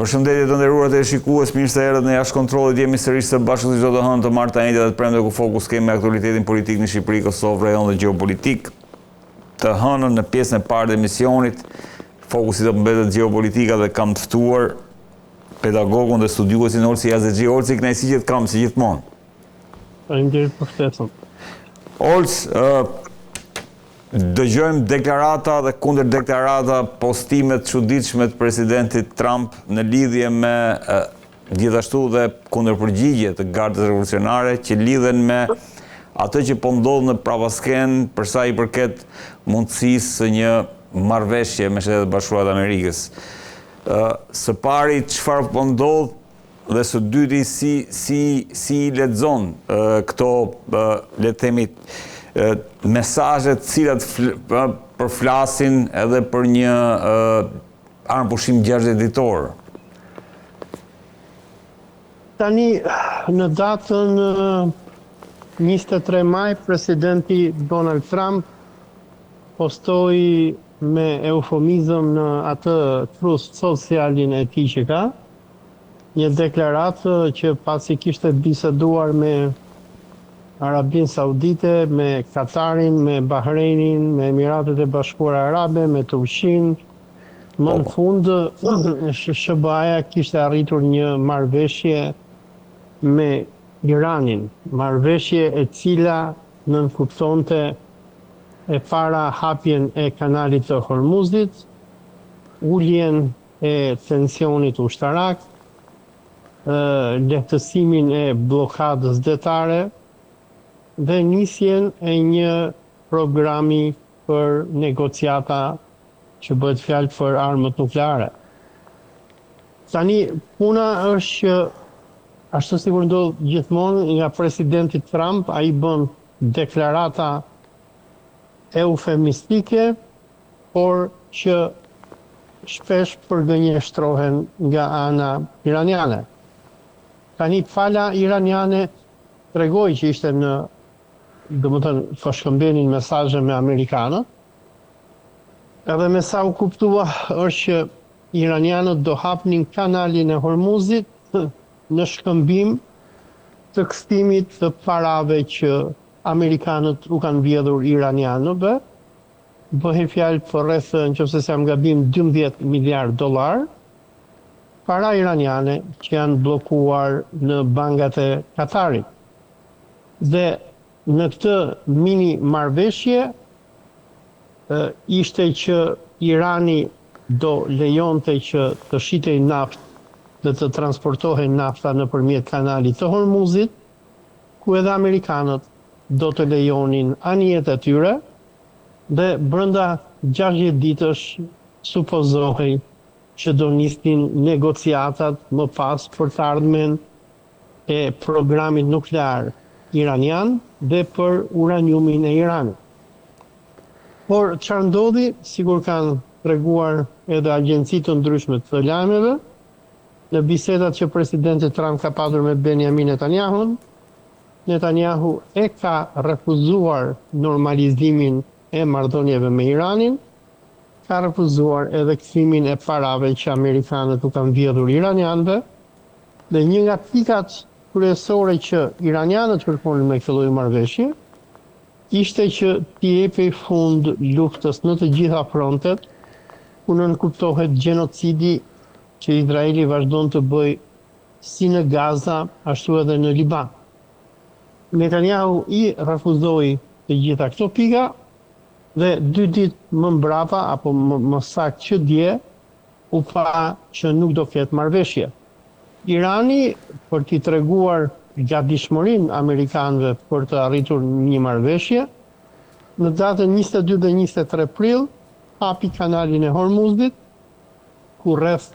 Përshëndetje të nderuar e shikues, mirë se erdhët në jashtë kontrollit. Jemi sërish së bashku si çdo të hënë të martë të njëjtë dhe të premte ku fokus kemi me aktualitetin politik në Shqipëri, Kosovë, rajon dhe gjeopolitik. Të hënën në pjesën e parë të emisionit, fokusi do mbetet gjeopolitika dhe kam të ftuar pedagogun dhe studiuesin Olsi Jazexhi. Olsi, kënaqësi që të kam si gjithmonë. Faleminderit për ftesën. Dëgjojmë deklarata dhe kundër deklarata, postimet çuditshme të presidentit Trump në lidhje me gjithashtu dhe kundër përgjigje të Gardës Revolucionare që lidhen me atë që po ndodh në Prapasken për sa i përket mundësisë së një marrëveshje me Shtetet Bashkuara të Amerikës. Së pari çfarë po ndodh dhe së dyti si lexon këto le të themi mesazhet cilat përflasin edhe për një armë pushim 6 ditor. Tani, në datën 23 maj, presidenti Donald Trump postoi me eufemizëm në atë trust socialin e tij që ka, një deklaratë që pasi kishte biseduar me Arabinë Saudite, me Katarin, me Bahreinin, me Emiratet e Bashkuara Arabe, me Turqinë. Më në fund, SBA kishte arritur një marrëveshje me Iranin, marrëveshje e cila nënkuptonte e para hapjen e kanalit të Hormuzit, uljen e tensionit ushtarak, lehtësimin e blokadës detare, dhe nisjen e një programi për negociata që bëhet fjalë për armët nukleare. Tani, puna është që, ashtu sikur ndodh gjithmonë nga presidenti Trump, ai bën deklarata eufemistike, por që shpesh përgënjeshtrohen nga ana iraniane. Tani, pala iraniane tregoi që ishte në po shkëmbenin mesazhe me amerikanët. Edhe me sa u kuptua është që iranianët do hapnin kanalin e Hormuzit në shkëmbim të kthimit të parave që amerikanët u kanë vjedhur iranianëve. Bëhej fjalë për rreth, nëse jam gabim, $12 miliard, para iraniane që janë bllokuar në bankat e Katarit. Dhe në këtë mini marrëveshje ishte që Irani do lejonte që të shitej naftë dhe të transportohej nafta nëpërmjet kanalit të Hormuzit, ku edhe amerikanët do të lejonin anijet e tyre dhe brenda 60 ditësh supozohej që do nisnin negociatat më pas për të ardhmen e programit nuklear iranian dhe për uraniumin e Iranit. Por çfarë ndodhi, sikur kanë treguar edhe agjencitë të ndryshme të lajmeve, në bisedat që presidenti Trump ka pasur me Benjamin Netanyahun, Netanyahu e ka refuzuar normalizimin e marrëdhënieve me Iranin, ka refuzuar edhe kthimin e parave që amerikanët u kanë vjedhur iranianëve, dhe një nga pikat kryesore që iranianët kërkonin me këtë lloj marrëveshje ishte që t'i jepej fund luftës në të gjitha frontet, ku nënkuptohet gjenocidi që Izraeli vazhdon të bëjë si në Gaza, ashtu edhe në Liban. Netanyahu i refuzoi të gjitha këto pika dhe 2 ditë më mbrapa, apo më saktë që dje, u pa që nuk do ketë marrëveshje. Irani, për t'i treguar gatishmërinë amerikanëve për të arritur një marrëveshje, në datën 22 dhe 23 prill hapi kanalin e Hormuzit, ku rreth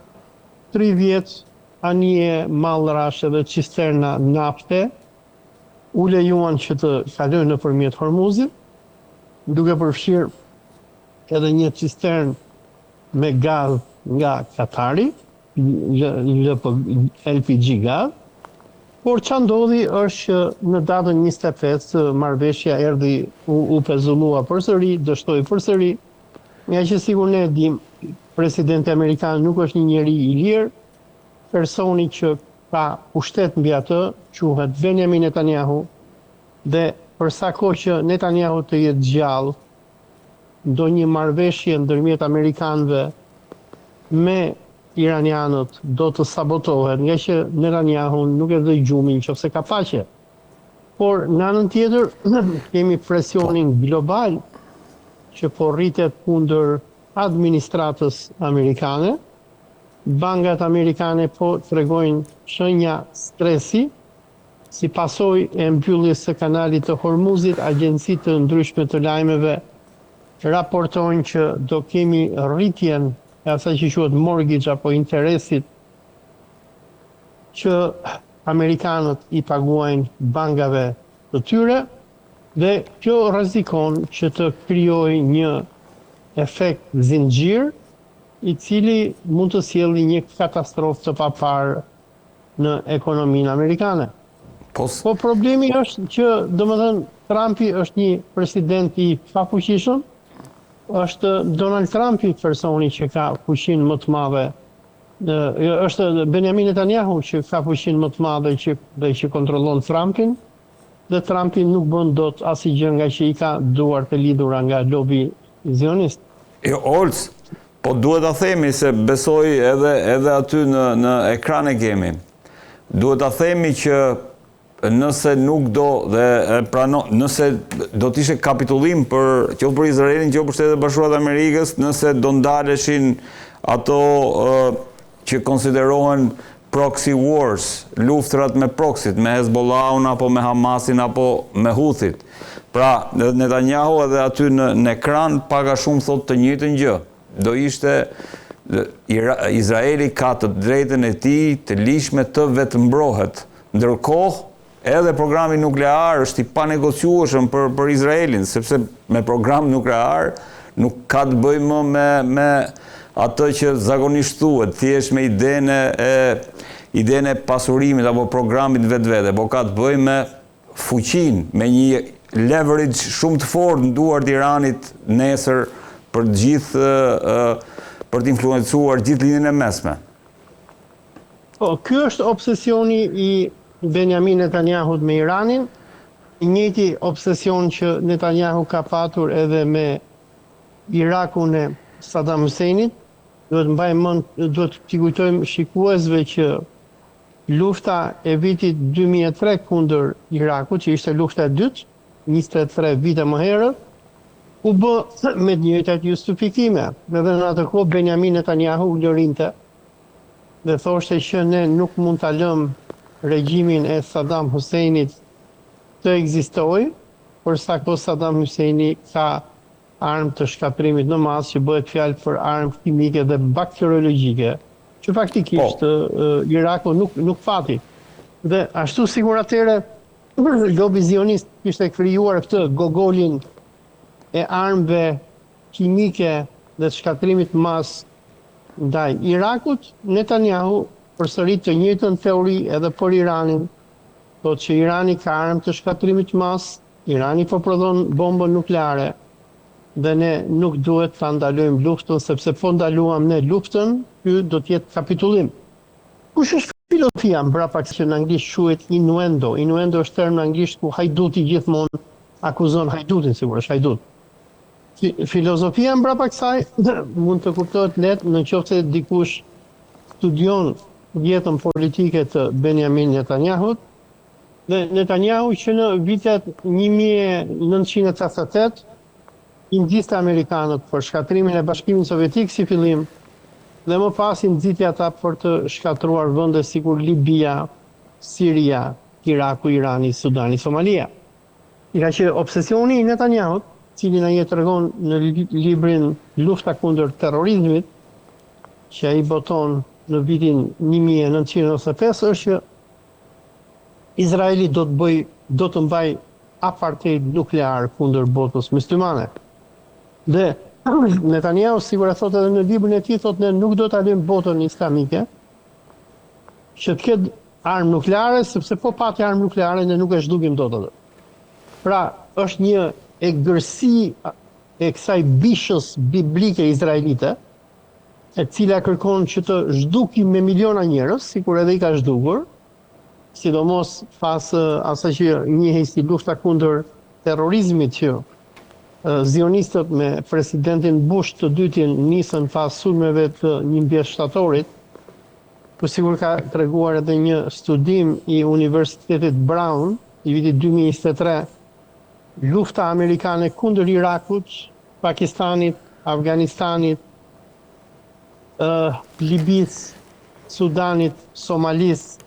30 anije mallrash dhe cisterna nafte u lejuan që të kalojnë nëpërmjet Hormuzit, duke përfshirë edhe një cistern me gaz nga Katari, LPG gaz. Por që ndodhi është që në datën 25 marrëveshja erdhi u pezullua përsëri, dështoi përsëri, nga që sigur ne dim, presidenti amerikan nuk është një njeri i lirë, personi që ka pushtet mbi atë quhet Benjamin Netanyahu dhe për sa kohë që Netanyahu të jetë gjallë, ndonjë marrëveshje ndërmjet amerikanëve me iranianët do të sabotohet, nga që Netanyahu nuk e dhe gjumin nëse ka paqe. Por në anën tjetër kemi presionin global që po rritet kundër administratës amerikane. Bankat amerikane po tregojnë shenja stresi si pasojë e mbylljes së kanalit të Hormuzit. Agjencitë të ndryshme të lajmeve raportojnë që do kemi rritjen e asaj që quhet mortgage apo interesit që amerikanët i paguajnë bankave të tyre dhe kjo rrezikon që të krijojë një efekt zinxhir i cili mund të sjellë një katastrofë të paparë në ekonominë amerikane. Po problemi është që, domethënë, Trumpi është një president i pafuqishëm, është Donald Trumpi personi që ka fuqinë më të madhe. Është Benjamin Netanyahu që ka fuqinë më të madhe që kontrollon Trumpin, dhe Trumpi nuk bën dot asgjë nga që i ka duart e lidhura nga lobi zionist. Olc, po duhet ta themi se besoj edhe aty në ekran e kemi. Duhet ta themi që nëse nuk do dhe nëse do të ishte kapitullim qoftë për Izraelin, qoftë për Shtetet e Bashkuara të Amerikës, nëse do ndaleshin ato që konsiderohen proxy wars, luftrat me proxyt, me Hezbollahun apo me Hamasin apo me Houthit. Pra, Netanyahu edhe aty në ekran pak a shumë thot të njëjtën gjë. Do ishte Izraeli ka të drejtën e tij të lishme të vetëmbrohet. Ndërkohë, edhe programi nuklear është i panegociueshëm për Izraelin, sepse me program nuklear nuk ka të bëjë më me atë që zakonisht thuhet, thjesht me idenë e pasurimit apo programit vetvete, po ka të bëjë me fuqinë, me një leverage shumë të fortë në duart e Iranit nesër për të influencuar gjithë linjën e mesme. Po, ky është obsesioni i Benjamin Netanyahut me Iranin, i njëjti obsesion që Netanyahu ka patur edhe me Irakun e Saddam Huseinit. Duhet t'i kujtojmë shikuesve që lufta e vitit 2003 kundër Irakut, që ishte lufta e dytë, 23 vite më herët, u bë me të njëjtat justifikime. Edhe në atë kohë Benjamin Netanyahu u lërinte dhe thoshte që ne nuk mund ta lëmë regjimin e Saddam Huseinit të ekzistojë, përsa kohë Saddam Huseini ka armë të shkatrimit në masë, që bëhet fjalë për armë kimike dhe bakteriologjike, që faktikisht Iraku nuk pati. Dhe ashtu sikur atëre lobi zionist kishte krijuar këtë gogolin e armëve kimike dhe të shkatrimit mas ndaj Irakut, Netanyahu përsërit të njëjtën teori edhe për Iranin. Thotë që Irani ka armë të shkatrimit mas, Irani po prodhon bombën nukleare dhe ne nuk duhet ta ndalojmë luftën, sepse po ndaluam ne luftën, ky do të jetë kapitullim. Kush është filozofia mbrapa që në anglisht quhet innuendo? Innuendo është term në anglisht ku hajduti gjithmonë akuzon hajdutin, sigurisht hajdut. Filozofia mbrapa kësaj mund të kuptohet lehtë nëse dikush studion jetën politike të Benjamin Netanyahut. Dhe Netanyahu që në vitet 1988 i nxiste amerikanët për shkatrimin e Bashkimit Sovjetik si fillim, dhe më pas i nxiti ata për të shkatruar vende sikur Libia, Siria, Iraku, Irani, Sudani, Somalia. Nga që obsesioni i Netanyahut, cili na tregon në librin Lufta kundër terrorizmit, që ai boton në vitin 1995, është që Izraeli do të mbajë apartheid nuklear kundër botës muslimane. Dhe Netanyahu sigurisht thotë edhe në librin e tij, thotë ne nuk do ta lëmë botën islamike që të ketë armë nukleare, sepse po pati armë nukleare ne nuk e zhdugim dot atë. Pra, është një egërsi e kësaj bishës biblike izraelite, e cila kërkon që të zhduki me miliona njerëz, sikur edhe i ka zhdukur, sidomos pas asaj që njihej si lufta kundër terrorizmit që zionistët me presidentin Bush të dytin nisën pas sulmeve të 11 shtatorit, por sigur ka treguar edhe një studim i Universitetit Brown i vitit 2023, lufta amerikane kundër Irakut, Pakistanit, Afganistanit, Libis, Sudanit, Somalis,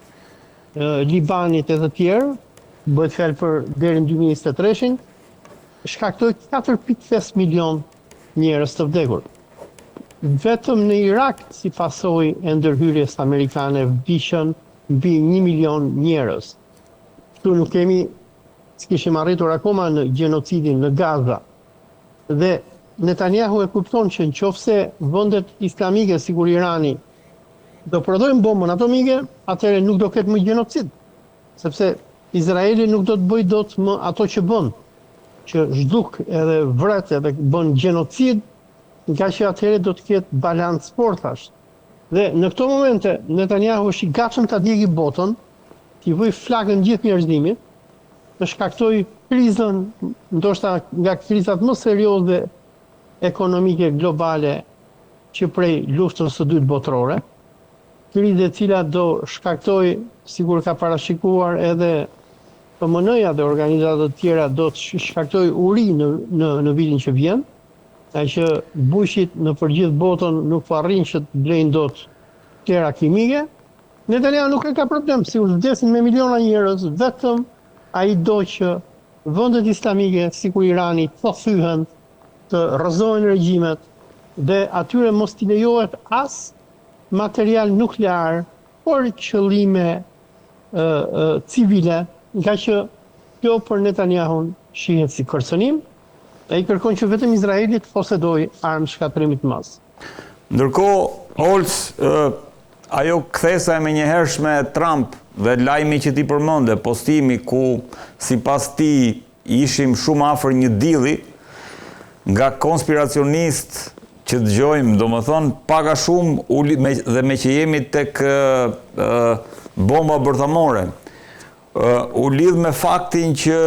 Libanit e të tjerë, bëhet fjalë për deri në 2023-shin, shkaktoi 4.5 milion njerëz të vdekur. Vetëm në Irak, si pasojë e ndërhyrjes amerikane, vdiqën mbi 1 milion njerëz. Këtu nuk s'kishim arritur akoma në gjenocidin në Gaza. Dhe Netanyahu e kupton që nëse vendet islamike sikur Irani do prodhojnë bombën atomike, atëherë nuk do ketë më gjenocid, sepse Izraeli nuk do të bëjë dot më ato që bën, që zhduk edhe vret edhe bën gjenocid, nga që atëherë do të ketë balancë sportash. Dhe në këto momente Netanyahu është i gatshëm ta djegë botën, t'i vëj flakën gjithë njerëzimit, të shkaktoj krizën, ndoshta nga krizat më serioze ekonomike globale që prej luftës së dytë botërore, krizë e cila do shkaktoj, sikur ka parashikuar edhe PMN-ja dhe organizatat të tjera, do të shkaktoj uri në vitin që vjen, ai që bushit në përgjithë botën nuk po arrin që të blejnë dot tjera kimike. Netanyahu nuk ka problem, si u vdesin me miliona njerëz, vetëm ai do që vendet islamike, sikur Irani, të thyhen, të rrëzohen regjimet dhe atyre mos t'i lejohet as material nuklear, por qëllime civile, nga që kjo për Netanyahun shihet si kërcënim, dhe i kërkon që vetëm Izraeli të posedojë armë shkatërimi të madh. Ndërkohë, Olc, ajo kthesa e menjëhershme e Trump dhe lajmi që ti përmende, postimi ku sipas ti ishim shumë afër një dilli, nga konspiracionist që dëgjojmë, domethënë paga shumë dhe me që jemi tek bomba bërthamore, u lidh me faktin që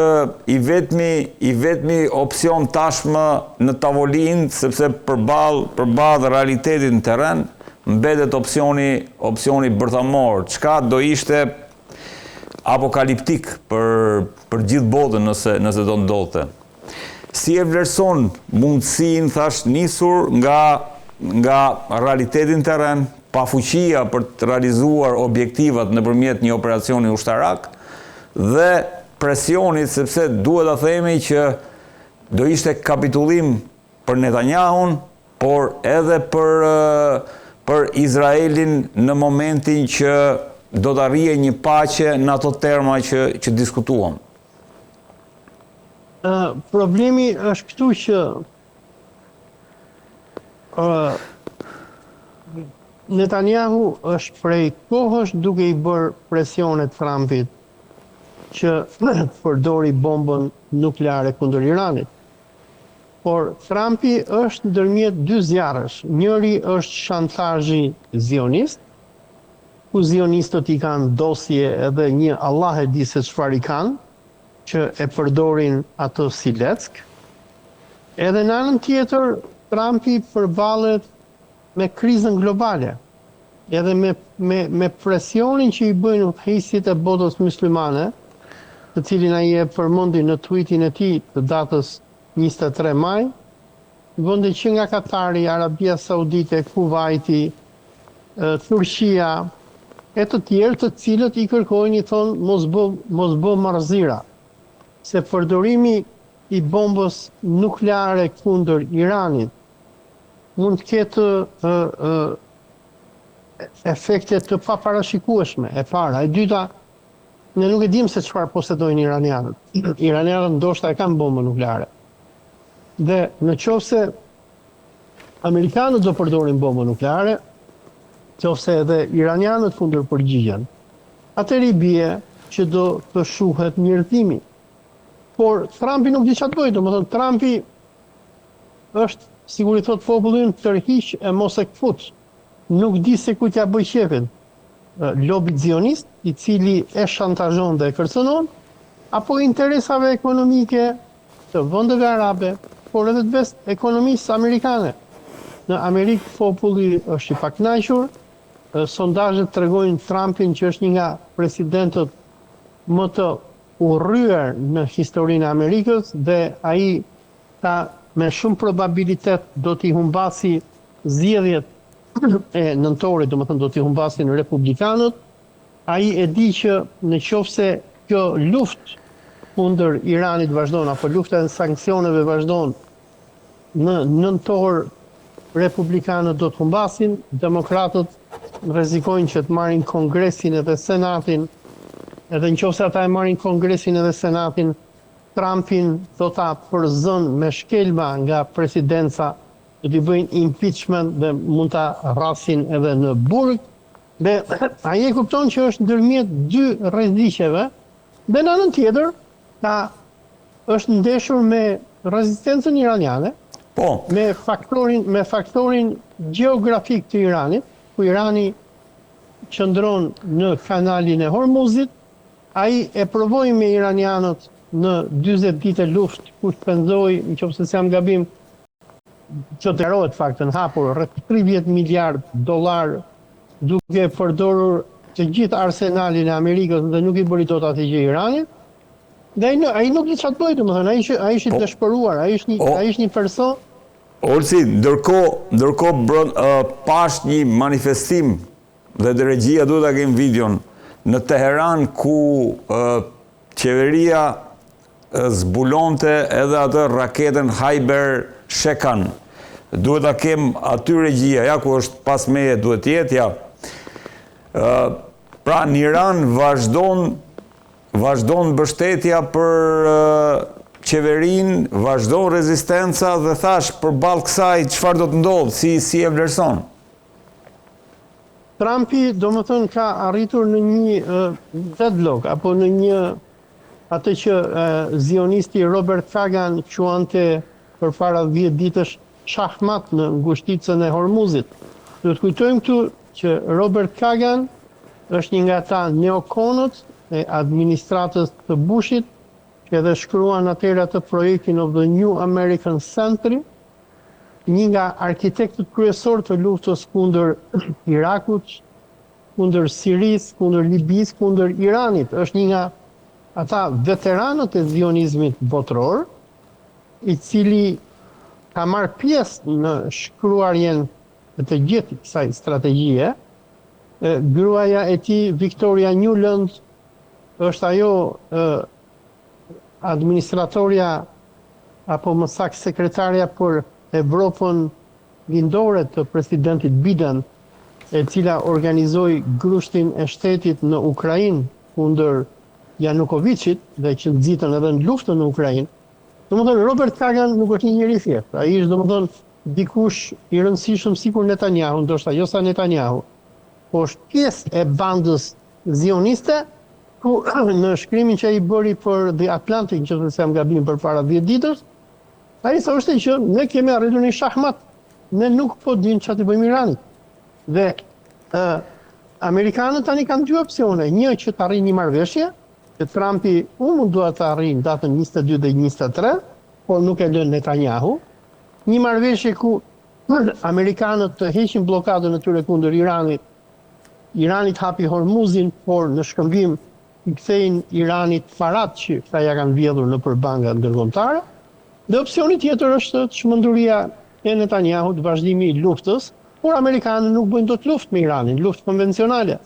i vetmi opsion tashmë në tavolinë, sepse përballë realitetit në terren, mbetet opsioni bërthamor, çka do ishte apokaliptik për gjithë botën nëse do ndodhte. Si e vlerëson mundësinë, thash, nisur nga realitetin terren, pa fuqia për të realizuar objektivat nëpërmjet një operacioni ushtarak, dhe presionit, sepse duhet ta themi që do ishte kapitullim për Netanyahun, por edhe për Izraelin në momentin që do të arrijë një paqe në ato terma që diskutuam. Problemi është këtu që Netanyahu është prej kohësh duke i bërë presionet Trumpit që të përdori bombën nukleare kundër Iranit. Por Trumpi është ndërmjet dy zjarresh. Njëri është shantazhi zionist, ku zionistët i kanë dosje edhe një Allah e di se çfarë i kanë, që e përdorin atë si leck. Edhe në anën tjetër, Trumpi përballet me krizën globale, edhe me presionin që i bëjnë udhëheqësit e botës muslimane, të cilin ai e përmendi në tweetin e tij të datës 23 maj, vende që nga Katari, Arabia Saudite, Kuvaiti, Turqia e të tjerë, të cilët i kërkojnë, i thonë mos bë marrëzira, se përdorimi i bombës nukleare kundër Iranit mund të ketë efekte të paparashikueshme, e para. E dyta, ne nuk e dim se çfarë posedojnë iranianët. Iranianët ndoshta e kanë bombën nukleare. Dhe në qoftë se amerikanët do përdorin bombën nukleare, nëse edhe iranianët kundërpërgjigjen, atëherë i bie që do të shuhet mirëtimi. Por Trumpi nuk di çfarë bëj, domethënë Trumpi është, sigur i thot populli, tërhiq e mos e kfut. nuk di se ku t'ja bëj qefin. Lobi zionist, i cili e shantazhon dhe e kërcënon, apo interesave ekonomike të vendeve arabe, por edhe të vetë ekonomisë amerikane. Në Amerikë populli është i pakënaqur, sondazhet tregojnë Trumpin që është një nga presidentët më të urryer në historinë e Amerikës dhe ai me shumë probabilitet do t'i humbasi zgjedhjet e nëntorit, domethënë do t'i humbasin republikanët. Ai e di që në qoftë se kjo luftë kundër Iranit vazhdon apo lufta e sanksioneve vazhdon, në nëntor republikanët do të humbasin, demokratët rrezikojnë që të marrin Kongresin edhe Senatin, edhe në qoftë se ata e marrin Kongresin edhe Senatin, Trumpin do ta përzën me shkelma nga presidenca, do t'i bëjnë impeachment dhe mund ta rrasin edhe në burg. Dhe ai e kupton që është ndërmjet dy rreziqeve, dhe në anën tjetër është ndeshur me rezistencën iraniane, me faktorin gjeografik të Iranit, ku Irani qëndron në kanalin e Hormuzit. Ai e provoi me iranianët në 40 ditë luftë, ku shpenzoi, nëse s'jam gabim, që të erohet faktën hapur rreth 30 miliard dollar, duke përdorur të gjithë arsenalin e Amerikës dhe nuk i bëri dot atë gjë Iranit. Dhe ai nuk di çfarë bëj, domethënë ai është i dëshpëruar, ai është një person. Olsi, ndërkohë pash një manifestim dhe regjia duhet ta kem videon në Teheran ku qeveria zbulonte edhe atë raketën Hyper Shekan. Duhet ta kem aty regjia, ja ku është pas meje duhet jetë, ja. Pra në Iran vazhdon mbështetja për qeverinë, vazhdon rezistenca dhe thash përballë kësaj çfarë do të ndodhë, si e vlerëson? Trumpi domethënë ka arritur në një deadlock apo në një atë që zionisti Robert Kagan quante përpara 10 ditësh shahmat në ngushticën e Hormuzit. Do të kujtojmë këtu që Robert Kagan është një nga ata neokonët e administratës të Bushit, që edhe shkruan atëherë atë projektin of the New American Century, një nga arkitektët kryesor të luftës kundër Irakut, kundër Sirisë, kundër Libisë, kundër Iranit. Është një nga ata veteranët e zionizmit botror, i cili ka marrë pjesë në shkruarjen të gjithë kësaj strategjie. Gruaja e tij, Victoria Nuland, është ajo administratorja apo më saktë sekretarja për Evropën lindore të presidentit Biden, e cila organizoi grushtin e shtetit në Ukrainë kundër Janukovicit dhe që nxitën edhe në luftën në Ukrainë. Domethënë Robert Kagan nuk është një njeri thjesht. Ai është domethënë dikush i rëndësishëm sikur Netanyahu, ndoshta jo sa Netanyahu, po është pjesë e bandës zioniste, ku në shkrimin që ai bëri për The Atlantic, që se jam gabim përpara 10 ditësh, ai thoshte që ne kemi arritur në shahmat, ne nuk po dimë çfarë të bëjmë Iranit. Dhe amerikanët tani kanë dy opsione, një që të arrijnë një marrëveshje, që Trumpi dua të arrijnë datën 22 dhe 23, por nuk e lën Netanyahu, një marrëveshje ku amerikanët të heqin bllokadën e tyre kundër Iranit, Iranit hapi Hormuzin, por në shkëmbim i kthejnë Iranit farat që këta ja kanë vjedhur nëpër banka ndërkombëtare. Dhe opsioni tjetër është çmenduria e Netanyahut, vazhdimi i luftës, por amerikanët nuk bëjnë dot luftë me Iranin, luftë konvencionale.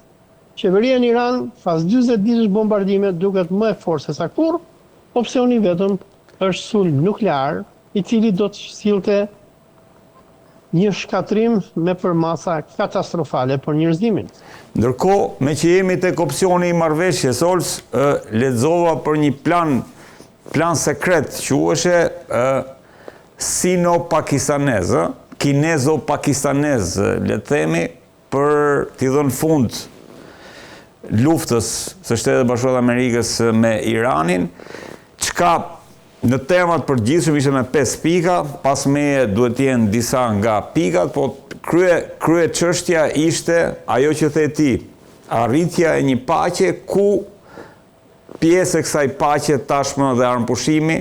Qeveria në Iran, pas 40 ditësh bombardime, duket më e fortë se sa kurrë. Opsioni vetëm është sulm nuklear, i cili do të sillte një shkatrim me përmasa katastrofale për njerëzimin. Ndërkohë, me që jemi tek opsioni i marrëveshjes, Ols, lexova për një plan sekret, quheshe sino-pakistanez, kinezo-pakistanez, le të themi, për t'i dhënë fund luftës së Shtetet Bashkuara të Amerikës me Iranin, çka Në temat përgjithshëm ishte me 5 pika, pas meje duhet të jenë disa nga pikat, po krye çështja ishte ajo që the ti, arritja e një paqe ku pjesë e kësaj paqe tashmë dhe armëpushimi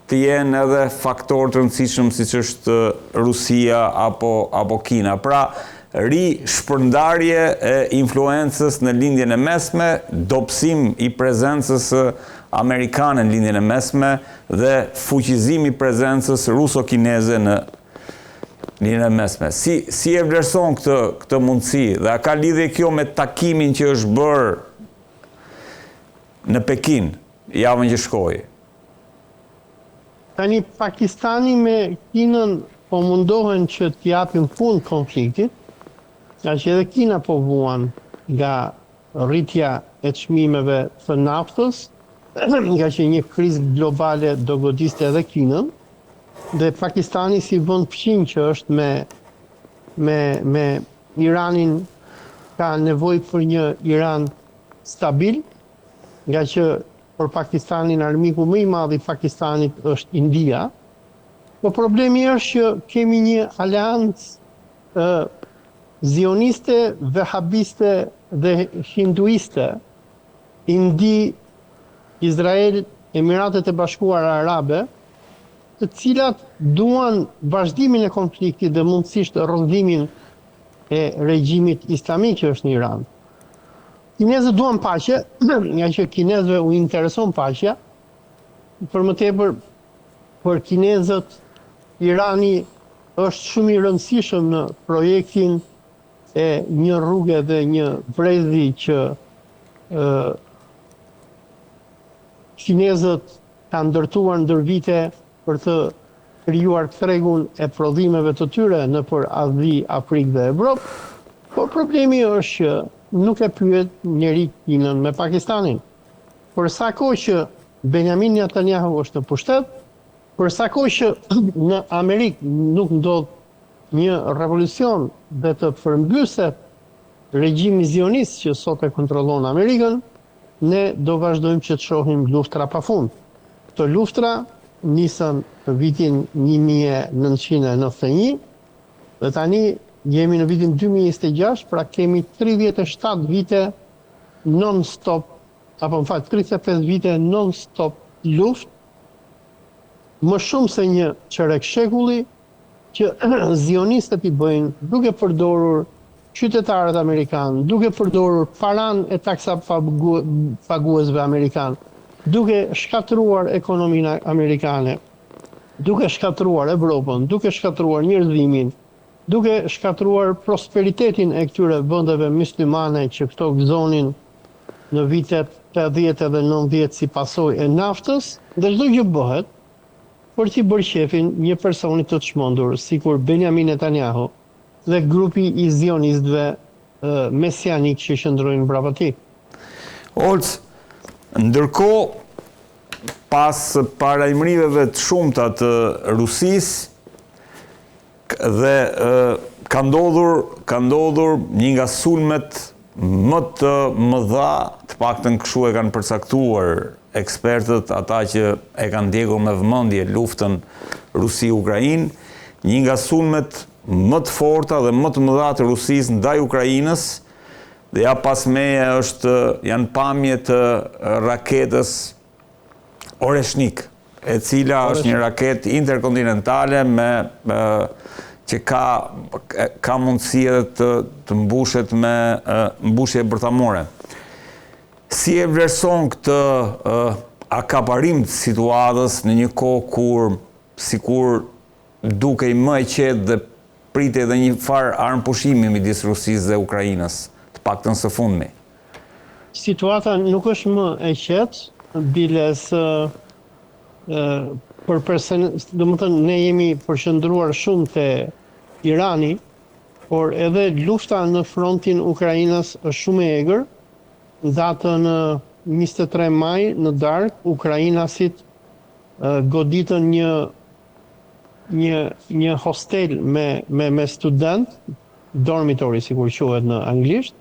të jenë edhe faktor të rëndësishëm siç është Rusia apo Kina. Pra, shpërndarje e influencës në lindjen e mesme, dobësim i prezencës amerikane në lindjen e mesme dhe fuqizim i prezencës ruso-kineze në lindjen e mesme. Si e vlerëson këtë mundësi dhe a ka lidhje kjo me takimin që është bërë në Pekin javën që shkoi? Tani Pakistani me Kinën po mundohen që t'japin fund konfliktit, nga që edhe Kina po vuan nga rritja e çmimeve të naftës, nga që një krizë globale do godiste edhe Kinën, dhe Pakistani si vend fqin që është me Iranin ka nevojë për një Iran stabil, nga që për Pakistanin armiku më i madh i Pakistanit është India. Po problemi është që kemi një aleancë zioniste, vehabiste dhe hinduiste, Indi, Izrael, Emiratet e Bashkuara Arabe, të cilat duan vazhdimin e konfliktit dhe mundësisht rrëdhimin e regjimit islamik që është në Iran. Kinezët duan paqe, nga që kinezëve u intereson paqja, për më tepër për kinezët Irani është shumë i rëndësishëm në projektin e një rrugë dhe një brezi që kinezët kanë ndërtuar ndër vite për të krijuar tregun e prodhimeve të tyre nëpër Azi, Afrikë dhe Evropë, por problemi është që nuk e pyet njeri Kinën me Pakistanin. Për sa kohë që Benjamin Netanyahu është në pushtet, për sa kohë që në Amerikë nuk ndodh një revolucion dhe të përmbyset regjimi zionist që sot e kontrollon Amerikën, ne do vazhdojmë që të shohim luftra pafund. Këto luftra nisën në vitin 1991 dhe tani jemi në vitin 2026, pra kemi 37 vite non-stop, apo në fakt 35 vite non-stop luft, më shumë se një qerek shekulli që zionistët i bëjnë duke përdorur qytetarët amerikanë, duke përdorur paran e taksa paguesve amerikanë, duke shkatruar ekonominë amerikane, duke shkatruar Evropën, duke shkatruar njerëzimin, duke shkatruar prosperitetin e këtyre vendeve myslimane që këto gëzonin në vitet 80 dhe 90 si pasojë e naftës, dhe çdo gjë bëhet për t'i bërë qefin një personi të çmendur, sikur Benjamin Netanyahu dhe grupi i zionistëve mesianik që qëndrojnë brapa tij. Olc, ndërkohë pas parajmërimeve të shumta të Rusisë dhe ka ndodhur një nga sulmet më të mëdha, të paktën kështu e kanë përcaktuar ekspertët, ata që e kanë ndjekur me vëmendje luftën Rusi-Ukrainë, një nga sulmet më të forta dhe më të mëdha të Rusisë ndaj Ukrainës, dhe ja pas meje janë pamje të raketës Oreshnik, e cila është një raketë interkontinentale që ka mundësi edhe të mbushet me mbushje bërthamore. Si e vlerëson këtë akaparim të situatës në një kohë kur sikur dukej më e qetë dhe pritej edhe një farë armëpushimi midis Rusisë dhe Ukrainës, të paktën së fundmi? Situata nuk është më e qetë, biles domethënë ne jemi përqendruar shumë te Irani, por edhe lufta në frontin Ukrainës është shumë e egër. Datën 23 maj në darkë ukrainasit goditën një hostel me student, dormitory sikur quhet në anglisht,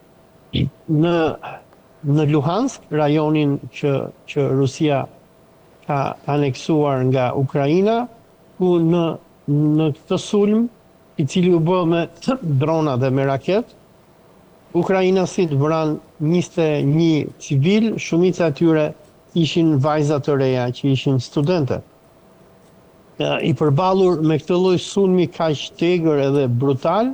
në Luhansk, rajonin që Rusia ka aneksuar nga Ukraina, ku në këtë sulm, i cili u bë me drona dhe me raket, ukrainasit vran 21 civil, shumica e tyre ishin vajza të reja që ishin studente. I përballur me këtë lloj sulmi kaq tegër edhe brutal,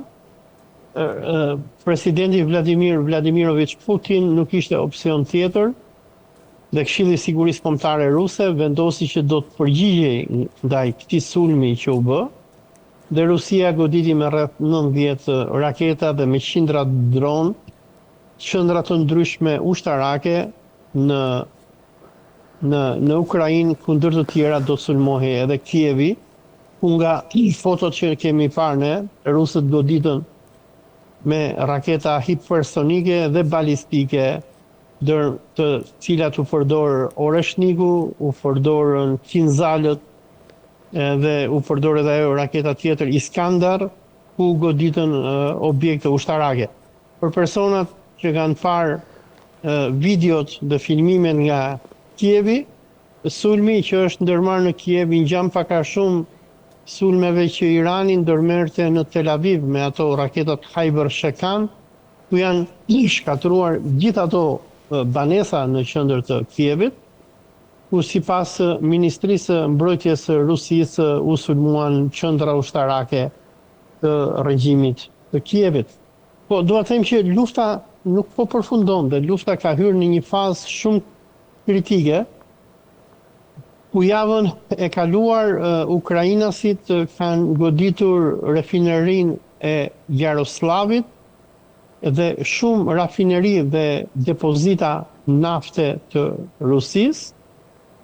presidenti Vladimir Vladimirovich Putin nuk ishte opsion tjetër dhe Këshilli i Sigurisë Kombëtare Ruse vendosi që do të përgjigjej ndaj këtij sulmi që u bë, dhe Rusia goditi me rreth 90 raketa dhe me qindra dron, qendra të ndryshme ushtarake në Ukrainë, ku ndër të tjera do të sulmohej edhe Kievi, ku nga fotot që kemi parë ne, rusët goditën me raketa hipersonike dhe balistike, ndër të cilat u përdor Oreshniku, u përdorën Kinzalët, dhe u përdor edhe ajo raketa tjetër Iskandar, ku goditën objekte ushtarake. Për personat që kanë parë videot dhe filmimet nga Kievi, sulmi që është ndërmarrë në Kiev i ngjan pak a shumë sulmeve që Irani ndërmerrte në Tel Aviv me ato raketat Khyber Shekan, ku janë shkatruar gjithë ato banesa në qendër të Kievit, ku sipas Ministrisë Mbrojtjes së Rusisë u sulmuan qendra ushtarake të regjimit të Kievit. Po dua të them që lufta nuk po përfundon, dhe lufta ka hyrë në një fazë shumë kritike, ku javën e kaluar ukrainasit kanë goditur rafinerinë e Jaroslavit dhe shumë rafineri dhe depozita nafte të Rusisë,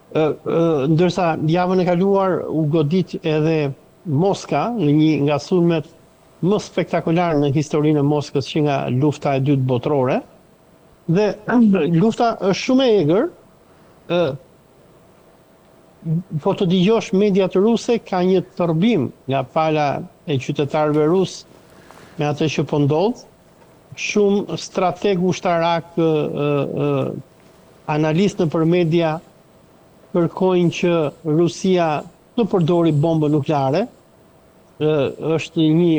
ndërsa javën e kaluar u godit edhe Moska në një nga sulmet më spektakolar në historinë e Moskës që nga lufta e dytë botërore, dhe lufta është shumë e egër. Po të dëgjosh mediat ruse, ka një tërbim nga pala e qytetarëve rus me atë që po ndodh. Shumë strateg ushtarak, analistë nëpër media kërkojnë që Rusia të përdori bombën nukleare. Është një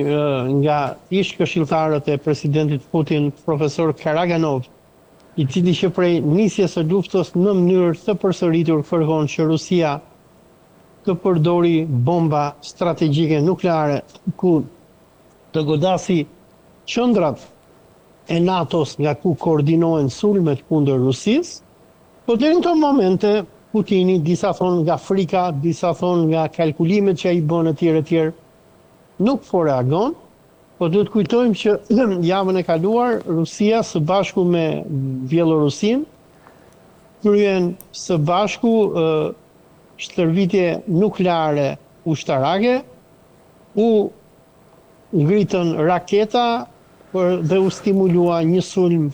nga ish këshilltarët e presidentit Putin, profesor Karaganov, i cili që prej nisjes së luftës në mënyrë të përsëritur kërkon që Rusia të përdori bomba strategjike nukleare, ku të godasi qendrat e NATO-s nga ku koordinohen sulmet kundër Rusisë. Po deri në këto momente Putini, disa thonë nga frika, disa thonë nga kalkulimet që ai bën etj, nuk po reagon. Po duhet kujtojmë që javën e kaluar Rusia së bashku me Bielorusin kryen së bashku shtërvitje nukleare ushtarake, u ngritën raketa dhe u stimulua një sulm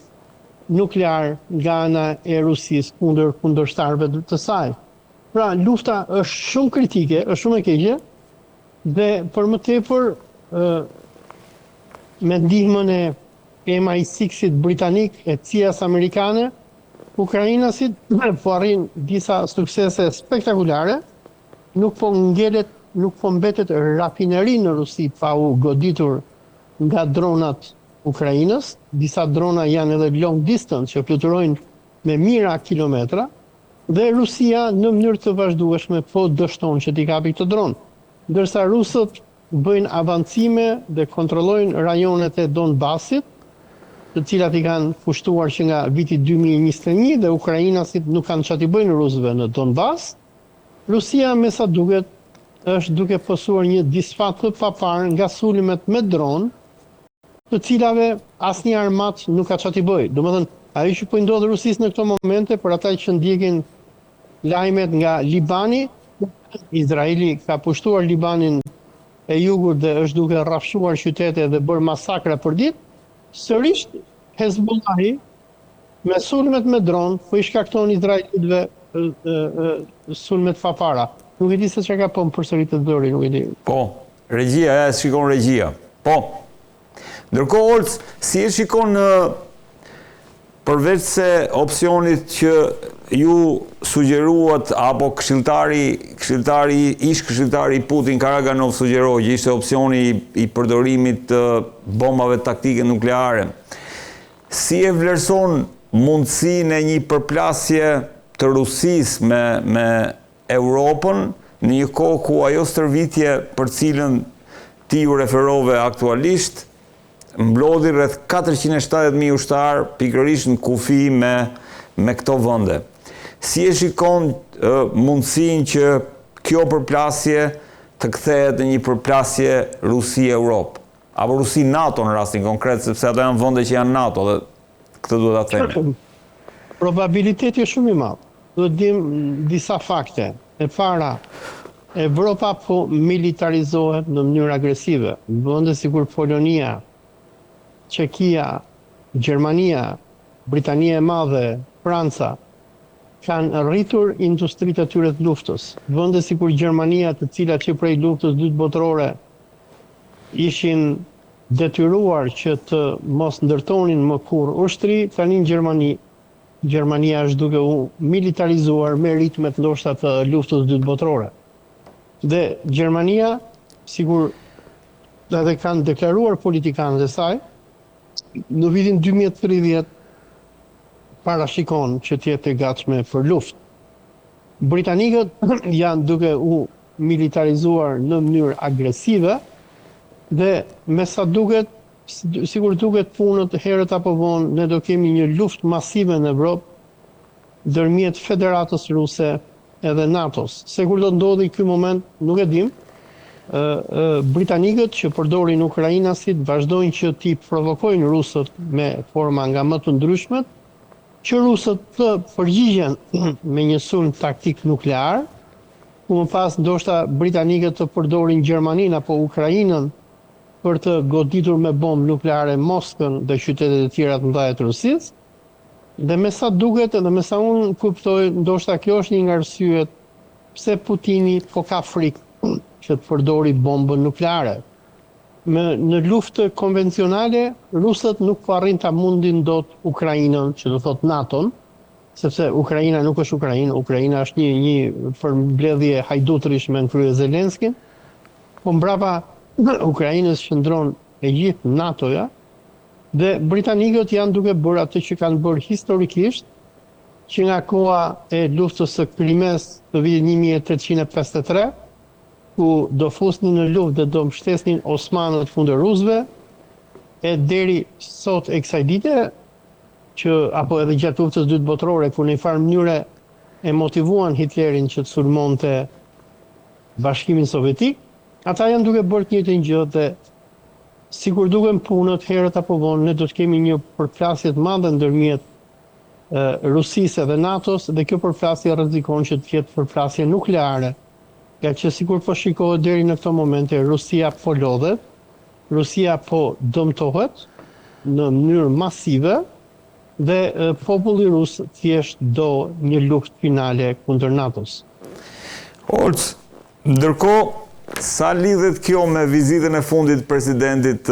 nuklear nga ana e Rusisë kundër kundërshtarëve të saj. Pra lufta është shumë kritike, është shumë e keqe, dhe për më tepër me ndihmën e MI6-it britanik e CIA-s amerikane, ukrainasit po arrin disa suksese spektakolare, nuk po mbetet rafineri në Rusi pa u goditur nga dronat Ukrainës. Disa drona janë edhe long distance që fluturojnë me mijëra kilometra, dhe Rusia në mënyrë të vazhdueshme po dështon që t'i kapi këtë dron. Ndërsa rusët bëjnë avancime dhe kontrollojnë rajonet e Donbasit, të cilat i kanë pushtuar që nga viti 2021, dhe ukrainasit nuk kanë çfarë t'i bëjnë rusëve në Donbas. Rusia me sa duket është duke posuar një disfat të papar nga sulmet me dron, të cilave asnjë armat nuk ka çfarë t'i bëjë. Domethënë, ajo që po i ndodh Rusisë në këto momente, për ata që ndjekin lajmet nga Libani, Izraeli ka pushtuar Libanin e jugut dhe është duke rrafshuar qytete dhe bërë masakra për ditë, sërish Hezbollahi me sulmet me dron po i shkakton Izraelitëve sulmet fapara. Nuk e di se çka ka po përsëritet Dori, nuk e di. Po, regjia, e shikon regjia. Po. Ndërkohë, Olc, si e shikon përveç se opsionit që ju sugjeruat, apo ish këshilltari Putin Karaganov sugjeroi që ishte opsioni i përdorimit të bombave taktike nukleare, si e vlerëson mundësinë e një përplasje të Rusisë me Europën në një kohë ku ajo stërvitje për cilën ti ju referove aktualisht mblodhi rreth 470.000 ushtarë pikërisht në kufi me këto vende. Si e shikon mundësinë që kjo përplasje të kthehet në një përplasje Rusi-Europë, apo Rusi-NATO në rastin konkret, sepse ato janë vende që janë NATO dhe këtë duhet ta themi. Probabiliteti është shumë i madh. Do të dim disa fakte. E para, Evropa po militarizohet në mënyrë agresive. Vende sikur Polonia, Çekia, Gjermania, Britania e Madhe, Franca, kanë rritur industritë e tyre të luftës. Vende sikur Gjermania, të cilat që prej luftës dytë botërore ishin detyruar që të mos ndërtonin më kurrë ushtri, tani në Gjermania është duke u militarizuar me ritmet ndoshta të luftës dytë botërore. Dhe Gjermania, sigur edhe kanë deklaruar politikanët e saj, në vitin 2030 parashikon që të jetë e gatshme për luftë. Britanikët janë duke u militarizuar në mënyrë agresive dhe me sa duket, sigur duket punët herët apo vonë, ne do kemi një luftë masive në Evropë ndërmjet Federatës Ruse edhe NATO-s. Se kur do ndodhi ky moment, nuk e dim. Britanikët që përdorin ukrainasit vazhdojnë që t'i provokojnë rusët me forma nga më të ndryshmet, që rusët të përgjigjen me një sulm taktik nuklear, ku më pas ndoshta britanikët të përdorin Gjermaninë apo Ukrainën për të goditur me bombë nukleare Moskën dhe qytetet e tjera të mëdha të Rusisë. Dhe me sa duket edhe me sa unë kuptoj, ndoshta kjo është një nga arsyet pse Putini po ka frikë që të përdori bombën nukleare. Në luftë konvencionale, rusët nuk po arrin ta mundin dot Ukrainën, që do thot NATO-n, sepse Ukraina nuk është Ukraina është një përmbledhje hajdutrish me krye Zelenskin, po mbrapa Ukrainës qëndron e gjithë NATO-ja, dhe britanikët janë duke bërë atë që kanë bërë historikisht, që nga koha e luftës së Krimes të vitit 1853, ku do fusnin në luftë dhe do mbështesnin Osmanët kundër rusëve, e deri sot e kësaj dite, që apo edhe gjatë luftës dytë botërore, ku në një farë mënyre e motivuan Hitlerin që të sulmonte Bashkimin Sovjetik, ata janë duke bërë të njëjtën gjë dhe sikur duken punët herët apo vonë, ne do të kemi një përplasje të madhe ndërmjet Rusisë dhe NATO-s, dhe kjo përplasje rrezikon që të ketë përplasje nukleare. Nga që sikur po shikohet deri në këto momente, Rusia po lodhet, Rusia po dëmtohet në mënyrë masive dhe populli rus thjesht do një luftë finale kundër NATO-s. Olc, ndërkohë, sa lidhet kjo me vizitën e fundit të presidentit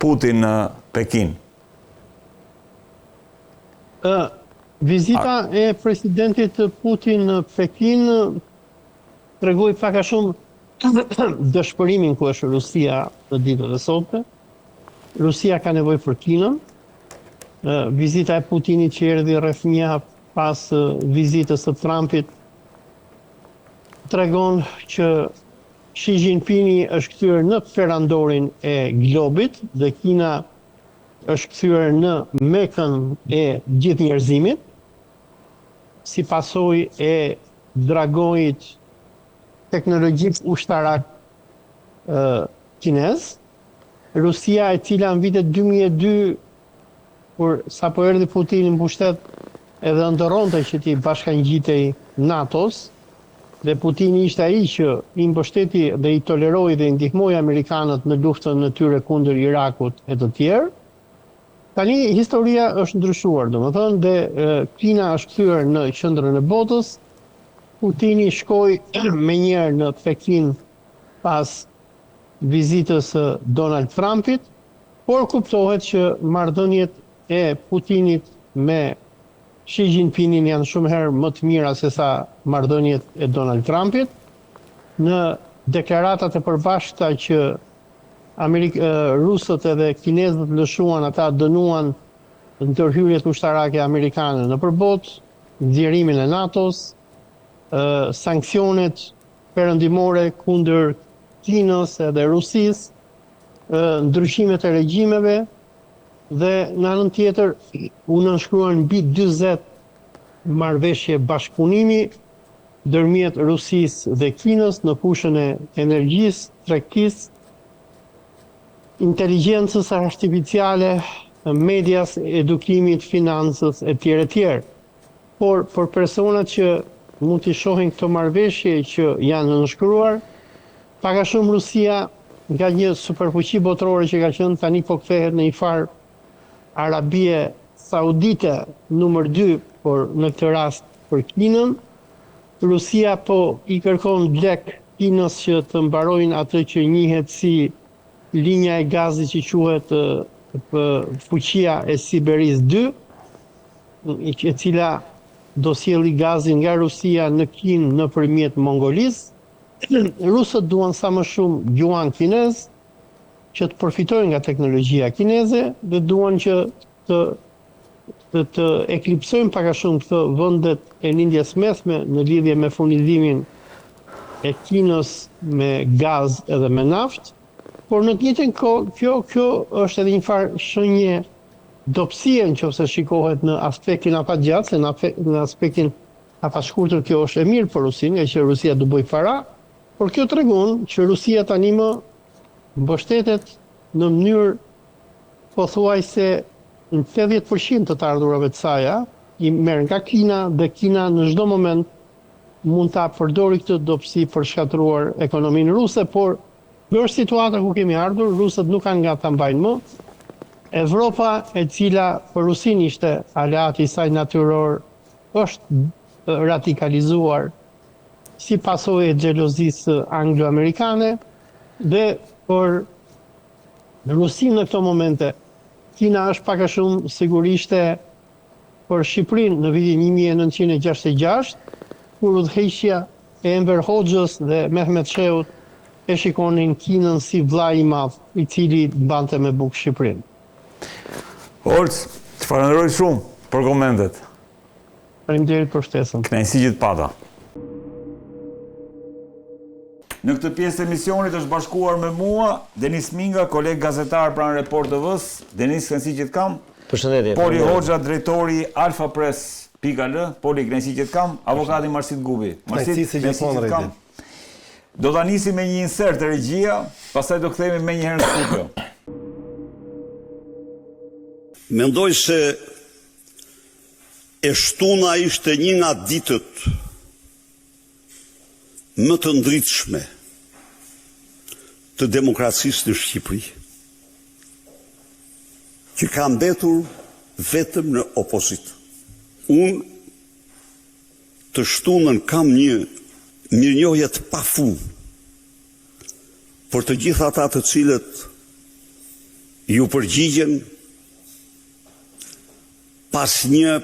Putin në Pekin? Vizita e presidentit Putin në Pekin tregoi pak a shumë dëshpërimin ku është Rusia në ditët e sotme. Rusia ka nevojë për Kinën. Vizita e Putinit që erdhi rreth një javë pas vizitës së Trumpit tregon që Xi Jinping është kthyer në perandorin e globit dhe Kina është kthyer në mekën e gjithë njerëzimit, si pasojë e dragojit teknologjik ushtarak kinez. Rusia, e cila në vitet 2002, kur sapo erdhi Putin në pushtet, edhe ndërronte që t'i bashkangjitej NATO-s, dhe Putini ishte ai që i mbështeti dhe i toleroi dhe i ndihmoi amerikanët në luftën e tyre kundër Irakut e të tjerë. Tani historia është ndryshuar, domethënë, dhe Kina është kthyer në qendrën e botës. Putini shkoi menjëherë në Pekin pas vizitës së Donald Trumpit, por kuptohet që marrëdhëniet e Putinit me Xi Jinpingin janë shumë herë më të mira se sa marrëdhëniet e Donald Trumpit. Në deklaratat e përbashkëta që rusët edhe kinezët lëshuan, ata dënuan ndërhyrjet ushtarake amerikane në përbot, nxjerrimin e NATO-s, sanksionet perëndimore kundër Kinës edhe Rusisë, ndryshimet e regjimeve dhe në anën tjetër u nënshkruan mbi 40 marrëveshje bashkëpunimi ndërmjet Rusisë dhe Kinës në fushën e energjisë, tregtisë, inteligjencës artificiale, medias, edukimit, financës e tjerë e tjerë. Por për personat që mund të shohin këto marrëveshje që janë nënshkruar, pak a shumë Rusia nga një superfuqi botërore që ka qenë tani po kthehet në një farë Arabie Saudite numër 2, por në këtë rast për Kinën. Rusia po i kërkon blek Kinës që të mbarojnë atë që njihet si linja e gazit që quhet fuqia e Siberis 2, e cila do sjellë gazin nga Rusia në Kinë nëpërmjet Mongolisë. Rusët duan sa më shumë juan kinez që të përfitojnë nga teknologjia kineze dhe duan që të eklipsojnë pak a shumë këto vendet e lindjes mesme në lidhje me furnizimin e Kinës me gaz edhe me naftë. Por në të njëjtën kohë, kjo është edhe një farë shenjë dobësie nëse shikohet në aspektin afatgjatë, se në aspektin afashkurtër kjo është e mirë për Rusinë, që Rusia do bëj para, por kjo tregon që Rusia tani më mbështetet në mënyrë pothuajse në 80% të ardhurave të saj, i merr nga Kina dhe Kina në çdo moment mund ta përdori këtë dobësi për shkatruar ekonominë ruse, por në situata ku kemi ardhur, rusët nuk kanë nga ta mbajnë më. Evropa, e cila për Rusinë ishte aleati i saj natyror, është radikalizuar si pasojë e xhelozisë anglo-amerikane dhe për Rusinë në këto momente Kina është pak a shumë sigurisht për Shqipërinë në vitin 1966, kur udhëheqja e Enver Hoxhës dhe Mehmet Sheut e shikonin Kinën si vllai i madh i cili mbante me bukë Shqipërinë. Olc, të falenderoj shumë për komentet. Faleminderit për ftesën. Kënaqësi që të pata. Në këtë pjesë të emisionit është bashkuar me mua Denis Minga, koleg gazetar pranë Report TV-s. Denis, kënaqësi që të kam. Përshëndetje. Poli Hoxha, drejtori alfapress.al, Poli, kënaqësi që të kam. Avokati Marsit Gubi. Marsit, kënaqësi që të kam. Do ta nisim me një insert të regjia, pastaj do kthehemi më një herë në studio. Mendoj se e shtuna ishte një nga ditët më të ndritshme të demokracisë në Shqipëri, që ka mbetur vetëm në opozitë. Unë të shtunën kam një mirënjohje të pafund për të gjithë ata të cilët ju përgjigjen pas një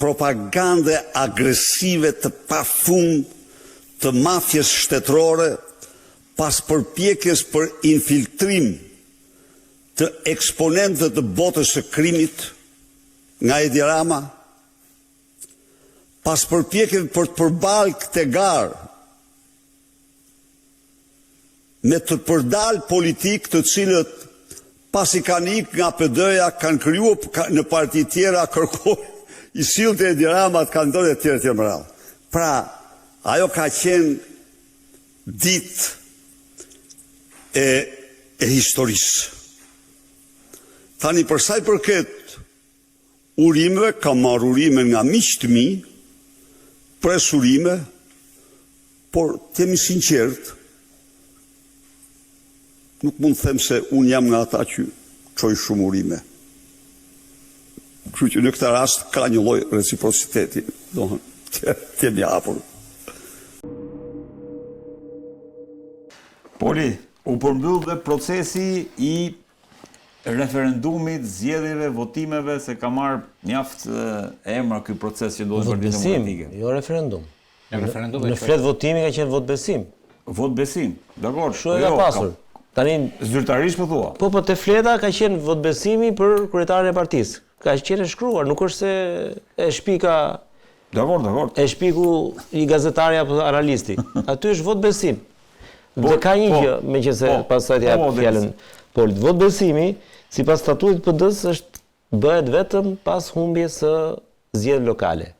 propagande agresive të pafund të mafjes shtetërore, pas përpjekjes për infiltrim të eksponentëve të botës së krimit nga Edi Rama, pas përpjekjes për të përballë këtë garë me të përdalë politik të cilët pasi kanë ikë nga PD-ja, kanë krijuar në parti tjera, kërkojnë i sillte Edi Rama të kandidojë e tjerë më radhë. Pra, ajo ka qenë ditë e historisë. Tani për sa i përket urimeve, kam marrë urime nga miqtë mi, pres urime, por të jemi sinqert, nuk mund të them se unë jam nga ata që çoj shumë urime. Kështu që në këtë rast ka një lloj reciprociteti, domethënë të jemi hapur. Poli, u përmbyll dhe procesi i referendumit, zgjedhjeve, votimeve, se ka marrë mjaft emra ky proces që duhet Partia Demokratike. Jo referendum. Referendum Në flet votimi ka qenë vot besim. Vot besim, dakor. Kështu e ka pasur. Tani zyrtarisht po thua. po te fleta ka qenë vot besimi për kryetarin e partisë. Ka qenë shkruar, nuk është se e shpika. Dakor. E shpiku i gazetari apo analisti. Aty është vot besim. Dhe ka një gjë, meqense pastaj ja fjalën Polit. Vot besimi, sipas statutit të PD-s bëhet vetëm pas humbjes së zgjedhjeve lokale.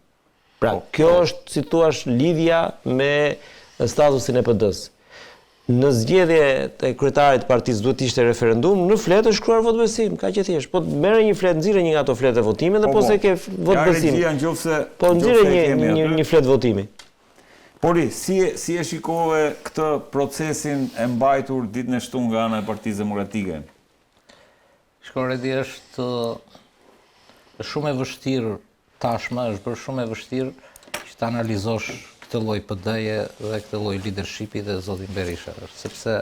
Pra, kjo është, si thua, lidhja me statusin e PD-s. Në zgjedhje të kryetarit të partisë duhet ishte referendum, në fletë është shkruar vot besim, ka që thjesht. Po merre një fletë, nxirre një nga ato fletë votime dhe po se ke vot besim. Po nxirre një fletë votimi. Pori, si e shikove këtë procesin e mbajtur ditën e shtunë nga ana e Partisë Demokratike? Shkoredi është shumë e vështirë tashmë, është bërë shumë e vështirë që të analizosh këtë lloj PD-je dhe këtë lloj leadershipi dhe zotin Berisha, sepse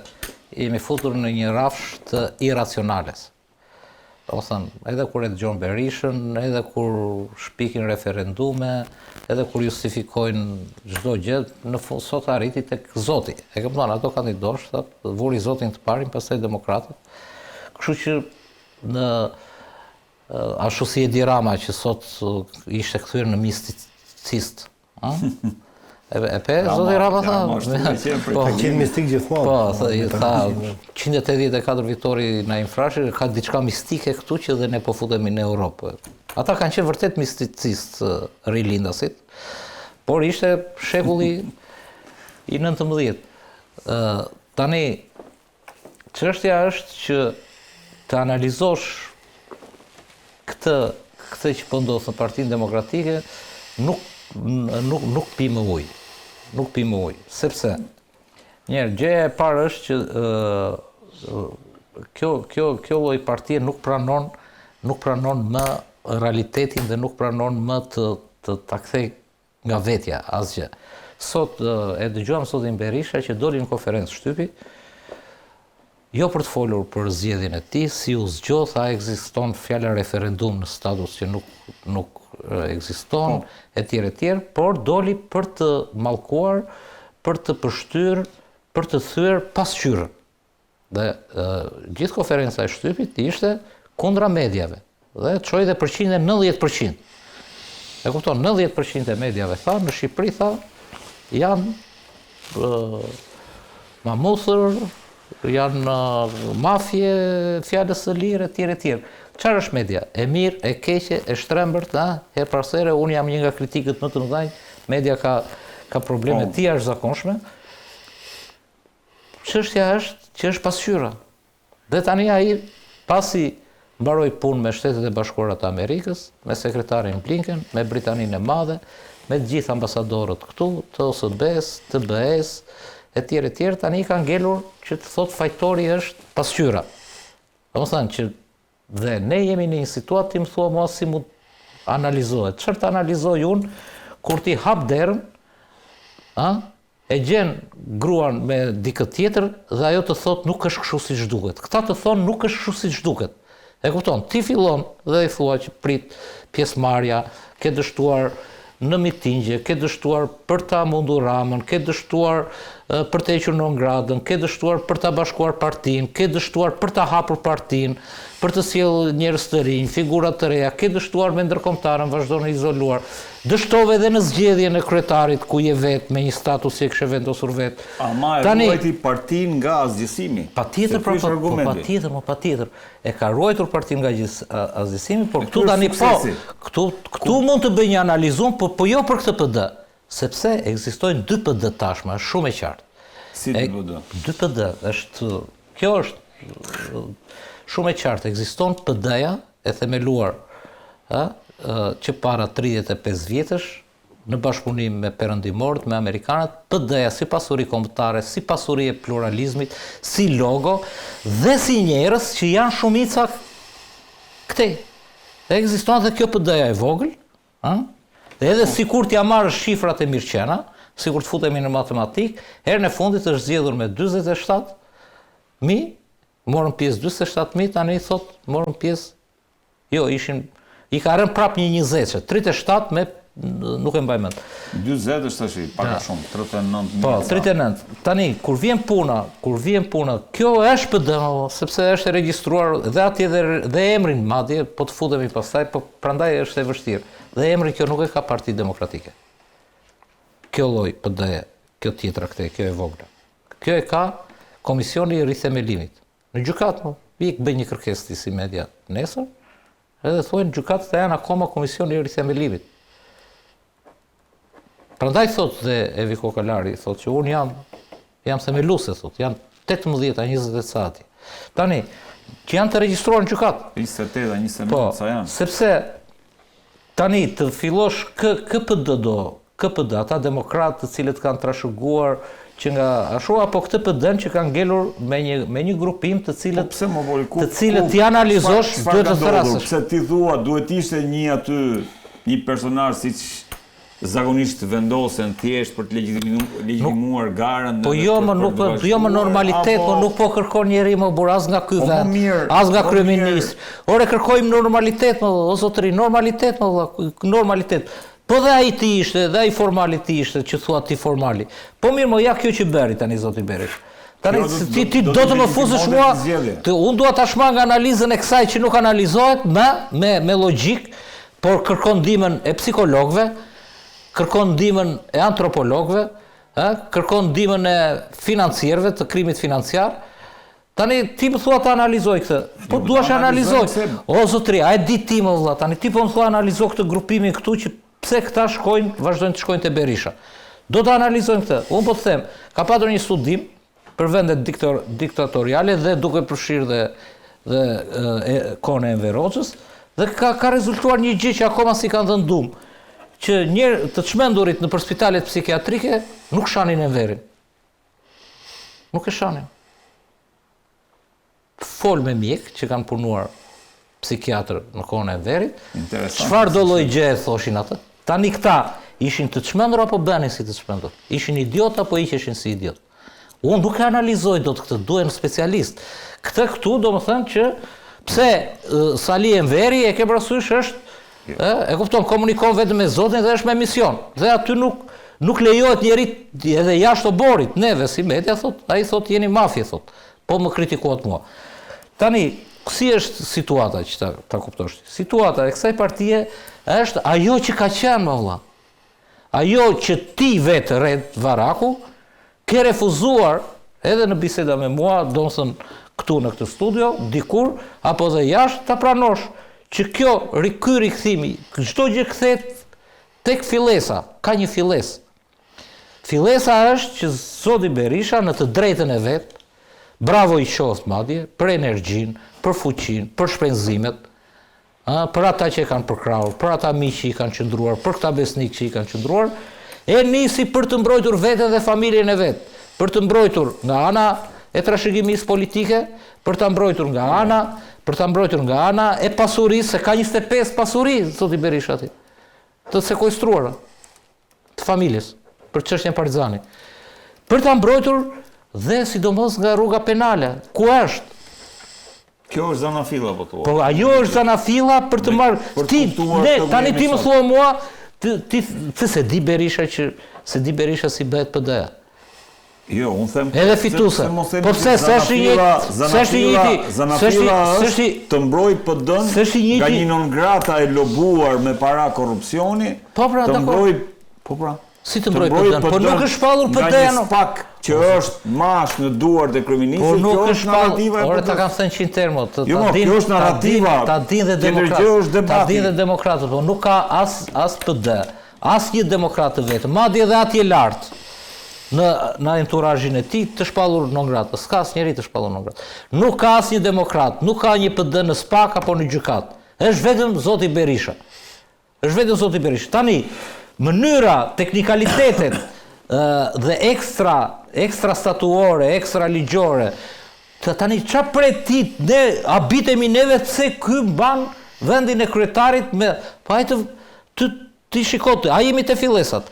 jemi futur në një rafsh të iracionales. Edhe kur e dëgjon Berishën, edhe kur shpikin referendume, edhe kur justifikojnë çdo gjë, në fund sot arriti tek Zoti. E kam thënë, ato kandidosh, vuri Zotin të parin, pastaj demokratët. Kështu që ashtu si Edi Rama që sot ishte kthyer në misticist, Zoti Rama tha, ka qenë mistik gjithmonë. Po, tha 184 vitori na infrashi, ka diçka mistike këtu që dhe ne po futemi në Europë. Ata kanë qenë vërtet misticist rilindasit, por ishte shekulli i 19. Tani çështja është që të analizosh këtë që po ndodh në Partinë Demokratike, nuk pi më ujë. Nuk pi më ujë, sepse njerë, gjëja e parë është që kjo lloj partie nuk pranon më realitetin dhe nuk pranon më të ta kthej nga vetja asgjë. Sot e dëgjuam zotin Berisha që doli në konferencë shtypi, jo për të folur për zgjedhjen e tij, si u zgjodh, a ekziston fjala referendum në status që nuk ekziston, etj, por doli për të mallkuar, për të pështyr, për të thyer pasqyrën. Dhe gjithë konferenca e shtypit ishte kundra mediave. Dhe çoi dhe përqindje 90%. E kupton, 90% e mediave tha, në Shqipëri tha, janë mamuthër, janë mafje, fjalës së lirë, etj. Çfarë është media? E mirë, e keqe, e shtrembërt, her parsere, unë jam një nga kritikët më të mëdhenj, media ka probleme të jashtëzakonshme. Çështja është që është pasqyra. Dhe tani ai pasi mbaroi punë me Shtetet e Bashkuara të Amerikës, me sekretarin Blinken, me Britaninë e Madhe, me të gjithë ambasadorët këtu, të OSBE-s, të BE-s, etj, tani ka ngelur që të thot fajtori është pasqyra. Domethënë që dhe ne jemi në një situatë, ti më thua mua si mu analizohet. Çfarë të analizoj unë kur ti hap derën, e gjen gruan me dikë tjetër dhe ajo të thot nuk është kështu siç duket. Këta të thonë nuk është kështu siç duket. E kupton? Ti fillon dhe i thua që prit pjesëmarrja, ke dështuar në mitingje, ke dështuar për ta mundur Ramën, ke dështuar për të hequr non gradën, ke dështuar për ta bashkuar partinë, ke dështuar për ta hapur partinë, për të sjellë njerëz të rinj, figura të reja, ke dështuar me ndërkombëtarën, vazhdon e izoluar. Dështove edhe në zgjedhjen e kryetarit ku je vetë me një status si e kishe vendosur vetë. Ama e ruajti partinë nga asgjësimi. Patjetër, patjetër. E ka ruajtur partinë nga asgjësimi, por këtu tani këtu mund të bëj një analizum, po jo për këtë PD, sepse ekzistojnë dy PD tashmë, është shumë e qartë. Si dy PD? Dy PD kjo është shumë e qartë. Ekziston PD-ja e themeluar, që para 35 vjetësh, në bashkëpunim me perëndimorët, me amerikanët, PD-ja si pasuri kombëtare, si pasuri e pluralizmit, si logo, dhe si njerëz që janë shumica këtej. Ekziston edhe kjo PD-ja e vogël, dhe edhe sikur t'ja marrësh shifrat e Mirqena, sikur të futemi në matematik, herën e fundit është zgjedhur me 47.000, morën pjesë 47.000, tani thot morën pjesë, jo, i ka rënë prap një 20, 37 me, nuk e mbaj mend. 40 është tash pak shumë, 39.000. Po, 39. Tani, kur vjen puna, kjo është PD, sepse është e regjistruar dhe atje dhe emrin madje, po të futemi pastaj, po prandaj është e vështirë. Dhe emri kjo nuk e ka Parti Demokratike. Kjo lloj PD-je, kjo tjetra këtej, kjo e vogla. Kjo e ka Komisioni i Rithemelimit. Në gjykat, bëj një kërkesë si media nesër, edhe thonë gjykatët janë akoma Komisioni i Rithemelimit. Prandaj thot dhe Evi Kokalari, thot që unë jam themeluese, thot, janë 18-20 sati. Tani, që janë të regjistruar në gjykat. 28-29 sa janë. Sepse tani të fillosh KPD, ata demokratë të cilët kanë trashëguar që nga ashtu apo këtë PD-n që kanë ngelur me një grupim të cilët ti analizosh duhet të thrasësh. Pse ti thua duhet ishte një personazh siç zakonisht vendosen thjesht për të legjitimuar garën. Po jo më normalitet, po nuk po kërkon njeri më bur as nga ky vend, as nga kryeministri. Ore kërkojmë normalitet, o zotëri, normalitet. Po dhe ai ti ishte, dhe ai formali ti ishte, që thua ti formali. Po mirë më ja kjo që bëri tani zoti Berisha. Tani ti do të më fuzësh mua, unë dua tashma nga analizën e kësaj që nuk analizohet me logjik, por kërkon ndihmën e psikologëve, kërkon ndihmën e antropologëve, kërkon ndihmën e financierëve të krimit financiar. Tani ti më thua të analizoj këtë. Po duash analizoj. O zotëri, a e di ti më vëlla, tani ti po më thua analizoj këtë grupimin këtu që pse këta vazhdojnë të shkojnë te Berisha. Do të analizojmë këtë. Unë po të them, ka patur një studim për vendet diktatoriale dhe duke përfshirë dhe kohën e Enver Hoxhës dhe ka rezultuar një gjë që akoma si kanë dhënë dum, që njerë të çmendurit në spitalet psikiatrike nuk shanin Enverin. Nuk e shanin. Fol me mjek që kanë punuar psikiatër në kohën e Enverit, çfarë do lloj gjë e thoshin atë? Tani këta ishin të çmendur apo bënin si të çmendur? Ishin idiot apo iqeshin si idiot? Unë nuk e analizoj dot këtë, duhen specialist. Këtu do më thënë që pse Sali Enveri e ke parasysh është e kupton, komunikon vetëm me Zotin dhe është me mision. Dhe aty nuk lejohet njerit edhe jashtë oborit. Neve si media ai thot jeni mafje thot. Po më kritikohet mua. Tani si është situata që ta kuptosh? Situata e kësaj partie është ajo që ka qenë më vëlla. Ajo që ti vetë Red Varaku ke refuzuar edhe në biseda me mua, domethënë këtu në këtë studio, dikur apo dhe jashtë ta pranosh që kjo rikthimi, çdo gjë kthehet tek fillesa, ka një fillesë. Fillesa është që zoti Berisha në të drejtën e vet, bravo i qoftë madje për energjinë, për fuqinë, për shpenzimet, për ata që e kanë përkrahur, për ata miq që i kanë qëndruar, për këta besnik që i kanë qëndruar, e nisi për të mbrojtur veten dhe familjen e vet, për të mbrojtur nga ana e trashëgimisë politike, për ta mbrojtur nga ana e pasurisë, se ka 25 pasuri zoti Berisha aty, të sekuestruara të familjes për çështjen Partizani. Për ta mbrojtur dhe sidomos nga rruga penale, ku është? Kjo është zanafilla po thua. Po ajo është zanafilla për të marrë tani ti më thua mua ti se di Berisha si bëhet PD. Jo, unë them edhe fituse. Po pse s'është të mbroj PD-n nga një non grata e lobuar me para korrupsioni. Po pra, dakor. Si të mbroj PD-n? Po nuk është shpallur PD-n. Spak që është mash në duart e kryeministit, kjo është narrativa e PD-s. Ore ta kanë thënë 100 termo. Jo, kjo është narrativa. Ta dinë dhe demokratët, po nuk ka as PD, as një demokrat të vetëm, madje edhe atje lart. Në enturazhin e tij të shpallur non grata. S'ka asnjëri të shpallur non grata. Nuk ka asnjë demokrat, nuk ka një PD në SPAK apo në gjykat. Është vetëm zoti Berisha. Tani mënyra, teknikalitetet dhe ekstra statuore, ekstra ligjore, tani qa pret ti, ne abitemi neve se ky mban vendin e kryetarit me, pa ti shikote, a jemi të fillesat,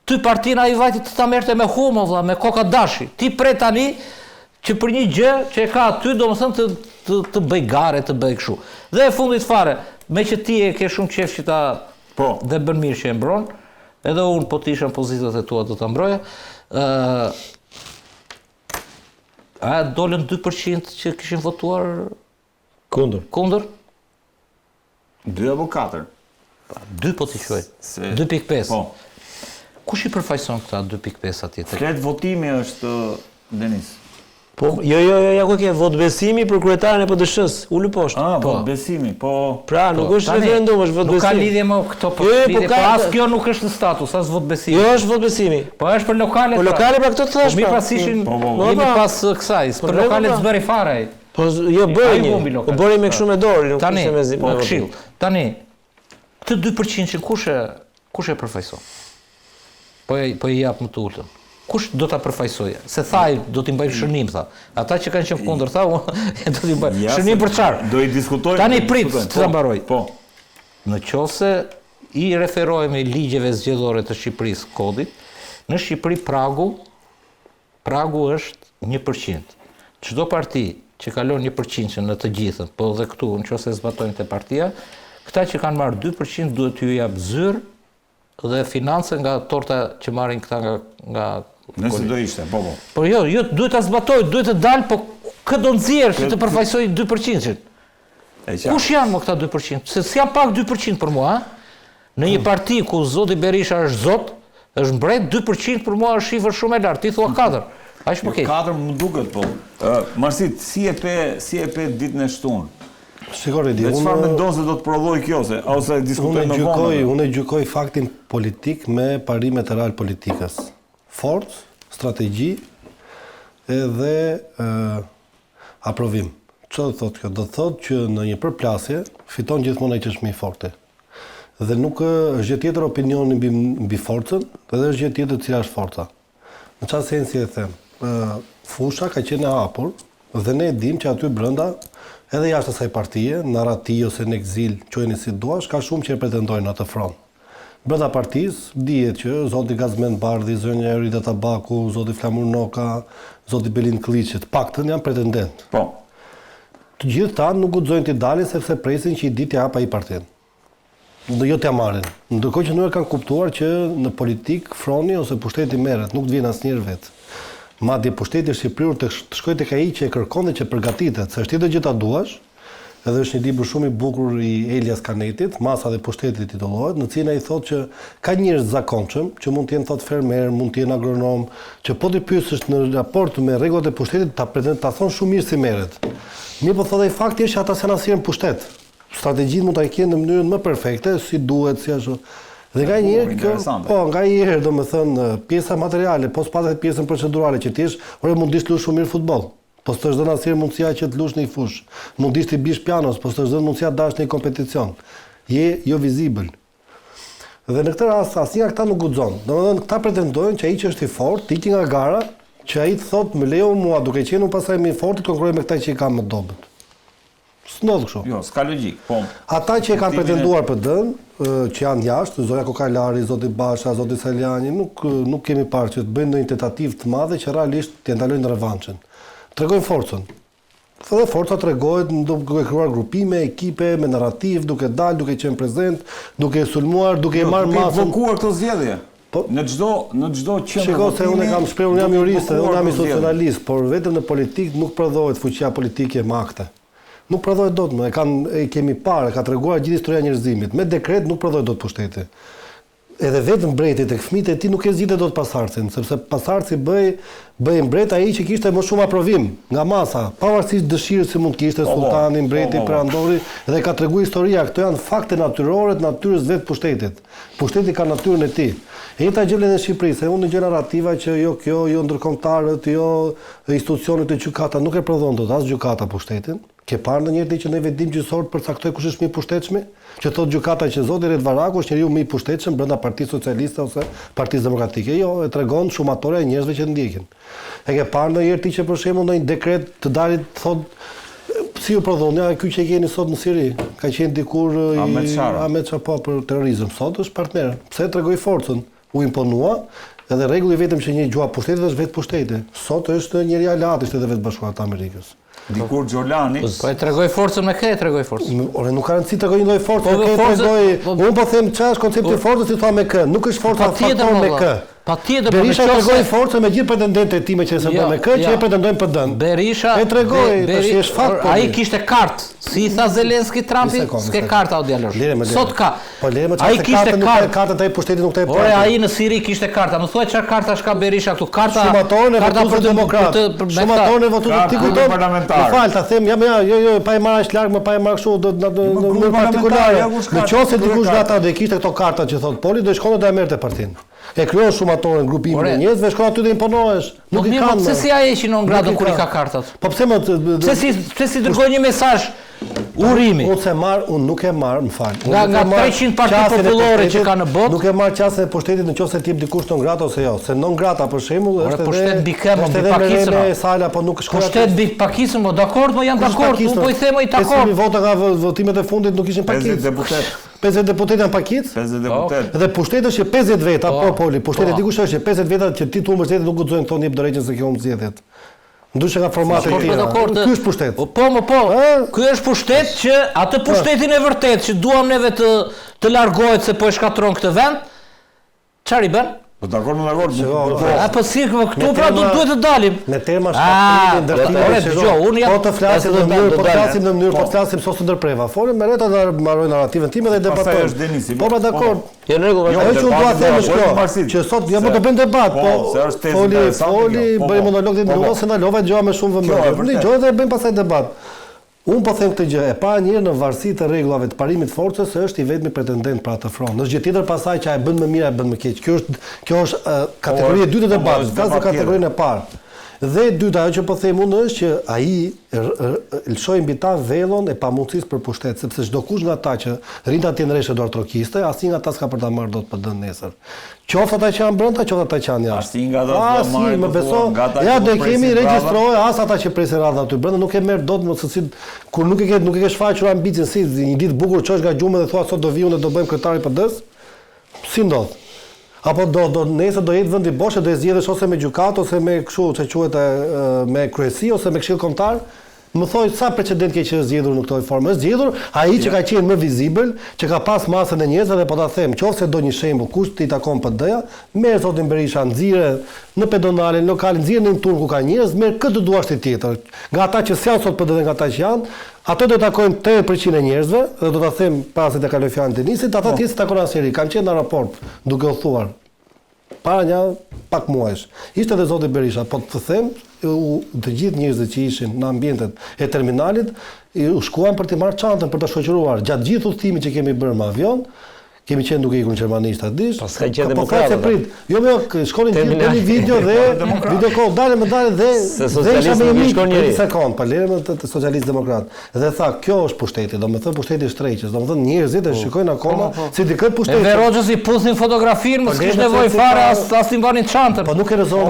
ty partina i vajti të ta merte me humo, me koka dashi, ti pret tani që për një gjë që e ka aty, do më thënë të bëj gare, të bëj këshu. Dhe e fundit fare, me që ti e ke shumë qef që ta dhe bën mirë që e mbron, edhe unë po të isha në pozitët e tua do të mbroja, a dolën 2% që kishin votuar kundër? 2 apo 4? 2 po t'i quaj, 2.5. Kush i përfaqëson këta 2.5 atje? Flet votimi është, Denis. Po, jo, ja ku ke vot besimi për kryetarin e PD-s-s, ulë poshtë. Vot besimi, po. Pra, nuk është referendum, është vot besimi. Nuk ka lidhje më këto po lidhje, po as kjo nuk është në status, as vot besimi. Jo, është vot besimi. Po është për lokalet. Po lokale pra këto të thash. Mi pas ishin, jemi pas kësaj, për lokalet s'bëri fare. Po jo bëri një. Po bëri me kështu me dorë, nuk ishte me po këshill. Tani, të 2% kush e përfaqëson? Po i jap më të ulën. Kush do ta përfaqësojë? Se thaj do t'i bëjmë shënim, tha. Ata që kanë qenë kundër, tha, do t'i bëjmë shënim për çfarë? Do i diskutojmë. Tani prit, ta mbaroj. Po. Në qoftë i referohemi ligjeve zgjedhore të Shqipërisë kodit, në Shqipëri pragu është 1%. Çdo parti që kalon 1% në të gjithën, po dhe këtu nëse zbatojnë te partia, këta që kanë marrë 2% duhet t'ju jap zyrë dhe financë nga torta që marrin këta nga nëse do ishte, po. Po jo, duhet ta zbatoj, duhet të dalë, po kë do nxjerrë që të përfaqësoj 2%-in. Kush janë më këta 2%? Se s'janë pak 2% për mua, në një parti ku zoti Berisha është zot, është mbret, 2% për mua është shifër shumë e lartë, ti thua 4. Aq më keq. 4 më duket po. Marsit, si e pe ditën e shtunë? Shikoj di, çfarë mendon se do të prodhoj kjo ose diskutojmë më vonë? Unë gjykoj faktin politik me parimet e real politikës. Forcë, strategji edhe aprovim. Çfarë thotë kjo? Do të thotë që në një përplasje fiton gjithmonë ai që është më i fortë. Dhe nuk është gjë tjetër opinioni mbi forcën, edhe është gjë tjetër cila është forca. Në çfarë sensi e them? Fusha ka qenë e hapur dhe ne e dimë që aty brenda edhe jashtë asaj partie, narrativ ose në ekzil, quajeni si duash, ka shumë që pretendojnë në atë front. Brenda partisë dihet që zoti Gazmend Bardhi, zonja Erida Tabaku, zoti Flamur Noka, zoti Belin Klliçi, të paktën janë pretendent. Po. Të gjithë ta nuk guxojnë të dalin sepse presin që i ditë të hapa ai partinë. Do jo t'ia marrin. Ndërkohë që nuk kanë kuptuar që në politik froni ose pushteti merret, nuk të vjen asnjëherë vetë. Madje pushteti shqiptar të shkojë tek ai që e kërkon dhe që përgatitet, se është tjetër gjë ta duash. Edhe është një libër shumë i bukur i Elias Kanetit, Masa dhe pushtetit titullohet, në cilin ai thotë që ka njerëz zakonshëm që mund të jenë thotë fermer, mund të jenë agronom, që po ti pyesësh në raport me rregullat e pushtetit ta thonë shumë mirë si merret. Mirë po thotë ai fakti është që ata s'janë asnjëherë në pushtet. Strategjinë mund ta kenë në mënyrën më perfekte, si duhet, si ashtu. Dhe nga njëherë kjo, nga njëherë domethënë pjesa materiale, po s'patet pjesën procedurale që ti mund të lush shumë mirë futboll. Po s'të është dhënë asnjëherë mundësia që të lush në një fush. Mundisht të bish pianos, po s'të është dhënë mundësia dash në një kompeticion. Je jo vizibël. Dhe në këtë rast asnjë nga këta nuk guxon. Domethënë këta pretendojnë që ai që është i fortë, iki nga gara, që ai thotë më lejo mua duke qenë unë pasaj më i fortë të konkurroj me këta që i kanë më dobët. S'ndodh kështu. Jo, s'ka logjik, po. Ata që e kanë pretenduar PD-n, që janë jashtë, zonja Kokalari, zoti Basha, zoti Saliani, nuk kemi parë që të bëjnë ndonjë tentativë të madhe që realisht të ndalojnë revanshën. Tregojnë forcën. Dhe forca tregohet duke krijuar grupime, ekipe me narrativ, duke dalë, duke qenë prezent, duke sulmuar, duke marrë masën. Duke blokuar këto zgjedhje. Po në çdo qendër. Shikoj se unë kam shprehur, unë jam jurist, unë jam socialist, por vetëm në politikë nuk prodhohet fuqia politike me akte. Nuk prodhohet dot, e kemi parë, ka treguar gjithë historia e njerëzimit. Me dekret nuk prodhohet dot pushteti. Edhe vetëm mbreti tek fëmijët e tij nuk e zgjidhet dot pasardhësin, sepse pasardhësi bëj mbret ai që kishte më shumë aprovim nga masa, pavarësisht dëshirës që mund kishte sultani, mbreti, perandori, dhe ka treguar historia, këto janë fakte natyrore të natyrës vetë pushtetit. Pushteti ka natyrën e tij. E njëjta gjë në Shqipëri, se unë gjë narrativa që jo kjo, jo ndërkombëtarët, jo institucionet e gjykata nuk e prodhon dot as gjykata pushtetin. Ke parë ndonjëherë që ne vetim gjyqësor përcaktoj kush është më i pushtetshëm? Që thotë gjykata që zoti Redvaraku është njeriu më i pushtetshëm brenda Partisë Socialiste ose Partisë Demokratike. Jo, e tregon shumatorja e njerëzve që ndjekin. E ke parë ndonjëherë ti që për shembull ndonjë dekret të dalit thotë si u prodhon, ja ky që keni sot në Siri, ka qenë dikur Ahmet Shara po për terrorizëm, sot është partner. Pse tregoi forcën? U imponua Edhe rregulli vetëm që një gjua pushtetit është vetë pushteti. Sot është njëri alat i Shtetet Bashkuara të Amerikës. Dikur Gjolani. Po e tregoj forcën me kë e tregoj forcën. Ore nuk ka rëndësi të tregoj një lloj force, unë po them çfarë është koncepti i forcës, si thua me kë, nuk është forca faktor me kë. Patjetër, Berisha tregoi forcën me gjithë pretendentët e tij që se bën me kë, që e pretendojnë PD-n. Berisha e tregoi, tash është fakt. Ai kishte kartë, si i tha Zelenski Trumpi, s'ke kartë au djalosh. Sot ka. Po lere më çfarë kishte kartë ai pushtetit nuk të e. Ore ai në Siri kishte karta. Më thuaj çfarë kartash ka Berisha këtu? Karta për demokrat. Shumatorën e votuar ti kujton. Më fal, ta them, jo, pa e marrësh larg, më pa e marrë kështu në partikolare. Nëse dikush nga ata do kishte këto karta që thot Poli, do shkonte të merrte partinë. E krijon shumatorën grupimin e njerëzve, shkon aty dhe imponohesh. Nuk i kanë. Pse si ai që non grado kur i ka kartat? Po pse më pse si dërgoj një mesazh urimi? Unë nuk e marr, më fal. Nga 300 parti popullore që ka në botë, nuk e marr qasjen e pushtetit nëse ti jep dikush non grato ose jo. Se non grata për shembull është edhe pushtet bikëm, pakisëm. Sala po nuk shkon. Pushtet pakisëm, dakord, po jam dakord, unë po i them ai dakord. 50 vota nga votimet e fundit nuk ishin pakisë. 50 deputet. 50 deputet janë pakicë? 50 deputet. Dhe pushteti është 50 veta, po Poli, pushteti dikush është 50 veta që ti tu mbështetet nuk guxojnë thonë jep drejtën se kjo zgjedhjet. Ndryshe nga formate të tjera. Ky është pushtet. Po. Ky është pushtet që atë pushtetin e vërtet që duam neve të largohet se po e shkatron këtë vend. Çfarë i bën? Po dakord, po si këtu pra duhet të dalim. Në terma shkatrimit ndërtimi. Po të flasim në mënyrë, po të flasim sos të ndërpreva. Folëm me reta të marroj narrativën time dhe debatojmë. Po pra dakord. Jo në rregull, ajo që dua të them është që sot ja po të bëjmë debat, po foli, bëjmë monolog dhe ose ndalova gjëra me shumë vëmendje. Ne gjojë dhe bëjmë pastaj debat. Unë po them këtë gjë, e para njëherë në varësi të rregullave të parimit forcës është i vetmi pretendent për atë front. Nëse gjë tjetër pasaj që ai bën më mirë, ai bën më keq. Kjo është kategoria e dytë e debatit, flas për kategorinë e parë. Dhe e dyta, ajo që po them unë është që ai lëshoi mbi ta vellon e pamundësisë për pushtet, sepse çdo kush nga ata që rrin atje në rreshtë dorë trokiste, asnjë nga ata s'ka për ta marrë dot PD nesër. Qoftë ata që janë brenda, qoftë ata që janë jashtë. Asnjë nga ata do marrë. Më beso, ja do kemi regjistrohe as ata që presin radhën aty brenda, nuk e merr dot më se si kur nuk e ke shfaqur ambicin si një ditë bukur çosh nga gjumë dhe thua sot do viun dhe do bëjmë kryetari PD-s. Si ndodh? Apo do nesër do jetë vendi bosh e do e zgjedhësh ose me gjykatë ose me kështu që quhet me kryesi ose me këshill kombëtar. Më thoj sa precedent ke që është zgjedhur në këtë formë? Është zgjedhur ai që ka qenë më vizibël, që ka pas masën e njerëzve dhe po ta them, nëse do një shembull kush ti takon PD-ja, merr zotin Berisha nxirre në pedonale, në lokale, nxirre në një turn ku ka njerëz, merr këtë duash ti tjetër. Nga ata që janë sot PD dhe nga ata që janë, ato do të takojnë 80% e njerëzve dhe do ta them para se të kaloj fjalën Denisit, ata tjetër takon asnjëri. Kam qenë në raport duke u thuar para një pak muajsh. Ishte edhe zoti Berisha, po të them, të gjithë njerëzit që ishin në ambientet e terminalit, u shkuan për të marrë çantën për të shoqëruar gjatë gjithë udhëtimit që kemi bërë me avion. Kemi qenë duke ikur në Gjermani, ta dish. Pastaj qenë demokratë. Jo, shkonin gjithë një video dhe video call, dalën dhe isha me një shkon një sekond, pa lere me të socialist demokrat. Dhe tha, kjo është pushteti, domethënë pushteti i shtreqës, domethënë njerëzit e shikojnë akoma si dikët pushteti. Edhe Roxhës i pusnin fotografinë, mos kishte nevojë fare as i mbanin çantën. Po nuk e rezon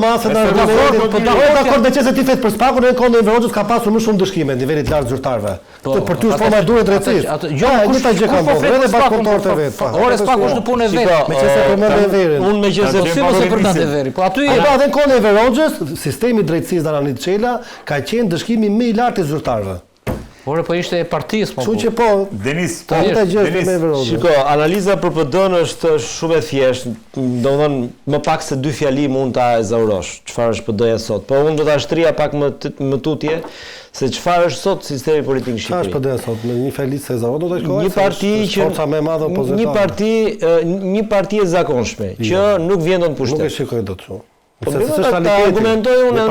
masën e argumentit. Po dakord me çese ti fet për spakun e kondën e Roxhës ka pasur më shumë dëshkime në nivelit lart zyrtarëve. Për ty forma duhet drejtësisht. Jo, kush ta gjë ka edhe bashkëpunëtorët e vet. Ore s'pak është në punë e vet. Meqense përmend Everin. Unë meqense si mos e përmend Everin. Po aty edhe në kohën e Roxhës, sistemi i drejtësisë Dananit Çela ka qenë dëshkimi më i lartë i zyrtarëve. Ore po ishte e partisë, po. Kështu që po, Denis, ta gjë me Everin. Shiko, analiza për PD-n është shumë e thjeshtë, domethënë më pak se 2 fjali mund ta ezaurosh çfarë është PD-ja sot. Po unë do ta shtrija pak më tutje se çfarë është sot sistemi politik në Shqipëri. Çfarë është PD-ja sot? Me një fjali se ezauron do të shkojë. Një parti që forca më e madhe opozitare. Një parti e zakonshme që nuk vjen dot në pushtet. Nuk e shikoj dot kështu. Po ta argumentoj unë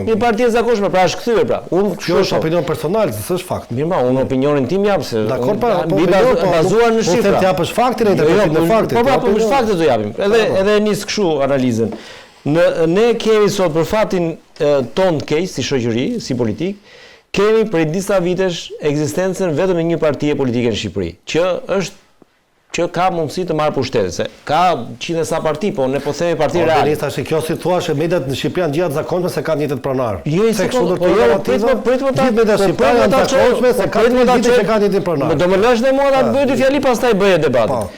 një parti e zakonshme, pra është kthyer pra. Unë kjo është opinion personal, s'është fakt. Mirë, unë opinionin tim jap se. Dakor, bazuar në shifra. Po ti japësh faktin e interpretimit të faktit. Po me fakte do japim. Edhe nis kështu analizën. Ne kemi sot për fatin ton case si shoqëri, si politik, kemi prej disa vitesh ekzistencën vetëm e një partie politike në Shqipëri, që ka mundësi të marrë pushtetin, se ka 100 sa parti, po ne po themi parti real. Po tash kjo si thua se mediat në Shqipëri janë gjithë zakonshme se kanë njëtet pronar. Jo, pritmo ta mediat shqiptare janë zakonshme se kanë vite që kanë njëtet pronar. Do më lësh dhe mua ta bëj dy fjali pastaj bëje debatin.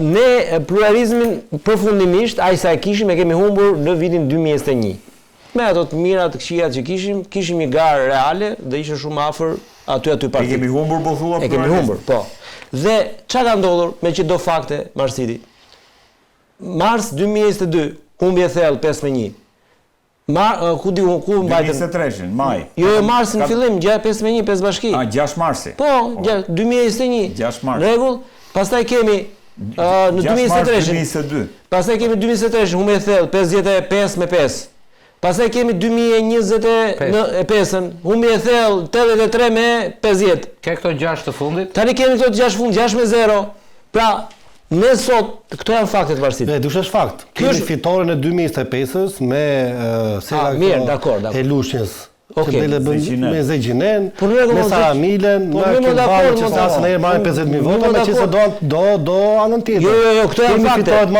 Ne pluralizmin përfundimisht, ai sa e kishim e kemi humbur në vitin 2021. Me ato të mira të këqijat që kishim një garë reale dhe ishte shumë afër aty partit. E kemi humbur po thua? E kemi humbur, po. Dhe çka ka ndodhur me që do fakte Marsiti? Mars 2022, humbje thellë 5-1. Ku mbajtën? 23-shin, maj. Jo, marsin fillim, 5-1, 5 bashki. 6 marsi. Po, 2021. 6 mars. Rregull. Pastaj kemi në 2023. Pastaj kemi 2023, humbje thellë 55 me 5. Pastaj kemi 2025-ën, humbje thellë 83 me 50. Ke këto 6 të fundit? Tani kemi këto 6 fund, 6 me 0. Pra, ne sot, këto janë faktet Marsit. Dush është fakt. Kemi fitoren e 2025-ës me Elushnjës. Me Zegjinen, me Saramilen, me Këllbarë që sasën e marrin 50.000 vota, me që se do anën tjetër. Jo, këto janë fakte. Tani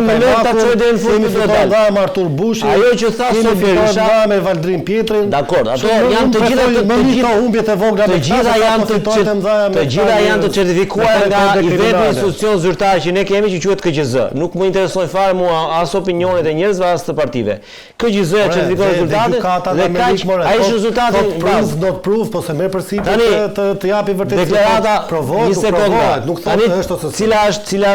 më lehtë ta çoj deri në fund të detaj. Nga me Artur Bushi, ajo që tha Sofi Berisha, me Valdrin Pietrin. Dakor, ato janë të gjitha humbjet e vogla, të gjitha janë të certifikuar nga i vetmi institucion zyrtar që ne kemi që quhet KQZ. Nuk më interesojnë fare mua as opinionet e njerëzve as të partive. KQZ certifikon rezultatet dhe kaq ai rezultati not proof, po se merr përsipër të japi vërtet provohet, nuk thotë është ose cila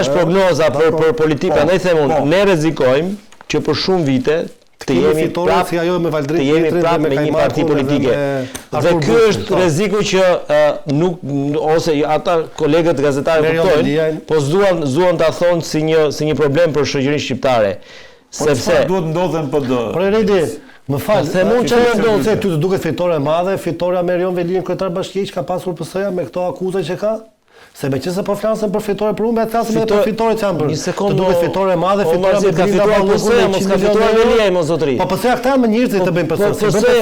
është prognoza për politikën. Prandaj them unë, ne rrezikojmë që për shumë vite të jemi prapë me një parti politike. Dhe ky është rreziku që nuk ose ata kolegët gazetarë kuptojnë, po zuan ta thonë si një problem për shoqërinë shqiptare. Sepse duhet ndodhen PD. Por Redi, më fal, themun çfarë ndodh se ty të duket fitore e madhe, fitoria me Erion Velin kryetar bashkie që ka pasur PS-ja me këto akuza që ka? Se meqense po flasim për fitore për humbje, flasim edhe për fitoret që janë bërë. Të duket fitore e madhe, fitoria me Velin ka fituar, mos ka fituar Velia mos zotëri. Po PS-ja këta janë më njerëz të bëjnë PS-ja.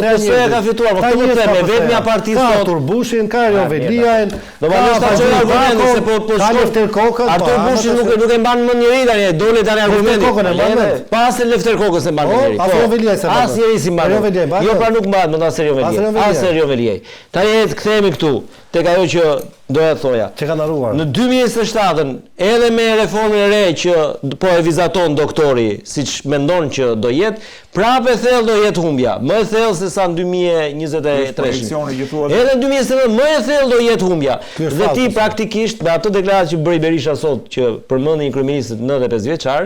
PS-ja ka fituar, po këtë them, vetmja parti sot. Ka Artur Bushin, ka Erion Veliajn. Do vazhdoj ta çoj argumentin se po Lefter Kokën. Artur Bushi nuk e mban më njëri tani, dole tani argumenti. Pas Lefter Kokës e mban njëri. Erion Veliaj se. As njëri si mban. Jo, pra nuk mban, më Erion Veliaj. As Erion Veliaj. Tani kthehemi këtu tek ajo që doja të thoja. Që kanë harruar. Në 2027-ën, edhe me reformën e re që po e vizaton doktori, siç mendon që do jetë, prapë thellë do jetë humbja, më e thellë se sa në 2023. Edhe në 2027 më e thellë do jetë humbja. Dhe ti praktikisht me ato deklaratë që bëri Berisha sot që përmendi një kryeminist 95 vjeçar,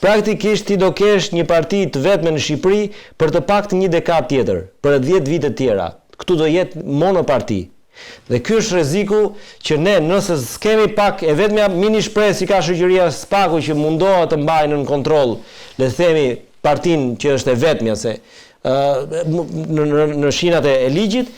praktikisht ti do kesh një parti të vetme në Shqipëri për të paktën një dekadë tjetër, për 10 vite të tjera. Ktu do jetë monoparti. Dhe ky është rreziku që ne nëse s'kemi pak e vetmja mini shpresë që ka shoqëria Spaku që mundohet të mbajë nën kontroll, le të themi partinë që është e vetmja se në shinat e ligjit,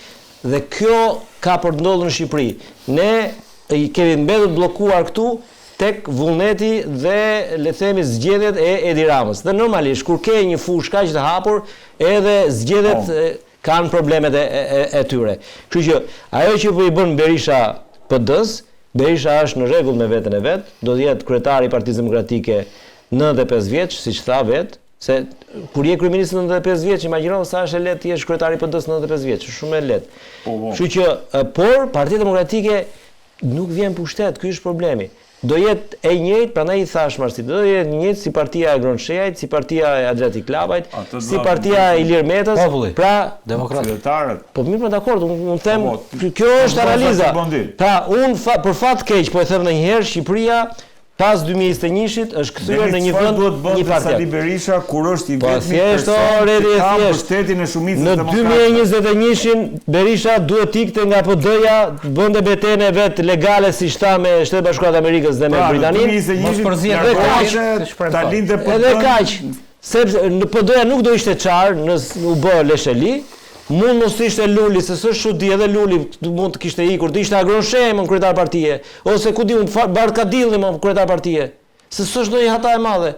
dhe kjo ka për të ndodhur në Shqipëri. Ne kemi mbetur bllokuar këtu tek vullneti dhe le të themi zgjedhjet e Edi Ramës. Dhe normalisht kur ke një fushë kaq të hapur, edhe zgjedhjet kanë problemet e tyre. Kështu që ajo që po i bën Berisha PD-s, Berisha është në rregull me veten e vet, do të jetë kryetari i Partisë Demokratike 95 vjeç, siç tha vet, se kur je kryeminist 95 vjeç, imagjino sa është e lehtë të jesh kryetari i PD-s 95 vjeç, është shumë e lehtë. Kështu që por Partia Demokratike nuk vjen pushtet, ky është problemi. Do jetë e njëjtë, prandaj i thash Marsit, do jetë e njëjtë si partia e Gronshejait, si partia e Adriatic Klabajt, si partia e Ilir Metës, pra demokratët. Po mirë, dakord, unë them, kjo është analiza. Pra, unë për fat keq po e them ndonjëherë, Shqipëria pas 2021-shit është kthyer në një vend një parti. Sali Berisha kur është i vetmi ka pushtetin e shumicës në 2021-shin Berisha duhet ikte nga PD-ja, bënte betejën e vet legale siç tha me Shtetet Bashkuara të Amerikës dhe me Britaninë. Edhe kaq, sepse në PD-ja nuk do ishte çar, u bë Lesheli. Mund mos ishte Luli, se s'është çudi, edhe Luli mund të kishte ikur, të ishte Agronshem në kryetar partie, ose ku di unë Barkadilli më kryetar partie. Se s'është ndonjë hata e madhe.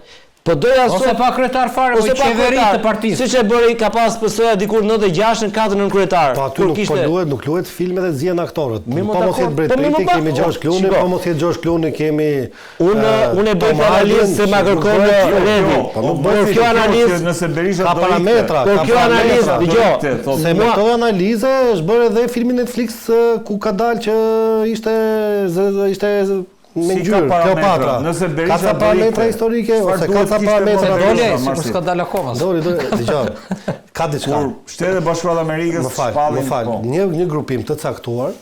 Ose pa kryetar fare, ose pa qeveri të partisë. Siç e bëri ka pas PS-ja dikur 96-ën 4 nën kryetar. Po aty nuk luhet filme dhe zihen aktorët. Po mos jetë Brad Pitt, kemi George Clooney, po mos jetë George Clooney, kemi unë e bëj analizë se ma kërkon Redi. Por kjo analizë nëse Berisha ka parametra, por kjo analizë, dëgjoj, se me këtë analizë është bërë edhe filmi Netflix ku ka dalë që ishte me ngjyrë, Kleopatra. Nëse Berisha ka ca parametra historike ose ka ca parametra Dole, sikur s'ka dalë akoma. Dgjoj. Ka diçka. Kur Shtetet e Bashkuara të Amerikës shpallin, një grupim të caktuar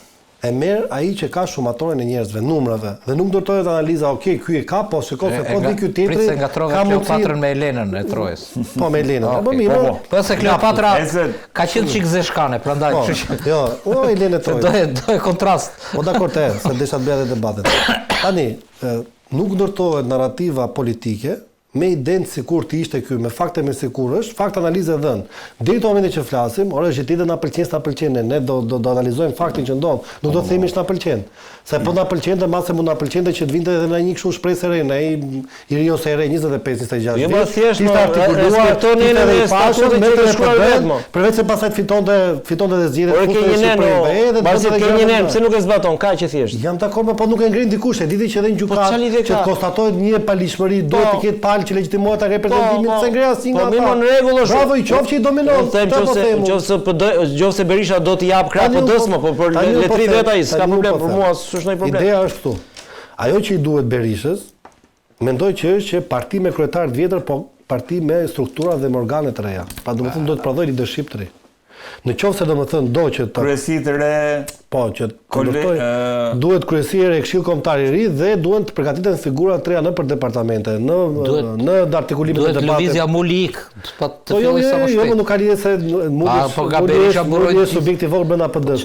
e merr ai që ka shumatoren e njerëzve, numrave, dhe nuk ndërtohet analiza, ky e ka, po shikoj se po di ky tjetri. Pritse ngatrove Kleopatrën me Elenën e Trojës. Po me Elenën. Po mirë. Po se Kleopatra ka qenë çik zeshkane, prandaj kështu që. Jo, Elenë e Trojës. Do e kontrast. Po dakor te, se desha të bëja debatet. Tani, nuk ndërtohet narrativa politike me idenë sikur të ishte ky, me fakte me sikur është, fakt analizë dhënë. Deri në momentin që flasim, ora është gjithë na pëlqen, s'na pëlqen, ne do analizojmë faktin që ndodh, nuk do të themi s'na pëlqen. Se po na pëlqente, mbase mund na pëlqente që të vinte edhe në një kështu shpresë re, ai i ri ose e re 25-26. Jo më thjesht më respektoni edhe statutin që ka shkruar vetëm. Përveç se pastaj fitonte dhe zgjidhte kushtet e ke një nen, pse nuk e zbaton, kaq që thjesht. Jam dakord, po nuk e ngrin dikush, e diti që edhe në gjykatë që konstatohet një palishmëri duhet të ketë që legjitimohet ta reprezentimin se ngre asnjë nga ata. Po mirë, në rregull është. Bravo, i qoftë që i dominon. Nëse Berisha do t'i jap krah PD-s, po për letri vet ai, s'ka problem për mua, s'është ndonjë problem. Ideja është këtu. Ajo që i duhet Berishës, mendoj që është që parti me kryetar të vjetër, po parti me struktura dhe me organe të reja. Pa domethënë do të prodhoj leadership të ri. Në qoftë se domethënë do që kryesi të re, po që duhet kryesi e Këshilli Kombëtar i ri dhe duhen të përgatiten figura të reja nëpër departamente, në artikulimet e debatit. Duhet lëvizja Mulik, të fillojë sa më shpejt. Jo, nuk ka lidhje se Muli është subjekt i vogël brenda PD-s.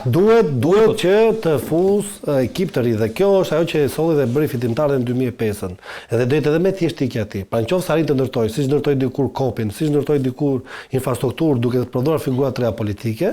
Duhet që të fus ekip të ri dhe kjo është ajo që e solli dhe bëri fitimtarët në 2005-ën. Edhe do jetë edhe me thjeshtësi aty. Pra nëse arrin të ndërtojë, siç ndërtoi dikur Kopin, siç ndërtoi dikur infrastrukturë duke të prodhuar figura të reja politike,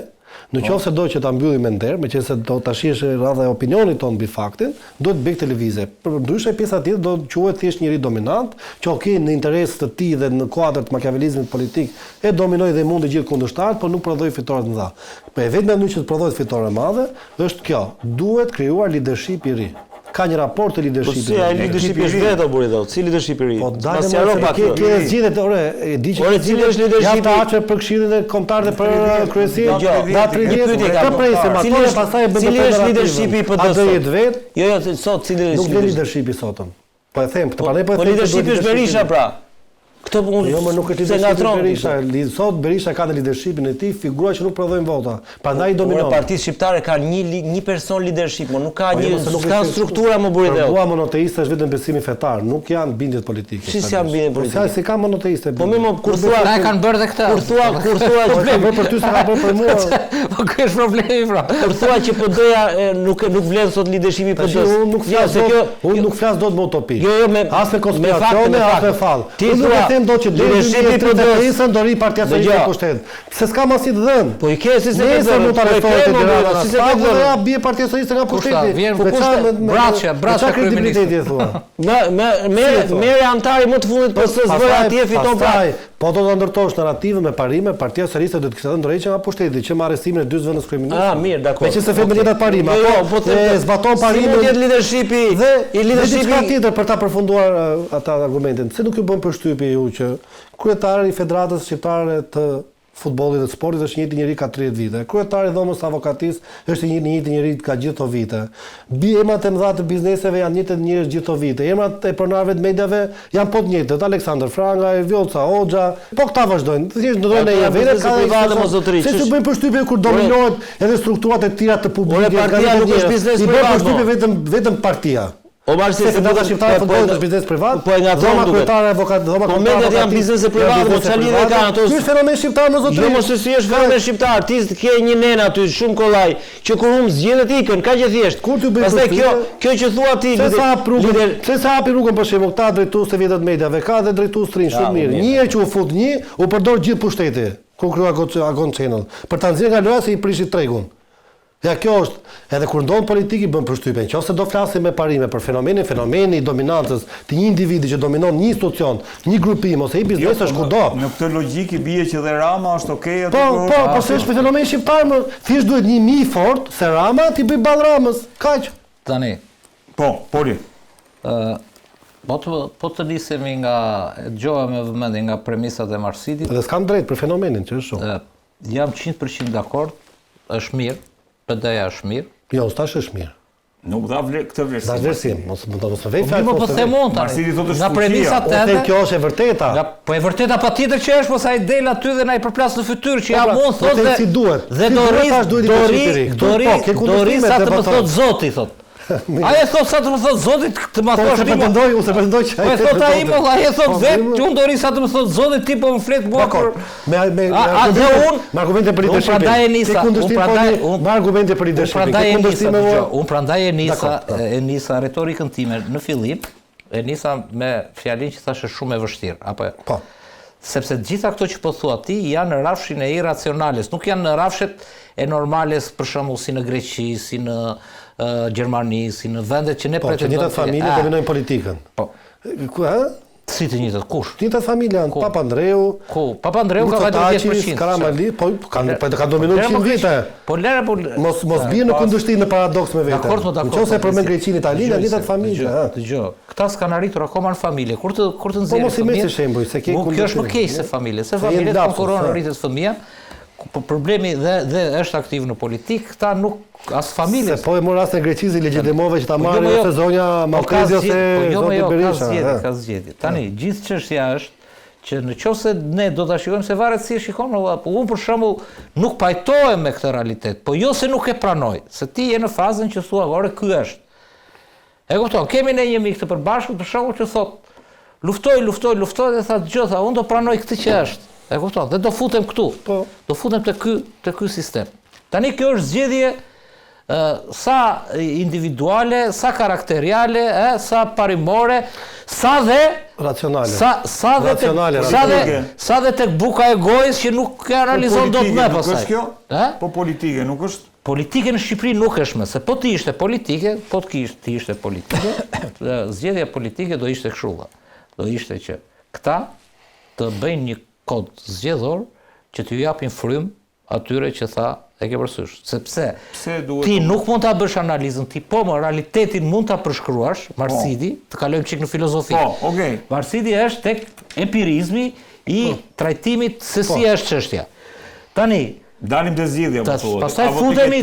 në qoftë se do që ta mbyllim me nder, meqense do ta shihesh radha e opinionit ton mbi faktin, duhet bëj televizive. Ndryshe pjesa tjetër do quhet thjesht njëri dominant, që në interes të tij dhe në kuadër të makiavelizmit politik e dominoi dhe mundi gjithë kundërshtarët, por nuk prodhoi fitore të mëdha. Po e vetmja mënyrë që të prodhohet fitore të mëdha është kjo, duhet krijuar leadership i ri. Ka një raport të leadershipit. Po si ai leadershipi është vetë buri dot, si leadership i ri. Po dalë ke zgjedhjet, e di që cili është leadershipi? Ja ta për Këshillin e Kombëtar dhe për kryesinë. Da 30 ka presim ato e pastaj bën. Cili është leadershipi i PD-s? A do jetë vet? Jo, sot cili është? Nuk vjen leadershipi sotëm. Po e them, po leadershipi është Berisha pra. Këto jo, më nuk është leadershipi Berisha. Sot Berisha ka në leadershipin e tij figura që nuk prodhojnë vota. Prandaj dominon. Partia shqiptare ka një person leadership, por nuk ka ka struktura më buridhë. Bua monoteiste është vetëm besimi fetar, nuk janë bindjet politike. Si janë bindjet politike? Si ka monoteiste? Po më kur thua ai kanë bërë dhe këtë. Kur thua problem për ty se ka bërë për mua. Po ky është problemi pra. Kur thua që PD-ja nuk vlen sot leadershipi PD-s. Unë nuk flas dot me utopi. Jo, as me konspiracione, as me fall. Ti thua do që leadershipi i PD-s do ri partia socialiste pushtet. Se s'ka mos i të dhën. Po i ke si se mund ta arrestohet si se do të bie partia socialiste nga pushteti. Braçja kredibiliteti e thua. Me antari më të fundit PS zvë atje fiton pra. Po do të ndërtosh narrativën me parime, partia socialiste do të kishte dhënë dorëheqje nga pushteti që me arrestimin e dy zëvendës kryeministit. Ah, mirë, dakor. Meqense fillon jetat parime, po zbaton parimin. Si mund leadershipi i leadershipi tjetër për ta përfunduar ata argumentin. Se nuk ju bën përshtypje ju që kryetari i Federatës Shqiptare të futbollit dhe sportit është një njeri ka 30 vite. Kryetari i dhomës avokatisë është një njeri ka gjithë këto vite. Emrat e mëdha të bizneseve janë një njerëz gjithë këto vite. Emrat e pronarëve të mediave janë po të njëjtët. Aleksandër Franga, Vjoca Hoxha, po këta vazhdojnë. Thjesht ndodhen në vete ka private mos zotëri. Se ju bën përshtypje kur dominohet edhe strukturat e tjera të publikut. Partia nuk është biznes privat. I bën përshtypje vetëm partia. O marrë se Federata Shqiptare futbollit është biznes privat. Po e ngatron duket. Kryetare avokat, po mediat janë biznese private, po çfarë lidhje kanë ato? Ky është fenomen shqiptar më zotëri. Jo mos se si është fenomen shqiptar, ti ke një nen aty shumë kollaj që kur zgjedhet ikën, kaq e thjesht. Kur ti bën pastaj kjo që thua ti, se sa hapi rrugën për shembull, këta drejtues të vjetët mediave, ka dhe drejtues trin shumë mirë. Një herë që u fut u përdor gjithë pushteti. Ku krua Agon Channel. Për ta nxjerrë nga loja se i prishit tregun. Ja kjo është, edhe kur ndodh politik i bën përshtypje. Nëse do flasim me parime për fenomeni i dominancës të një individi që dominon një institucion, një grupim ose një biznes është kudo. Në këtë logjik i bie që dhe Rama është okay aty. Po se është fenomen shqiptar, më thjesht duhet një mi fort se Rama ti bëj ball Ramës. Kaq. Tani. Poli. Po të nisemi nga dëgjova me vëmendje nga premisat e Marsitit. Dhe s'kam drejt për fenomenin që është shumë. Jam 100% dakord, është mirë. PD-ja është mirë. Jo, s'tash është mirë. Nuk dha këtë vlerësim. Da vlerësim, mos vej fjalë. Po pse mund ta? Marsili thotë Nga premisat edhe. Kjo është e vërteta. Po e vërteta patjetër që është, po sa i del aty dhe na i përplas në fytyrë që ja mund thotë si duhet. Dhe dori sa të më thot Zoti thot. Ai thot sa të më thot Zoti të më thosh ti. Unë mendoj që ai thot ai më ai thot vetë që unë dori sa të më thot Zoti ti po më flet mua për me argumente për leadership. Prandaj e nisa. Me argumente për leadership. Unë prandaj e nisa retorikën time në fillim, e nisa me fjalin që thashë shumë e vështirë, apo po. Sepse gjitha këto që po thua ti janë në rafshin e irracionales, nuk janë në rafshet e normales, për shembull si në Greqi, si në Gjermani, si në vendet që ne pretendojmë. Po, që njëtat familje dominojnë politikën. Po. Si të njëjtat, kush? Njëtat familje janë Papandreou. Ku? Papandreou ka vetë 10%. Karamali, po kanë dominuar 100 vite. Po mos bie në kundërshti në paradoks me vete. Nëse përmend Greqinë, Italinë, janë njëtat familje. Dgjoj. Këta s'kan arritur akoma në familje. Kur të nxjerrin. Po mos i merr si shembull, se ke kjo është më keq se familje. Se familjet konkurrojnë në rritjes fëmijë. Problemi dhe është aktiv në politik, këta nuk as familjes. Se po e mor rastin e Greqisë legjitimovë që ta marrë ose zonja Maltezi ose zoti Berisha. Ka zgjedhje. Tani gjithë çështja është që nëse ne do ta shikojmë se varet si e shikon, unë për shembull nuk pajtohem me këtë realitet, po jo se nuk e pranoj, se ti je në fazën që thua, "Ore, ky është." E kupton, kemi ne një mik të përbashkët për shembull që thot, luftoj dhe tha dëgjoj, unë do pranoj këtë që është. E kupton, dhe do futem këtu. Po. Do futem te ky sistem. Tani kjo është zgjedhje sa individuale, sa karakteriale, sa parimore, sa dhe racionale. Sa dhe tek buka e gojës që nuk e analizon dot më pastaj. Po politike nuk është. Politike në Shqipëri nuk është më, se po ti ishte politike, zgjedhja politike do ishte kështu. Do ishte që këta të bëjnë një kod zgjedhor që t'ju japin frym atyre që tha e ke përsysh. Sepse ti nuk mund ta bësh analizën, ti po më realitetin mund ta përshkruash, Marsidi, të kalojmë çik në filozofi. Po, okay. Marsidi është tek empirizmi i trajtimit se si është çështja. Tani dalim te zgjidhja po thuhet. Pastaj futemi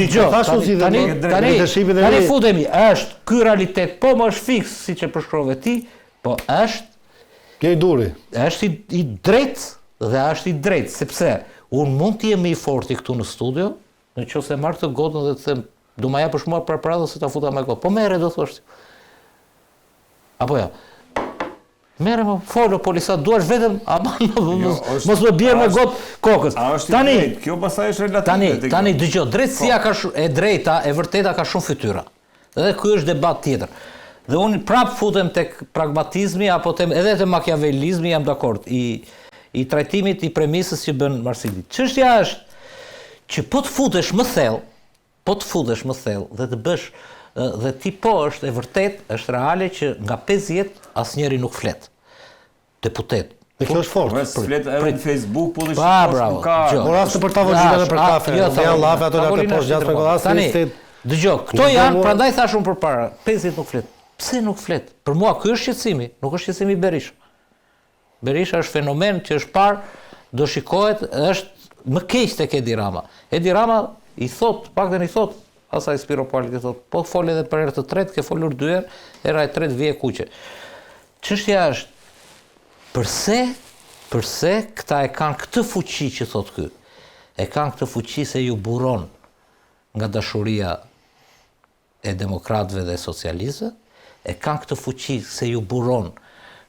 tani futemi, është ky realitet po më është fiks siç e përshkrove ti, po është i duri. Është i drejtë dhe është i drejtë, sepse unë mund të jem i forti këtu në studio, nëse marr këtë gotën dhe të them, do ma japësh mua për para se ta futa me gotë. Po merre do thosh. Apo jo. Merre më folo polisa duash vetëm, mos më bjerë me gotë kokës. Tani, kjo pastaj është relative. Tani dëgjoj, drejtësia ka e drejta, e vërteta ka shumë fytyra. Dhe ky është debat tjetër. Dhe unë prap futem tek pragmatizmi apo edhe te makiavelizmi, jam dakord, i trajtimit i premisës që bën Marsili. Çështja është që po të futesh më thellë dhe të bësh dhe ti po është e vërtet, është reale që nga 50 asnjëri nuk flet. Deputet. Dhe kjo është fort. Flet edhe në Facebook, po dhe bravo. Po rastë për tavolinë dhe për kafe. Ja llafe ato latë poshtë gjatë me Tani, dëgjoj, këto janë, prandaj thashun përpara, 50 nuk flet. Pse nuk flet? Për mua ky është shqetësimi, nuk është shqetësimi Berisha. Berisha është fenomen që është parë, do shikohet, është më keq tek Edi Rama. Edi Rama i thot, paktën i thot, asaj Spiro Pali i thot, po fol edhe për herë të tretë, ke folur 2 herë, era e tretë vije kuqe. Çështja është përse këta e kanë këtë fuqi që thot ky. E kanë këtë fuqi se ju buron nga dashuria e demokratëve dhe socialistëve, e kanë këtë fuqi se ju buron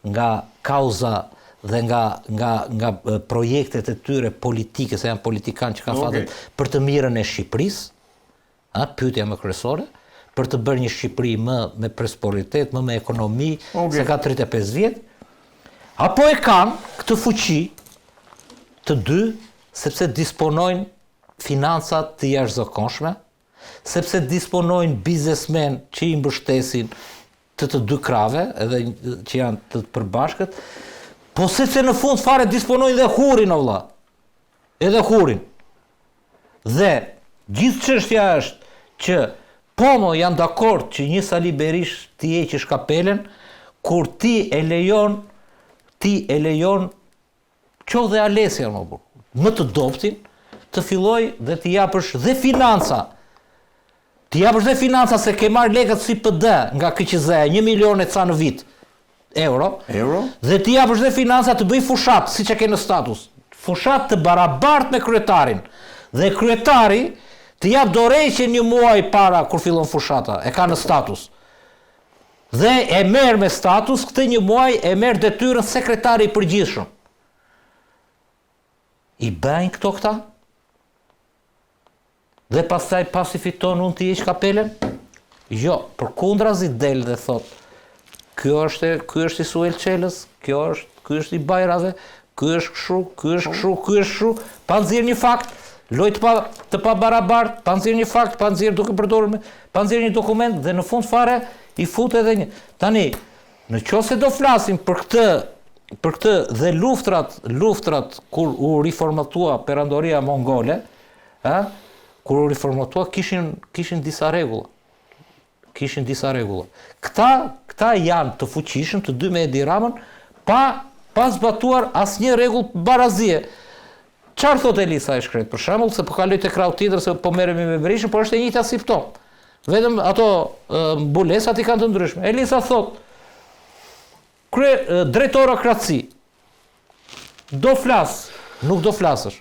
nga kauza dhe nga projektet e tyre politike, se janë politikanë që kanë fatet për të mirën e Shqipërisë, pyetja më kryesore, për të bërë një Shqipëri më me prosperitet, më me ekonomi, se ka 35 vjet, apo e kanë këtë fuqi të dy, sepse disponojnë financat të jashtëzakonshme, sepse disponojnë biznesmen që i mbështesin të dy krave, edhe që janë të përbashkët, po sepse në fund fare disponojnë dhe hurin, o vlla. Edhe hurin. Dhe gjithë çështja është që pomo janë dakord që një Sali Berish t'i heqësh kapelen, kur ti e lejon qo dhe Alesja më të doptin, të filloj dhe t'i japësh dhe financa Ti japësh dhe financa se ke marrë lekët si PD nga KQZ, 1 milion e ca në vit euro, dhe ti japësh dhe financa të bëj fushat, si që ke në status. Fushat të barabart me kryetarin. Dhe kryetari të jap dorëheqje 1 muaj para kur fillon fushata, e ka në status. Dhe e merr me status këtë 1 muaj e merr detyrën sekretari i përgjithshëm. I bëjnë këta? Dhe pastaj pasi fiton unë të hiq kapelen? Jo, përkundrazi del dhe thot, ky është i Suel Çelës, ky është i Bajrave, ky është kështu, pa nxjerr një fakt, loj të pa barabart, pa nxjerr një fakt, pa nxjerr duke përdorur, pa nxjerr një dokument dhe në fund fare i fut edhe një. Tani, në qoftë se do flasim për këtë dhe luftrat kur u riformatua perandoria mongole, kur u riformatua kishin disa rregulla. Këta janë të fuqishëm, të dy me Edi Ramën, pa zbatuar asnjë rregull barazie. Çfarë thot Elisa e shkret, për shembull, se po kaloj te krau tjetër se po merremi me Berishën, por është e njëjta simptom. Vetëm ato mbulesat i kanë të ndryshme. Elisa thot, drejtorokraci, do flas, nuk do flasësh.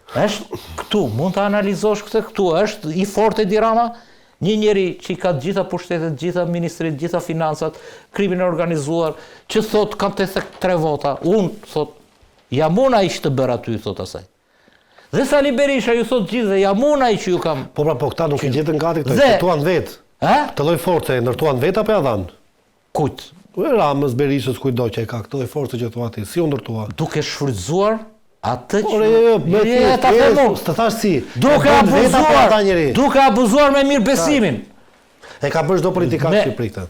Është këtu, mund të analizosh këtu, është i fortë Edi Rama, një njeri që i ka gjitha pushtetet, gjitha ministrit, gjitha financat, krimin e organizuar, që thot kam 83 vota, unë thot, jam unë ai që të bër aty, thot asaj. Dhe Sali Berisha ju thot gjithë dhe jam unë ai që ju kam. Po këta nuk i gjetën gati këto, ndërtuan vetë. Të lloj force ndërtuan vetë apo ja dhanë? Kujt? Ramës, Berishës, kujdo që e ka këtë lloj force që thua ti, si u ndërtua? Duke shfrytzuar atë të thash si. Duke abuzuar me mirëbesimin. E ka bërë çdo politikan në Shqipëri këtë.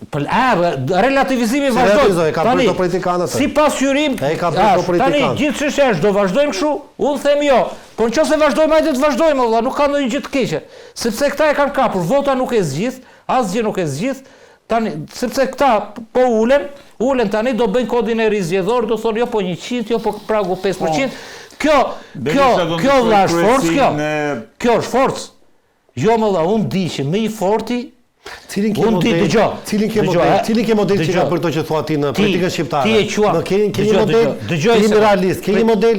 Relativizimi vazhdon. E ka bërë çdo politikan atë. Si pasqyrim, tani gjithë çështja do vazhdojmë kështu, unë them jo. Po nëse vazhdojmë ajde të vazhdojmë, valla, nuk ka ndonjë gjë të keqe. Sepse këta e kanë kapur, vota nuk e zgjidh, asgjë nuk e zgjidh. Tani sepse këta po ulen tani do bëjnë kodin e rizgjedhor, do thonë jo po 100, jo po pragu 5%. Kjo vëlla është forcë, kjo është forcë. Jo më dha, unë di që më i forti Cilin ke model që ka për to që thua ti në politikën shqiptare? Ke një model, ke një realist, ke një model,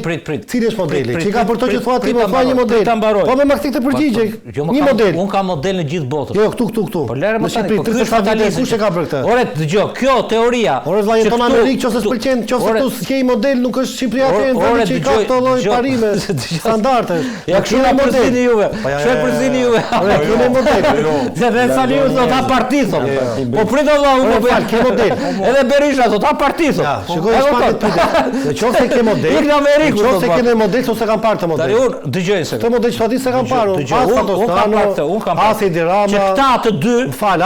cili është modeli? Që ka për to që thua ti më thua një model? Po me maktik të përgjigje, një model. Unë ka model në gjithë botën. Jo, këtu. Në Shqipëri, 30 kush e ka për këtë? Ore, dëgjoj, kjo teoria. Ore, vllai jeton në Amerikë, nëse s'pëlqen, nëse tu s'ke model, nuk është Shqipëria atë që ka këto lloj parime, standarde. Ja kështu na përzini juve. Çfarë përzini juve? Ore, kjo është model. Dhe Saliu thot ha parti thot. Po prit valla unë po fal, ke model. Edhe Berisha thot ha parti thot. Ja, shikoj shpatë pyetje. Nëse ke model, ik në Amerikë, nëse ke model ose kanë parë të model. Tani unë dëgjoj se. Këtë model çfarë di se kanë parë? Unë kam parë Edi Rama. Që këta të dy, fal,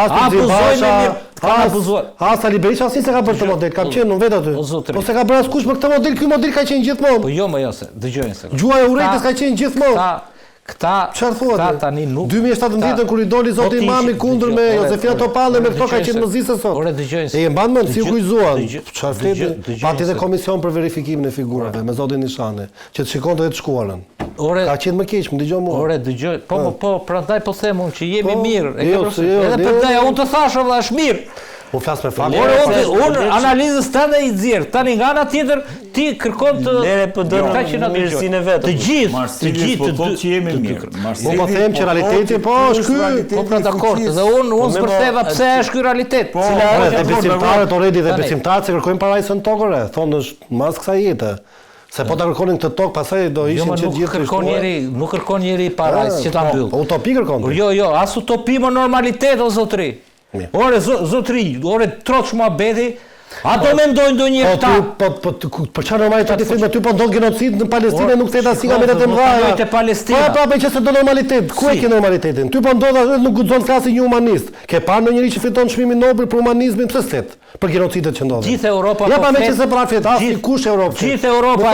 Sali Berisha si se ka bërë të model, kam qenë unë vetë aty. Po se ka bërë askush me këtë model, ky model ka qenë gjithmonë. Po jo më jo se, dëgjojnë se. Gjuha e urrejtës ka qenë gjithmonë. Këta tani nuk 2017 kur i doli zoti Imami kundër me Josefina Topallë me këto ka qenë mëzisë sot. Ore dëgjojnë. E mban mend si u kujzuan. Çfarë fletë? Pati dhe komision për verifikimin e figurave me zotin Nishane, që të shikonte të shkuarën. Ka qenë më keq, më dëgjoj mua. Ore dëgjoj. Po, prandaj po them unë që jemi mirë. Edhe prandaj unë të thash valla është mirë. Po flas me fakt. Unë analizës tënde i nxjerr. Tani nga ana tjetër ti kërkon të ka që na mirësinë vetë. Të gjithë po thotë që jemi mirë. Po them që realiteti po është ky. Po pra dakord. Dhe unë s'përtheva pse është ky realitet. Cila është besimtarët already dhe besimtarët se kërkojnë parajsën tokore. Thonë është mas kësaj jete. Se po ta kërkonin këtë tokë, pastaj do ishin që gjithë nuk kërkon njeri parajsë që ta mbyll. Utopi kërkon. Jo, as utopi më normalitet o zotri. Ore zotri, ore troç muhabeti, a do mendojnë ndonjë këta? Po çfarë normalitet ti thënë ty po ndon genocid në Palestinë nuk theta si kamerat e mëdha. Te Palestina. Po që se do normalitet. Ku e ke normalitetin? Ty po ndodha nuk guxon klasi një humanist. Ke parë ndonjëri që fiton çmimin Nobel për humanizmin pse s'tet? Për genocidet që ndodhin. Gjithë Europa. Ja pa më që se prafet, as kush Europë. Gjithë Europa.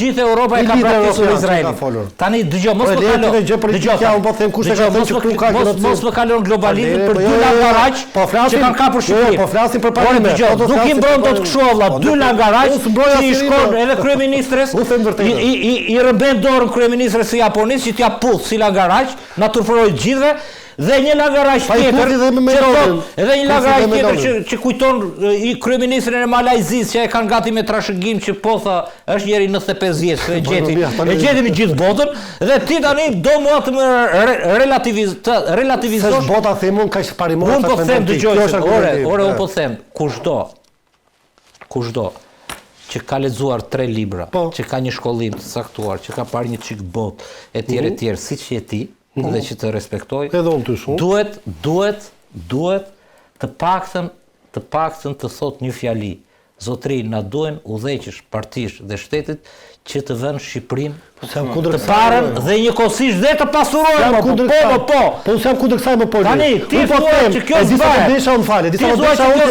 Gjithë Europa e ka praktikosur Izraelin. Tani dëgjoj, mos më kalon. Dëgjoj, un po them kush e ka thënë që ka genocid. Mos më kalon globalizmin për dy langaraq. Po flasim kanë kapur Shqipërinë. Po flasim për parime. Nuk i mbron dot kështu valla, dy langaraq që i shkon edhe kryeministres. I rëmben dorën kryeministres së Japonisë që t'ia puth si langaraq, na turpëroi gjithëve. Dhe një lagaraj tjetër, edhe një lagaraj tjetër që kujton i kryeministrin e Malajzisë që e kanë gati me trashëgim që po tha është njeri 95 vjeç, e gjeti në gjithë botën, dhe ti tani do mua të më relativizosh. S'është bota themun kaq parimore. Unë po them dëgjoj, ore unë po them, kushdo që ka lexuar 3 libra, që ka një shkollim të saktuar, që ka parë një çik botë, etj, siç je ti, dhe që të respektoj, duhet të paktën të thot një fjali. Zotri, na duhen udhëheqësh partish dhe shtetit që të vënë Shqipërinë të parën dhe njëkohësisht dhe të pasurojnë. Po jam kundër kësaj më po. Tani ti thua që kjo s'bëhet. Disa unë fale, disa unë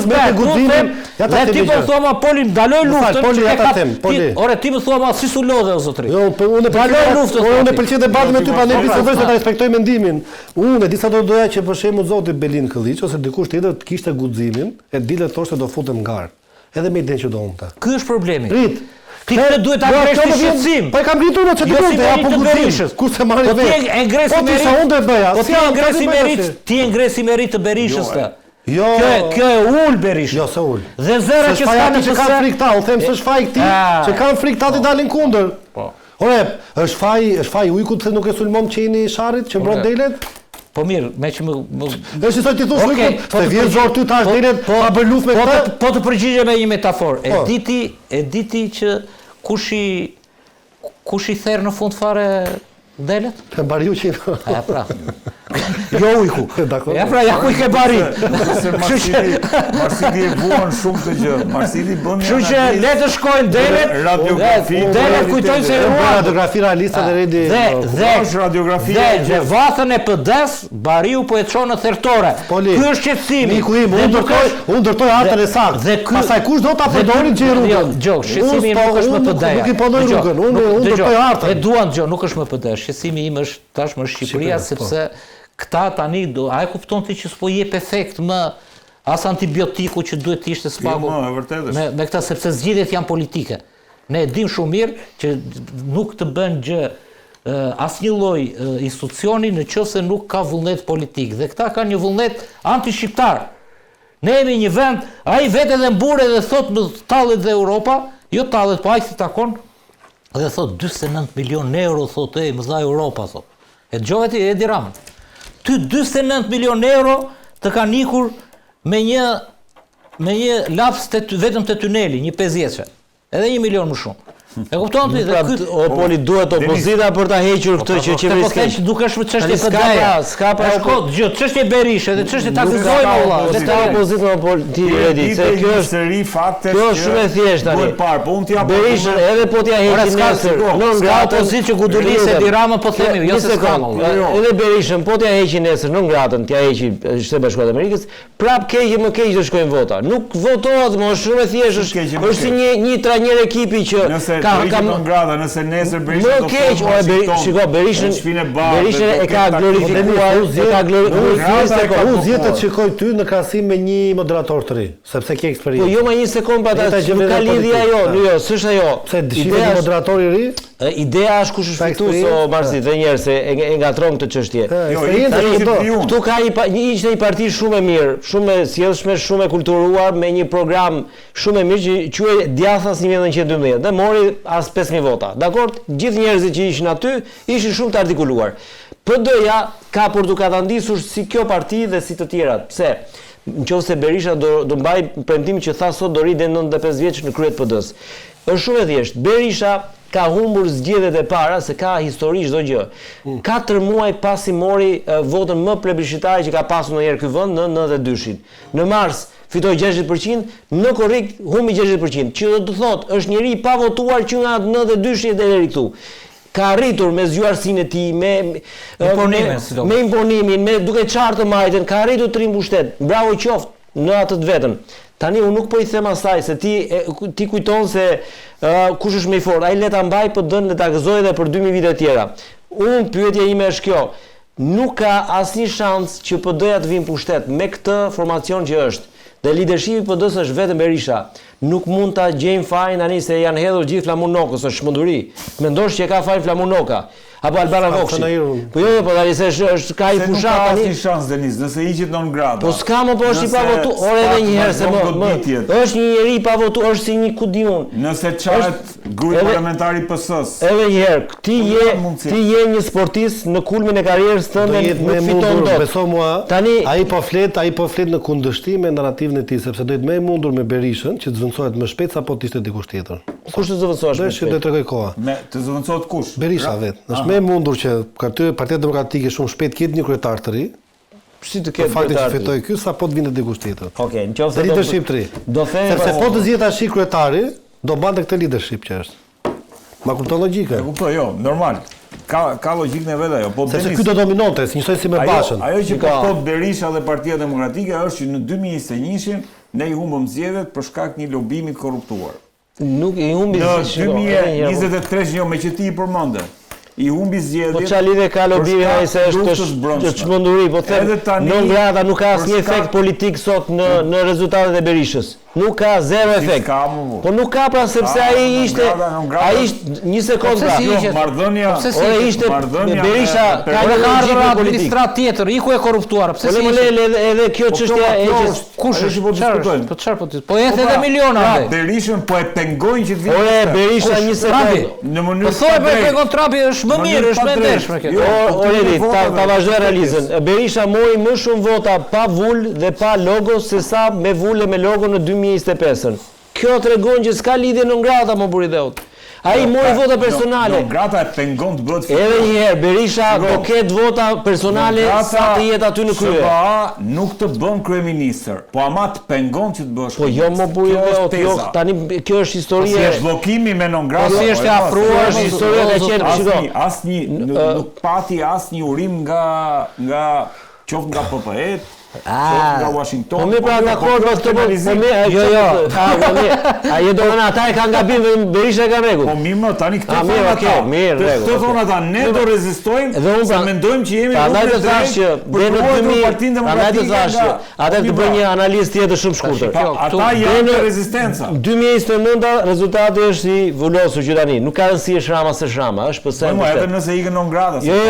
me guximin. Dhe ti po thua ma Poli ndaloj luftën. Poli ja ta them, Poli. Ore ti më thua ma si su lodhe o zotri. Jo, po unë pëlqej debati me ty pa ne bisovësh ta respektoj mendimin. Unë disa do doja që për shembull zoti Belin Këlliç ose dikush tjetër të kishte guximin e dilë thoshte do futem gar. Edhe me idenë që do unë ta. Ky është problemi. Rit. Ti këtë duhet ta ngresh në shqetësim. Po e kam ngritur unë çfarë do të apo guxim. Kur se marrë vetë. Ti e ngres i merit. Po unë do bëja. Po ti e ngres i merit. Ti e ngres i merit të Berishës të. Jo. Kjo e ul Berisha. Jo, se ul. Dhe zëra që s'kanë që kanë frikë ta, unë them se është faj këtij, që kanë frikë ta të dalin kundër. Po. Ore, është faj ujkut se nuk e sulmon qeni i sharrit që mbron delet? Po mirë, me që më... Dhe si ti thush ujkut, se vjen zor ty tash delet pa bër luftë me këtë? Po të përgjigje me një metaforë. E diti që kush i therë në fund fare delet? Të Bariuqin. Ja pra. Jo ujku. Ja pra, ja ku i ke bari. Marsili e buan shumë të gjë. Marsili bën... Kështu që le të shkojnë delet. Radiografi. Delet kujtojnë se radiografi realiste dhe redi. Dhe vathën e PD-s, Bariu po e çon në thertore. Ky është qetësimi. Miku im, unë ndërtoj hartën e saktë. Pastaj kush do ta përdorin që rrugën? Jo, shqetësimi nuk është më PD-ja. Nuk i përdor rrugën. Unë ndërtoj hartën. E duan gjë, nuk është më PD. Shqetësimi im është tashmë Shqipëria sepse këta tani a e kupton ti që s'po jep efekt më as antibiotiku që duhet të ishte spagu me këta sepse zgjidhjet janë politike. Ne e dim shumë mirë që nuk të bën gjë asnjë lloj institucioni nëse nuk ka vullnet politik dhe këta kanë një vullnet anti-shqiptar. Ne jemi një vend, ai vetë edhe mbure dhe thot më tallet dhe Europa, jo tallet, po ai si takon dhe thot 49 milion euro thot më dha Europa thot. E dëgjove ti Edi Ramën. Ty 49 milion euro të kanë ikur me një laps vetëm të tuneli, një 5 vjeçe. Edhe 1 milion më shumë. E kupton ti? Poli duhet opozita për ta hequr këtë që qeverisë. Po dukesh me çështje PD-ja. S'ka pa çështje Berisha dhe çështje takizojmë valla. S'ka opozita ti Edi, se kjo është seri fakte. Kjo është shumë e thjeshtë tani. Po unë t'ja Berisha edhe po t'ja heqin nesër. S'ka opozitë që gudulisë Edi Rama po themi, jo se s'ka. Edhe Berishën po t'ja heqin nesër në ngratën, t'ja heqi Shtetet Bashkuara të Amerikës, prap keq më keq do shkojnë vota. Nuk votohet, më është shumë e thjeshtë. Është si një trajner ekipi që nëse nesër Berisha do shiko, Berishën e ka glorifikuar, unë zgjedh të shikoj ty në krahasim me një moderator të ri, sepse ke eksperiencë. Po jo më një sekond pa ta, nuk ka lidhje ajo, jo, s'është ajo. Pse dëshiroj një moderator i ri? Ideja është kush është fitues o Marsi, dhe njerëz se e ngatron këtë çështje. Ktu ka një parti shumë e mirë, shumë e sjellshme, shumë e kulturuar me një program shumë e mirë që quhej Djathas 1912 dhe mori as 5000 vota. Dakor? Gjithë njerëzit që ishin aty ishin shumë të artikuluar. PD-ja ka për duke ta ndisur si kjo parti dhe si të tjerat. Pse? Nëse Berisha do mbaj premtimin që tha sot do rri deri 95 vjeç në krye të PD-s. Është shumë e thjeshtë. Berisha ka humbur zgjedhjet e para se ka histori çdo gjë. 4 muaj pasi mori votën më plebiscitare që ka pasur ndonjëherë ky vend në 92-shin. Në mars fitoi 60%, në korrik humbi 60%. Që do të thotë është njëri i pa votuar që nga 92-shi deri këtu. Ka arritur me zgjuarsinë e tij, me imponimin, me duke çartë majtën, ka arritur të rimbushtet. Bravo qoftë në atë të vetën. Tani unë nuk po i them asaj se ti kujton se kush është më i fortë. Ai le ta mbaj PD-n, le ta gëzojë edhe për 2000 vite të tjera. Unë pyetja ime është kjo. Nuk ka asnjë shans që PD-ja të vinë pushtet me këtë formacion që është. Dhe lidershipi PD-s është vetëm Berisha. Nuk mund ta gjejmë fajin tani se janë hedhur gjithë Flamunokës, është çmenduri. Mendosh që ka fajin Flamunoka. Apo Albana Vokshi. Po jo, po tani se është ka i fushat tani. Se nuk ka shans Denis, nëse hiqet non grata. Po s'ka më po është i pa votu, ore edhe një herë se është një njeri pa votu, është si një kudiun. Nëse çahet grupi parlamentar i PS-s. Edhe një herë, ti je një sportist në kulmin e karrierës tënde, nuk fiton dot. Beso mua, ai po flet në kundërshtim me narrativin e tij, sepse do të më mundur me Berishën që të zvendësohet më shpejt sapo të ishte dikush tjetër. Kush të zëvendësohesh më shpejt? Do të tregoj koha. Me të zëvendësohet kush? Berisha vetë. Është më mundur që Partia Demokratike shumë shpejt ketë një kryetar të ri. Si të ketë fakti që fitoi ky sapo të vinte dikush tjetër. Okej, nëse leadership të ri. Do them sepse po të zgjedh tash kryetari, do bante këtë leadership që është. Ma kupton logjikën? E kuptoj, jo, normal. Ka logjikën e vet ajo, po sepse ky do dominonte, njësoj si me Bashën. Ajo që ka thot Berisha dhe Partia Demokratike është që në 2021 ne i humbëm zgjedhjet për shkak një lobimi të korruptuar. Nuk i humbi në 2023 jo me që ti i përmende. I humbi zgjedhjet. Po çfarë lidhje ka lobimi ai se është çmenduri, po them non grata nuk ka asnjë efekt politik sot në rezultatet e Berishës. Nuk ka zero efekt. Po nuk ka pra sepse ai ishte një sekondë pra. Marrëdhënia ishte Berisha ka një logjikë administrat tjetër, iku e korruptuar. Pse si edhe kjo çështje e që kush është po diskutojmë? Po çfarë po ti? Po edhe miliona atë. Berishën po e pengojnë që të vinë. Ore Berisha një sekondë. Në mënyrë po thoj po e pengon Trumpi është më mirë, është më ndershme kjo. Ore ta vazhdoj realizën. Berisha mori më shumë vota pa vul dhe pa logo se sa me vul e me logo në 2025-ën. Kjo tregon që s'ka lidhje non grata më buri dheut. Ai mori vota personale. Non grata e pengon të bëhet. Edhe një herë Berisha do ketë vota personale sa të jetë aty në krye. SBA nuk të bën kryeministër, po ama të pengon që të bësh. Po jo më buri dheut, jo tani kjo është histori e zhvillokimi me non grata. Po si është afruar është historia ka qenë asnjë nuk pati asnjë urim nga qoftë nga PPE-t. Nga Washington. Po mi pra dakord pas të jo. Ai do të ata e kanë gabim dhe Berisha e ka rregull. Po mirë, tani këto thonë ata. Mirë, rregull. Këto thonë ata, ne do rezistojmë, se mendojmë që jemi në të thash që deri në 2000, prandaj të thash që atë të bëj një analizë tjetër shumë shkurtër. Ata janë në rezistencë. 2029 rezultati është i vulosur që tani, nuk ka rëndësi është Rama se Rama, është pse. Po edhe nëse ikën non grada. Jo.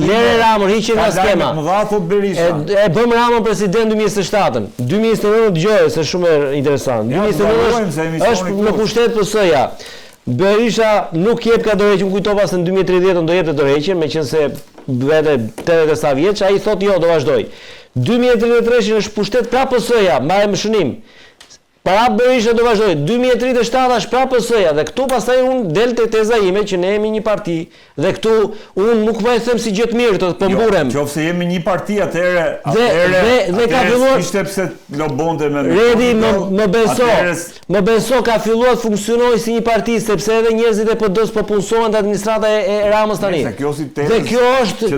Lere Ramën hiqen nga skema. Më dha thot Berisha. E bëm Ramën president 2027-ën. 2029 dëgjoj se shumë interesant. 2029 është në pushtet PS-ja. Berisha nuk jep ka dorëheqje, më kujtova se në 2030 do jepte dorëheqje, meqense vete 80 sa vjeç, ai thotë jo, do vazhdoj. 2033 është pushtet prapë PS-ja, mbajmë shënim. Para Berisha do vazhdoj. 2037 është prapë PS-ja dhe këtu pastaj unë del te teza ime që ne jemi një parti dhe këtu unë nuk po e them si gjë të mirë, po mburem. Qofse jemi një parti atëherë dhe ka filluar ishte pse lobonte me Redi më beso ka filluar të funksionojë si një parti sepse edhe njerëzit e PD-s po punësohen te administrata e Ramës tani. Dhe kjo është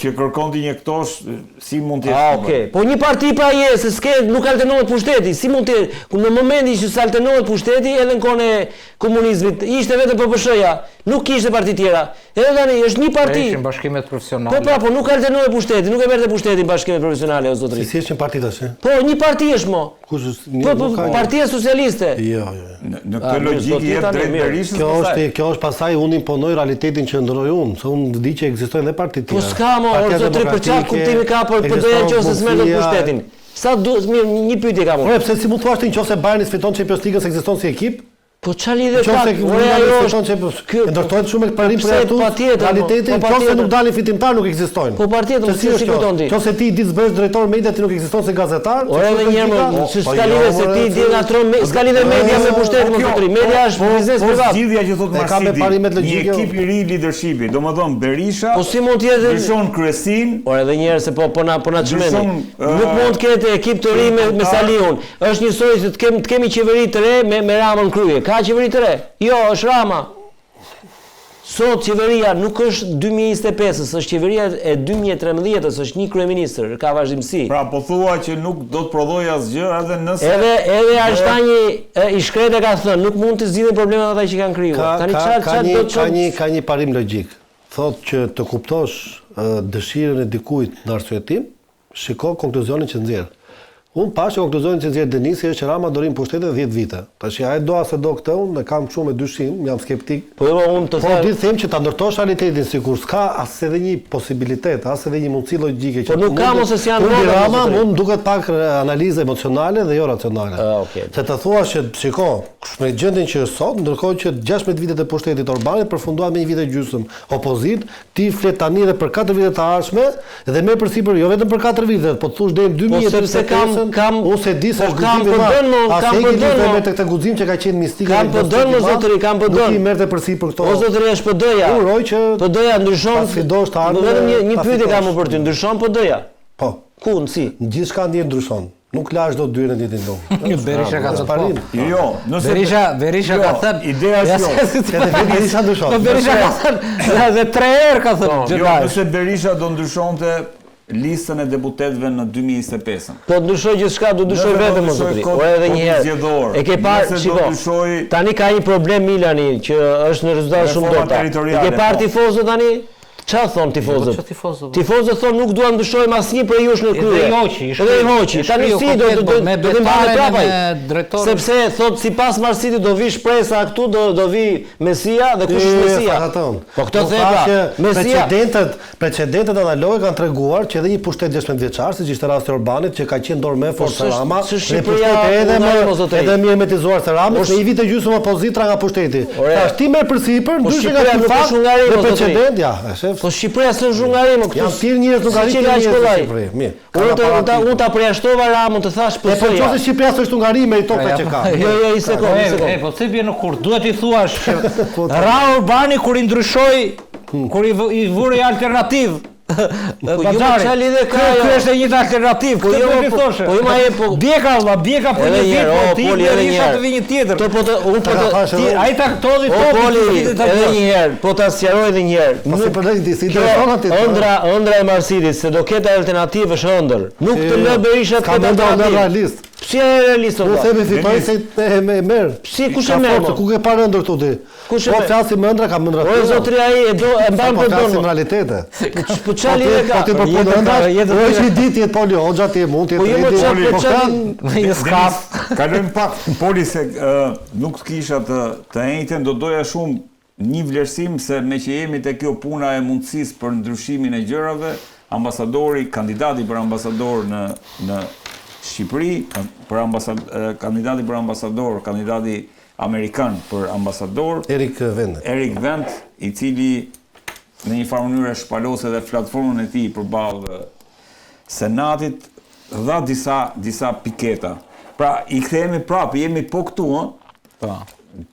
që kërkon ti një këtosh si mund të jetë. Okej. Po një parti pra se s'ke nuk alternohet pushteti, si mund të në momenti që s'alternohet pushteti edhe në kohën e komunizmit ishte vetëm PPSH-ja, nuk kishte parti tjera. Edhe tani është një parti. Ishin bashkimet profesionale. Po nuk alternohet pushteti, nuk e merrte pushtetin bashkimet profesionale o zotëri. Si është një parti tash? Po një parti është mo. Kush është? Po Partia Socialiste. Jo. Në këtë logjikë jep drejt Berishës. Kjo është pastaj unë imponoj realitetin që ndroj unë, se unë di që ekzistojnë edhe parti tjera. Po s'ka mo, o zotëri për çfarë kuptimi ka për PD-n nëse s'merr pushtetin. Sa mirë një pyetje kam unë. Ore, pse si mund të thuash ti nëse Bayern fiton Champions League-ën se ekziston si ekip? Po çfarë lidhje ka? Ore ajo është ndërtohet shumë parim për ato. Realiteti nëse nuk dalin fitimtar nuk ekzistojnë. Po partitë si fiton ti? Nëse ti di të bësh drejtor media ti nuk ekziston si gazetar. Ore edhe një herë, s'ka lidhje se ti di ngatron, s'ka lidhje media me pushtetin më sotri. Media është biznes privat. Po zgjidhja që thotë Marsidi. Një ekip i ri leadershipi, domethënë Berisha. Po si mund të jetë Bishon kryesin? Ore edhe një herë se po na çmendin. Nuk mund të ketë ekip të ri me Saliun. Është njësoj se të kemi qeveri të re me Ramën krye. Ka qeveri të re? Jo, është Rama. Sot qeveria nuk është 2025-ës, është qeveria e 2013-ës, është një kryeministër, ka vazhdimsi. Pra po thua që nuk do të prodhoj asgjë edhe nëse Edhe Arshtani i shkretë ka thënë, nuk mund të zgjidhen problemet ata që kanë krijuar. Tani çfarë do të thotë? Ka një parim logjik. Thotë që të kuptosh dëshirën e dikujt në arsyetim, shiko konkluzionin që nxjerr. Unë pash që konkluzionin që nxjerr Denisi është që Rama do rim pushtetin 10 vite. Tash ai do as e do këtë, unë kam shumë me dyshim, jam skeptik. Po unë të them. Po di them që ta ndërtosh realitetin sikur s'ka as edhe një posibilitet, as edhe një mundësi logjike që. Po nuk ka mos se janë Rama, mund duket pak analizë emocionale dhe jo racionale. Okay. Se të thua që shiko, me gjendjen që është sot, ndërkohë që 16 vitet e pushtetit Orbanit përfunduan me 1 vit e gjysmë opozit, ti flet tani edhe për 4 vite të ardhshme dhe më përsipër jo vetëm për 4 vite, po thosh deri në 2025. Unë se di se është guzim i madh. Kam përdorur me këtë guzim që ka qenë mistik. Kam përdorur zotëri, kam përdorur. Nuk i merrte përsipër këto. O zotëri është PD-ja. Uroj që PD-ja ndryshon. Fidosh të ardhmë. Vetëm një pyetje kam për ty, ndryshon PD-ja? Po. Ku, si? Gjithçka ndjen ndryshon. Nuk lash dot dyrën ditën tonë. Berisha ka thënë. Jo, nëse Berisha ka thënë. Ideja është Edhe Berisha ndryshon. Po Berisha ka thënë, edhe 3 herë ka thënë. Jo, nëse Berisha do ndryshonte listën e deputetëve në 2025. Po ndryshoj gjithçka, do ndryshoj vetëm zotëri. O edhe një herë. E ke parë, shiko. Tani ka një problem Milani që është në rezultate shumë dobta. E ke parë tifozët tani? Çfarë thon tifozët? Tifozët thon nuk duan ndryshojmë asnjë për jush në krye. Edhe i hoqi. Tani si do të marrë prapaj. Sepse thot sipas Marsitit do vi shpresa këtu, do vi Mesia dhe kush është Mesia? Po këtë theva. Mesia precedentet analoge kanë treguar që edhe një pushtet 16 vjeçar, siç ishte rasti Orbanit, që ka qenë dorë me forca Rama, edhe më emetizuar se Rama, në 1 vit e gjysmë opozitra nga pushteti. Tash ti më përsipër, ndryshe nga ky fakt, në precedent, ja, po Shqipëria s'është Hungari, më këtu. Janë thirr njerëz nuk arrin të Shqipëri. Mirë. Unë ta përjashtova Ramën të thash po. Po nëse Shqipëria s'është Hungari me tokë që ka. Jo, një sekondë. Po si bie në kur? Duhet i thuash Ra Urbani kur i ndryshoi, kur i vuri alternativë. Bazari. Ky është një alternativë. Po jo më thoshe. Po më po bjeka për një vit, po ti Berisha të vi një tjetër. Po unë po ai ta këtolli edhe një herë, po ta sqaroj edhe një herë. Nuk po lej disi telefonat. Ëndra e Marsitit se do ketë alternativë është ëndër. Nuk të lë Berisha të ketë alternativë realist. Si e realist o? Po themi fitoj se e merr. Si kush e merr? Ku ke parë ëndër këtu ti? Po flasim ëndra kam ëndra. O zotri ai e mban për dorë. Po realitete. Po çali e ka. Po ti po ëndra. Është ditë jetë Poli Hoxha ti mund të jetë. Po çali skap. Kalojmë pak Poli se nuk kisha të njëjtën, do doja shumë një vlerësim se me që jemi te kjo puna e mundësisë për ndryshimin e gjërave, ambasadori, kandidati për ambasador në Shqipëri, kandidati për ambasador, kandidati Amerikan për ambasador, Erik Wendt, i cili në një farë mënyrë shpalos edhe platformën e tij përballë Senatit, dha disa piketa. Pra, i kthehemi prapë, jemi po këtu,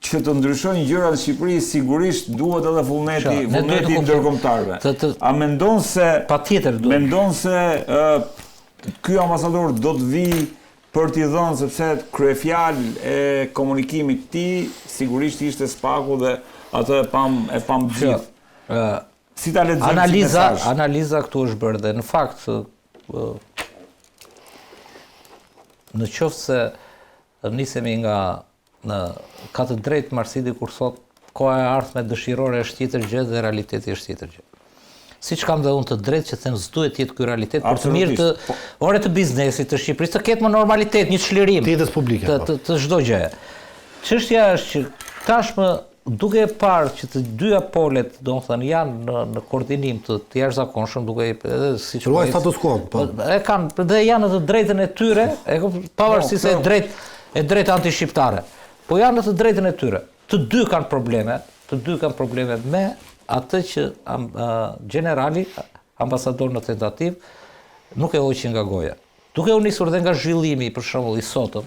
që të ndryshojnë gjërat në Shqipëri, sigurisht duhet edhe vullneti ndërkombëtarëve. A mendon se ky ambasador do të vi për t'i dhënë, sepse kryefjalë e komunikimit të tij sigurisht ishte spaku dhe atë e pam gjithë. Si ta lexojmë si mesazh? Analiza këtu është bërë dhe në fakt në qoftë se nisemi nga ka të drejtë Marsidi kur thot koha e ardhme dëshirore është tjetër gjë dhe realiteti është tjetër gjë. Siç kam dhe unë të drejtë që them s'duhet jetë ky realitet për të mirë të biznesit të Shqipërisë, të ketë më normalitet, një çlirim të jetës publike të çdo gjëje. Çështja është që tashmë duke parë që të dyja polet, domethënë janë në koordinim të jashtëzakonshëm, duke edhe siç ruaj status quo, po. E kanë dhe janë në të drejtën e tyre, pavarësisht se e drejtë anti-shqiptare. Po janë në të drejtën e tyre. Të dy kanë probleme me atë që generali, ambasador në tentativ, nuk e hoqi nga goja. Duke u nisur dhe nga zhvillimi, për shembull i sotëm,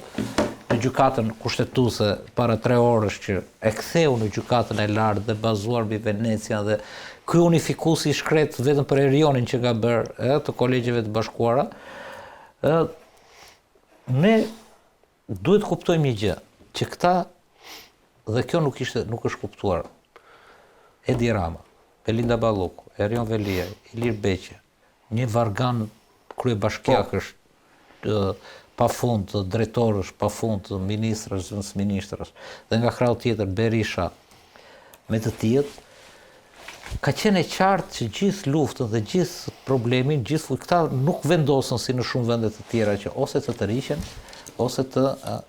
në gjykatën kushtetuese para 3 orësh që e ktheu në gjykatën e lartë dhe bazuar mbi Venecia dhe ky unifikuesi i shkret vetëm për Erionin që ka bërë të kolegjeve të bashkuara, ne duhet të kuptojmë një gjë, që këta dhe kjo nuk është kuptuar. Edi Rama, Belinda Balloku, Erion Velia, Ilir Beqe, një vargan kryebashkiak është pafund, drejtorësh pafund, ministrës, dhe nga krau tjetër Berisha me të tjetë, ka qenë e qartë që gjithë luftën dhe gjithë problemin, gjithë këta nuk vendosën si në shumë vende të tjera që ose të tërhiqen, ose të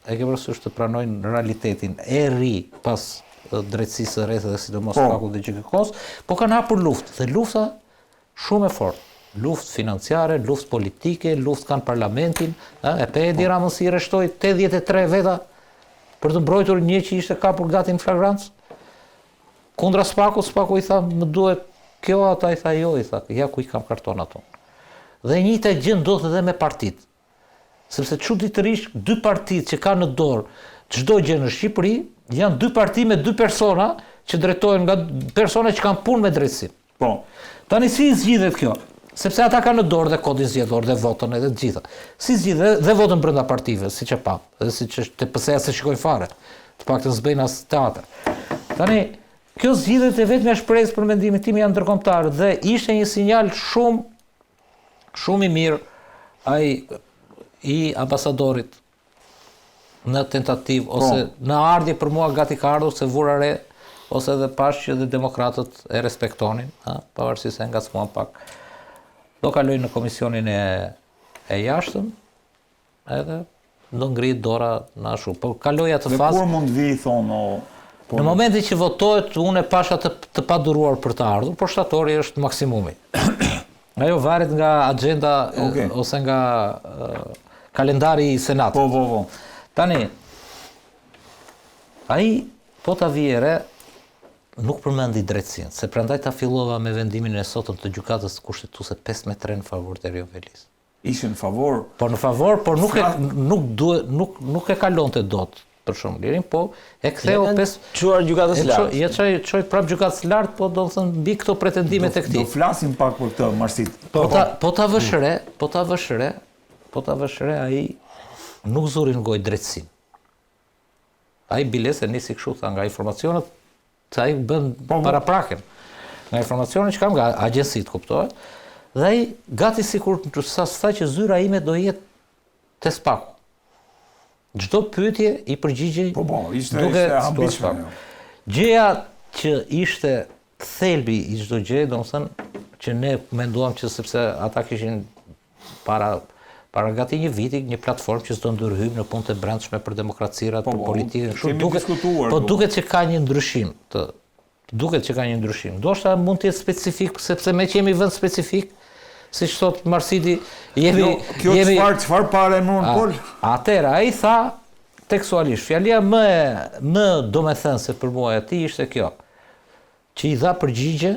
e ke parasysh të pranojnë realitetin e ri pas drejtësisë së rrethë dhe sidomos pakut dhe GKK-s, po kanë hapur luftë dhe lufta shumë e fortë. Luftë financiare, luftë politike, luftë kanë parlamentin, e pe Edi Ramën si rreshtoi 83 veta për të mbrojtur një që ishte kapur gati në flagrancë. Kundra Spaku i tha, më duhet kjo, ata i tha jo, i tha, ja ku i kam kartonat tonë. Dhe njëjta gjë ndodh edhe me partitë. Sepse çuditërisht dy partitë që kanë në dorë çdo gjë në Shqipëri, janë dy parti me dy persona që drejtohen nga persona që kanë punë me drejtësi. Po. Tani si zgjidhet kjo? Sepse ata kanë në dorë dhe kodin zgjedhor dhe votën edhe të gjitha. Si zgjidhet dhe votën brenda partive, siç e pa, edhe siç është TPS-ja se shikojnë fare. Të paktën s'bëjnë as teatr. Tani kjo zgjidhet e vetmja shpresë për mendimin tim janë ndërkombëtar dhe ishte një sinjal shumë i mirë ai i ambasadorit në tentativë ose në ardhje për mua gati ka ardhur se vura re ose edhe pash që dhe demokratët e respektonin, pavarësisht se ngacmuan pak. Do kaloj në komisionin e jashtëm, edhe do ngrit dora në ashtu. Po kaloj atë fazë. Dhe kur mund vi thonë në momentin që votohet, unë e pasha të paduruar për të ardhur, por shtatori është maksimumi. Ajo varet nga agenda ose nga kalendari i Senatit. Po. Tani, ai po ta vijere nuk përmendi drejtësinë, se prandaj ta fillova me vendimin e sotëm të gjykatës kushtetuese 5-3 në favor të Erion Velis. Ishte në favor. Po në favor, por nuk e kalonte dot për shumë lirin, po e ktheu 5 çuar gjykatës lart. Ja çoj prap gjykatës lart, po do të thënë mbi këto pretendimet e këtij. Do flasim pak për këtë Marsit. Po ta vëshre ai nuk zuri në gojë drejtësinë. Ai bilese nisi kështu tha nga informacionet se ai bën parapraken. Nga informacionet që kam nga agjensitë, kuptohet. Dhe ai gati sikur sa që zyra ime do jetë te Spaku. Çdo pyetje i përgjigjej. Ishte ambiciozë. Gjëja që ishte thelbi i çdo gjë, domethënë që ne menduam që sepse ata kishin para gati një viti një platformë që s'do ndërhyjmë në punët e brendshme për demokracirat, për politikën, duket që ka një ndryshim. Ndoshta mund të jetë specifik, sepse me që jemi vend specifik, siç thot Marsidi, jemi çfarë pare mund pol? Atëra ai tha tekstualisht, fjalia më domethënëse për mua e tij ishte kjo, që i dha përgjigje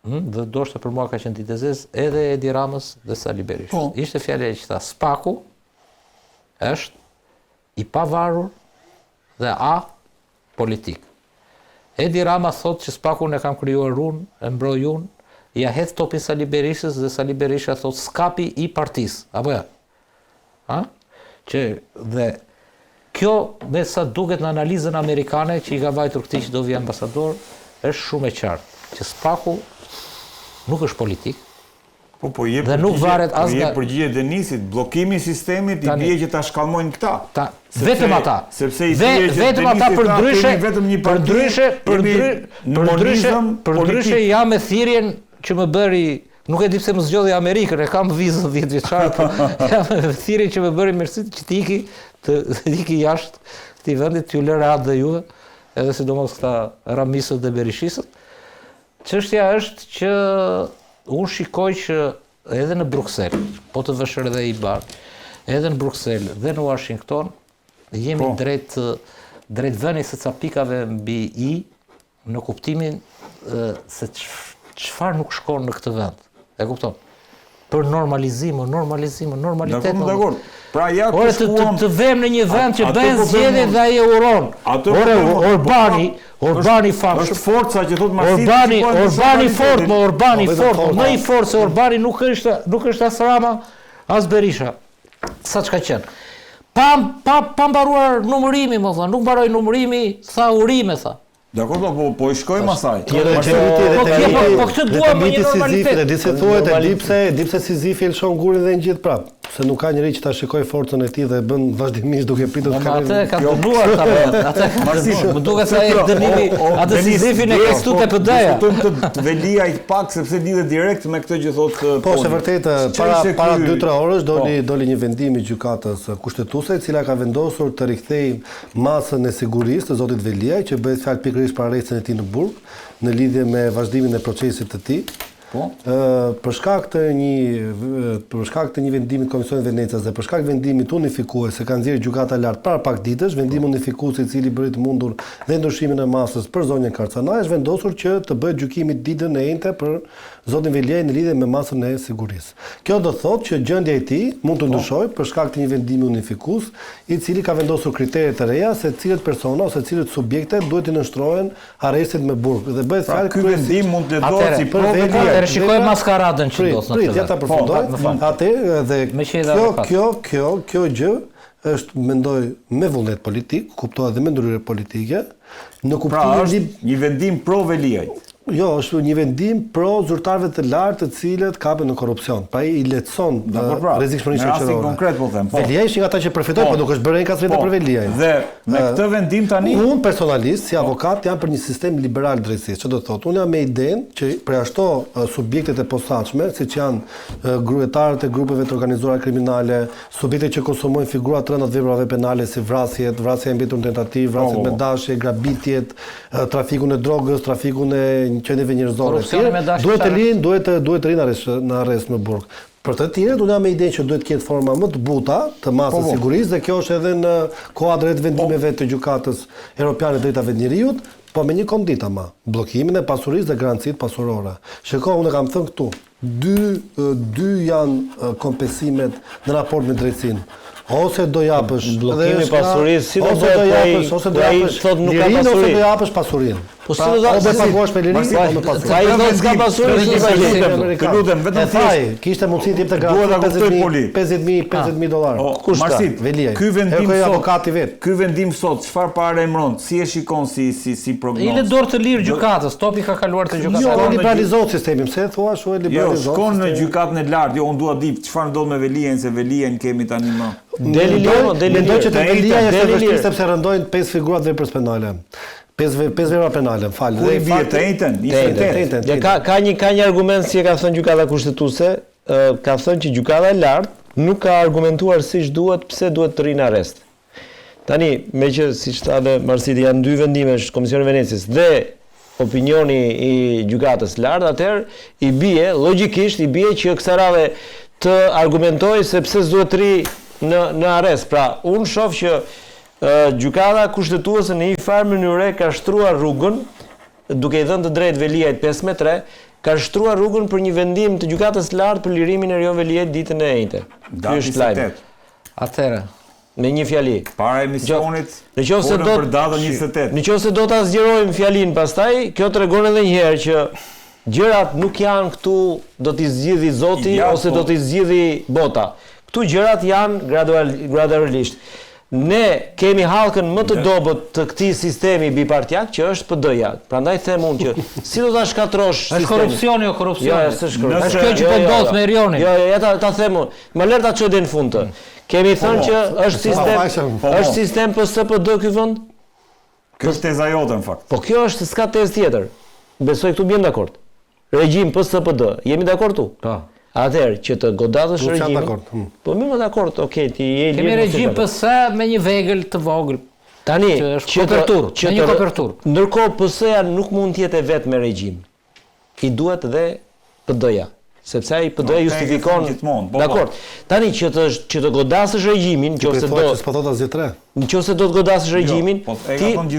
dhe ndoshta për mua ka qenë ditë e zezë edhe Edi Ramës dhe Sali Berisha. Ishte fjalë që tha Spaku është i pavarur dhe politik. Edi Rama thot që Spaku e kam krijuar unë, e mbroj unë, ja hedh topin Sali Berishës dhe Sali Berisha thot skapi i partisë. Apo ja? Dhe kjo me sa duket në analizën amerikane që i ka vajtur këtij që do vi ambasador, është shumë e qartë që Spaku nuk është politik. Dhe nuk varet as nga përgjigje Denisit, bllokimi i sistemit i bie që ta shkallmojnë këta. Vetëm ata. Sepse i bie që vetëm ata për ndryshe jam me thirrjen që më bëri, nuk e di pse më zgjodhi Amerikën, e kam vizën 10 vjeçare, po jam me thirrjen që më bëri Mersit që të iki jashtë këtij vendi, t'ju lë rehat dhe juve, edhe sidomos këta Ramisët dhe Berishisët. Çështja është që unë shikoj që edhe në Bruksel, po të vëshër edhe i barë, edhe në Bruksel dhe në Washington, jemi drejt vënies së ca pikave mbi i në kuptimin se çfarë nuk shkon në këtë vend. E kupton? Për normalitet. Dakor. Pra ja të vëmë në një vend që bën zgjedhje dhe ai e uron. Orbani fam. Është forca që thot Marsidi. Orbani fort, më i fortë se Orbani nuk është as Rama, as Berisha. Sa çka qenë. Pa mbaruar numërimi, më tha, nuk mbaroi numërimi, tha urime tha. Dakor, po i shkojmë asaj. Po këtë duam me një normalitet. Disi thuhet e dipse Sizifi lëshon gurin dhe ngjit prap. Se nuk ka njëri që ta shikoj forcën e tij dhe e bën vazhdimisht duke pritur të kalojë. Atë ka dënuar ta bëhet. Atë më duket se ai dënimi, atë Sizifin e ka stut e PD-ja. Të Velia i pak sepse lidhet direkt me këtë që thotë. Po, se vërtet para 2-3 orësh doli një vendim i gjykatës kushtetuese, e cila ka vendosur të rikthejë masën e sigurisë të zotit Veliaj, që bëhet fjalë pikërisht për arrestin e tij në burg, në lidhje me vazhdimin e procesit të tij. Për shkak të një vendimit të Komisionit Venecas dhe për shkak të vendimit unifikues se ka nxjerrë gjykata lart para pak ditësh, vendimi unifikues i cili bëri të mundur dhe ndryshimin e masës për zonën Karcanaj, është vendosur që të bëhet gjykimi ditën e njëjtë për zotin Veliaj në lidhje me masën e sigurisë. Kjo do thotë që gjendja e tij mund të ndryshojë për shkak të një vendimi unifikues, i cili ka vendosur kriteret e reja se cilët persona ose cilët subjekte duhet të nënshtrohen arrestit me burg. Dhe bëhet fjalë ky vendim mund të dohet si për Veliaj. Shikoj maskaradën që do të thotë. Ja ta përfundoj. Atë dhe kjo gjë është, mendoj, me vullnet politik, kuptohet dhe me ndryrë politike, në kuptimin është një vendim pro Veliaj. Jo, është një vendim pro zyrtarëve të lartë të cilët kapen në korrupsion. Pa i lehtëson rrezikshmërinë shoqërore. Në konkret po them. Veliaj është nga ata që përfitojnë, po nuk është bërë inkastrita për Veliaj. Dhe me këtë vendim tani unë personalisht si avokat jam për një sistem liberal drejtësisë. Çfarë do të thotë? Unë jam me idenë që përjashto subjektet e posaçme, siç janë gruetarët e grupeve të organizuara kriminale, subjektet që konsumojnë figura të rënda të veprave penale si vrasjet, vrasja e mbetur në tentativë, vrasjet me dashje, grabitjet, trafikun e drogës, trafikun e qenieve njerëzore. Duhet të rinë në arrest në burg. Për të tjerët, unë jam me idenë që duhet të ketë forma më të buta të masës sigurisë, dhe kjo është edhe në kuadrin e vendimeve të gjykatës Europiane të Drejtave të Njerëzit, po me një kondit ama, bllokimin e pasurisë dhe garancitë pasurore. Shiko, unë kam thënë këtu, dy janë kompensimet në raport me drejtsinë. Ose do japësh bllokimi i pasurisë, si do japësh, ose do japësh thotë nuk ka pasuri, ose do japësh pasurinë. Po si do të paguash me liri apo me pasuri? Ai do të ska pasuri, të lutem, vetëm thjesht kishte mundësi të jepte gratë $50,000 Kush Marsit, Veliaj. Ky vendim sot avokati vet. Ky vendim sot çfarë para emron? Si e shikon si prognozë? I le dorë të lirë gjykatës, topi ka kaluar te gjykata. Jo, liberalizohet sistemi, pse thua ashtu e liberalizohet. Jo, shkon në gjykatën e lartë, jo unë dua di çfarë ndodh me Veliajin, se Veliajin kemi tani më. Mendoj që te Veliaj është vështirë sepse rëndojnë 5 figura të veprës penale. 5 vepra penale, fal. Dhe vjet Dhe ka një argument si e ka thënë gjykata kushtetuese, ka thënë që gjykata e lartë nuk ka argumentuar siç duhet pse duhet të rinë arrest. Tani, meqë siç tha dhe Marsiti, janë dy vendime Komisioni i Venecës dhe opinioni i gjykatës lartë, atëherë i bie, logjikisht i bie që kësaj radhe të argumentojë se pse s'duhet të ri në arrest. Pra, unë shoh që gjykata kushtetuese në një farë mënyrë ka shtruar rrugën, duke i dhënë të drejtë Veliajt 5-3, ka shtruar rrugën për një vendim të gjykatës lartë për lirimin e Erion Veliajt ditën e njëjtë. Ky është lajmi. Atëherë, me një fjali. Para emisionit, për datën 28. Nëse do ta zgjerojmë fjalinë pastaj, kjo tregon edhe një herë që gjërat nuk janë këtu do t'i zgjidhë Zoti ose do t'i zgjidhë bota. Këtu gjërat janë gradualisht. Ne kemi hallkën më të dobët të këtij sistemi bipartiak që është PD-ja. Prandaj them unë që si do ta shkatrosh sistemin? Është korrupsioni o korrupsioni. Jo, s'është korrupsioni. Është kjo që po ndodh me Erionin. Jo, ja ta them unë. Më lër ta çoj deri në fund. Kemi thënë që është sistem PSD ky vend? Kjo është teza jote në fakt. Po kjo është s'ka tezë tjetër. Besoj këtu bjem dakord. Regjim PSD. Jemi dakord tu? Po. Atëherë që të godasësh regjimin. Po më më dakord, okay, ti je kemi regjim PS me një vegël të vogël. Tani që një kopertur. Ndërkohë PS-ja nuk mund të jetë vetëm me regjim. I duhet dhe PD-ja, sepse ai PD justifikon. Dakord. Tani që të godasësh regjimin, nëse do të godasësh regjimin,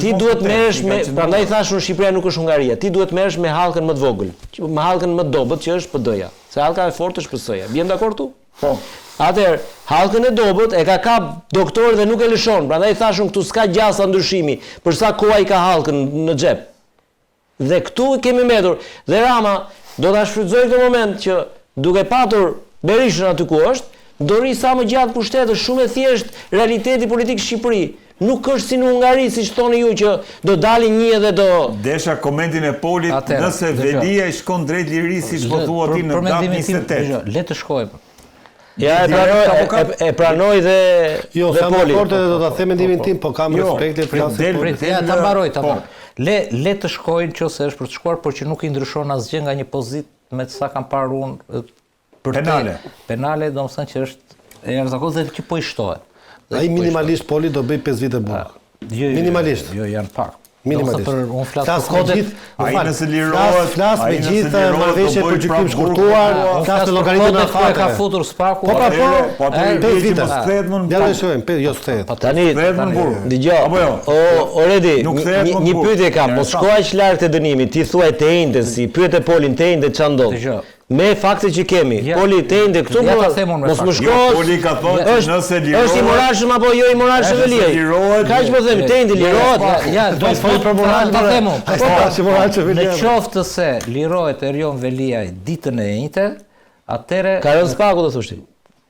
ti duhet merresh me, prandaj thashun Shqipëria nuk është Hungaria. Ti duhet merresh me hallkën më të vogël, me hallkën më të dobët që është PD-ja. Se hallka e fortë është PS-ja. Bjem dakord tu? Po. Atëherë, hallkën e dobët e ka kap doktori dhe nuk e lëshon. Prandaj thashun këtu s'ka gjasa ndryshimi, për sa koha i ka hallkën në xhep. Dhe këtu kemi mbetur. Dhe Rama do ta shfrytëzoj këtë moment që duke patur Berishën aty ku është, do ri sa më gjatë pushtetë, shumë e thjeshtë realiteti politik Shqipëri. Nuk është si në Hungari, siç thoni ju që do dalin një dhe do desha komentin e Polit, nëse Veliaj shkon drejt lirisë siç po thua ti në datën 28. Le të shkojmë. Ja, e pranoj dhe Jo, sa më korte do ta them mendimin tim, po kam respekt e flasë. Ja, ta mbaroj. Le të shkojnë nëse është për të shkuar, por që nuk i ndryshon asgjë nga një pozitë me sa kam parë unë penale. Penale, domethënë që është e jashtëzakonshme dhe që po i shtohet. Ai minimalisht Poli do bëj 5 vite burg. Minimalisht. Jo, janë pak. Minimalisht. Unë flas për kodet. Ai nëse lirohet, flas me gjithë marrëveshje për gjykim shkurtuar, flas me llogaritën e fakte. Ka futur spaku. Po, 5 vite. Ja do shojmë, jo stet. Tani, dëgjoj. Oredi, një pyetje kam, mos shko aq lart te dënimi. Ti thuaj te ende si, pyet e Polin te ende ç'a ndodh. Me fakte që kemi, Poli te ende këtu mos më shkosh. Poli ka thonë nëse lirohet. Është i moralshëm apo jo i moralshëm Velia? Kaq po them, te ende lirohet. Ja, do të fol për moral ta them unë. Në Velia. qoftë se lirohet Erion Veliaj ditën e njëjtë, atëre Ka rënë spaku do thosh ti.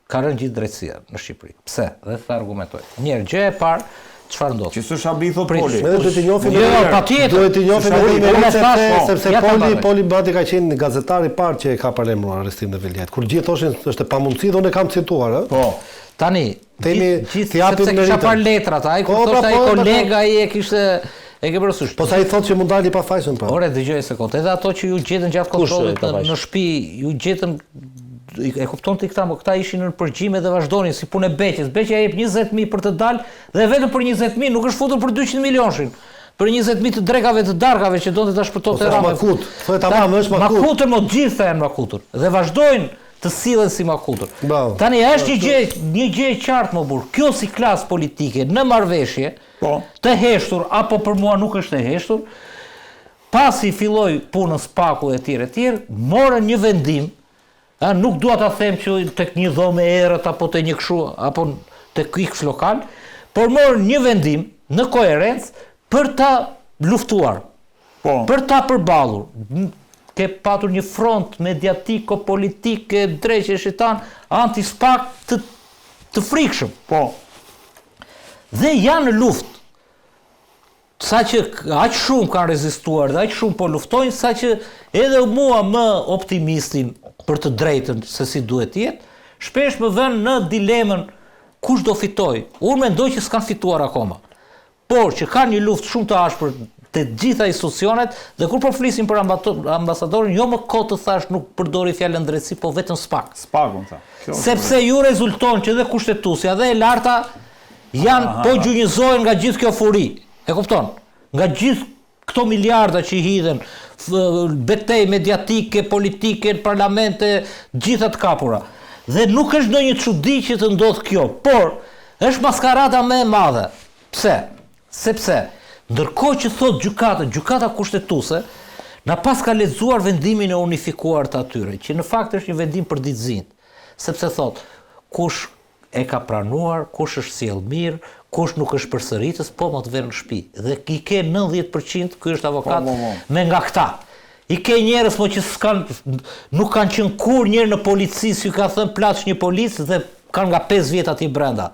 Ka rënë gjithë drejtësia në Shqipëri. Pse? Dhe të argumentoj. Njëherë, gjë e parë, çfarë ndodh? Që s'është habi thot Poli. Edhe duhet të njohim patjetër. Duhet të njohim sepse Poli Bati ka qenë gazetar i parë që e ka parlemruar arrestimin e Veliajt. Kur gjithë thoshin është e pamundësi dhe unë e kam cituar, ë? Po. Tani, t'i japim sepse kisha parë letrat, ai kur thoshte ai kolega ai e kishte e ke parasysh. Po sa i thotë që mund dali pa fajsën pra. Ore, dëgjoj një sekondë. Edhe ato që ju gjetën gjatë kontrollit në shtëpi, ju gjetën e kupton ti këta, po këta ishin në përgjime dhe vazhdonin si punë e Beqës. Beqja jep 20.000 për të dalë dhe vetëm për 20.000 nuk është futur për 200 milionë. Për 20.000 të drekave të darkave që donte ta shpërtonte Rama. Makut. Thuaj tamam, është makut. Makutur, mo gjithë janë makutur dhe vazhdojnë të sillen si makutur. Tani është një gjë e qartë më burr. Kjo si klasë politike në marrëveshje, të heshtur apo për mua nuk është e heshtur, pasi filloi punën spaku e tjerë, morën një vendim. Nuk dua ta them që tek një dhomë errët apo te një kështu apo tek X lokal, por morën një vendim në koherencë për ta luftuar. Për ta përballur. Ke patur një front mediatiko-politike, drejtë shitan, anti-spak të frikshëm. Dhe janë në luftë. Sa që aq shumë kanë rezistuar dhe aq shumë po luftojnë, sa që edhe mua më optimistin për të drejtën se si duhet të jetë, shpesh më vën në dilemën kush do fitoj. Unë mendoj që s'kan fituar akoma. Por që kanë një luftë shumë të ashpër të gjitha institucionet dhe kur po flisim për ambasadorin, jo më kot të thash nuk përdori fjalën drejtësi, po vetëm spak. Spakun tha. Sepse ju rezulton që dhe kushtetuesja dhe e larta janë po gjunjëzohen nga gjithë kjo furi. E kupton? Nga gjithë këto miliarda që i hidhen, betej mediatike, politike, parlamente, gjitha të kapura. Dhe nuk është ndonjë çudi që të ndodh kjo, por është maskarada më e madhe. Pse? Sepse ndërkohë që thot gjykata kushtetuese, na pas ka lexuar vendimin e unifikuar të atyre, që në fakt është një vendim për ditëzinë. Sepse thot kush e ka pranuar, kush është sjell mirë, kush nuk është përsëritës, po më të vjen në shtëpi. Dhe i ke 90%, ky është avokat, me nga këta. I ke njerëz që nuk kanë qenë kur njerë në polici, si ka thënë plaç një policë dhe kanë nga 5 vjet aty brenda.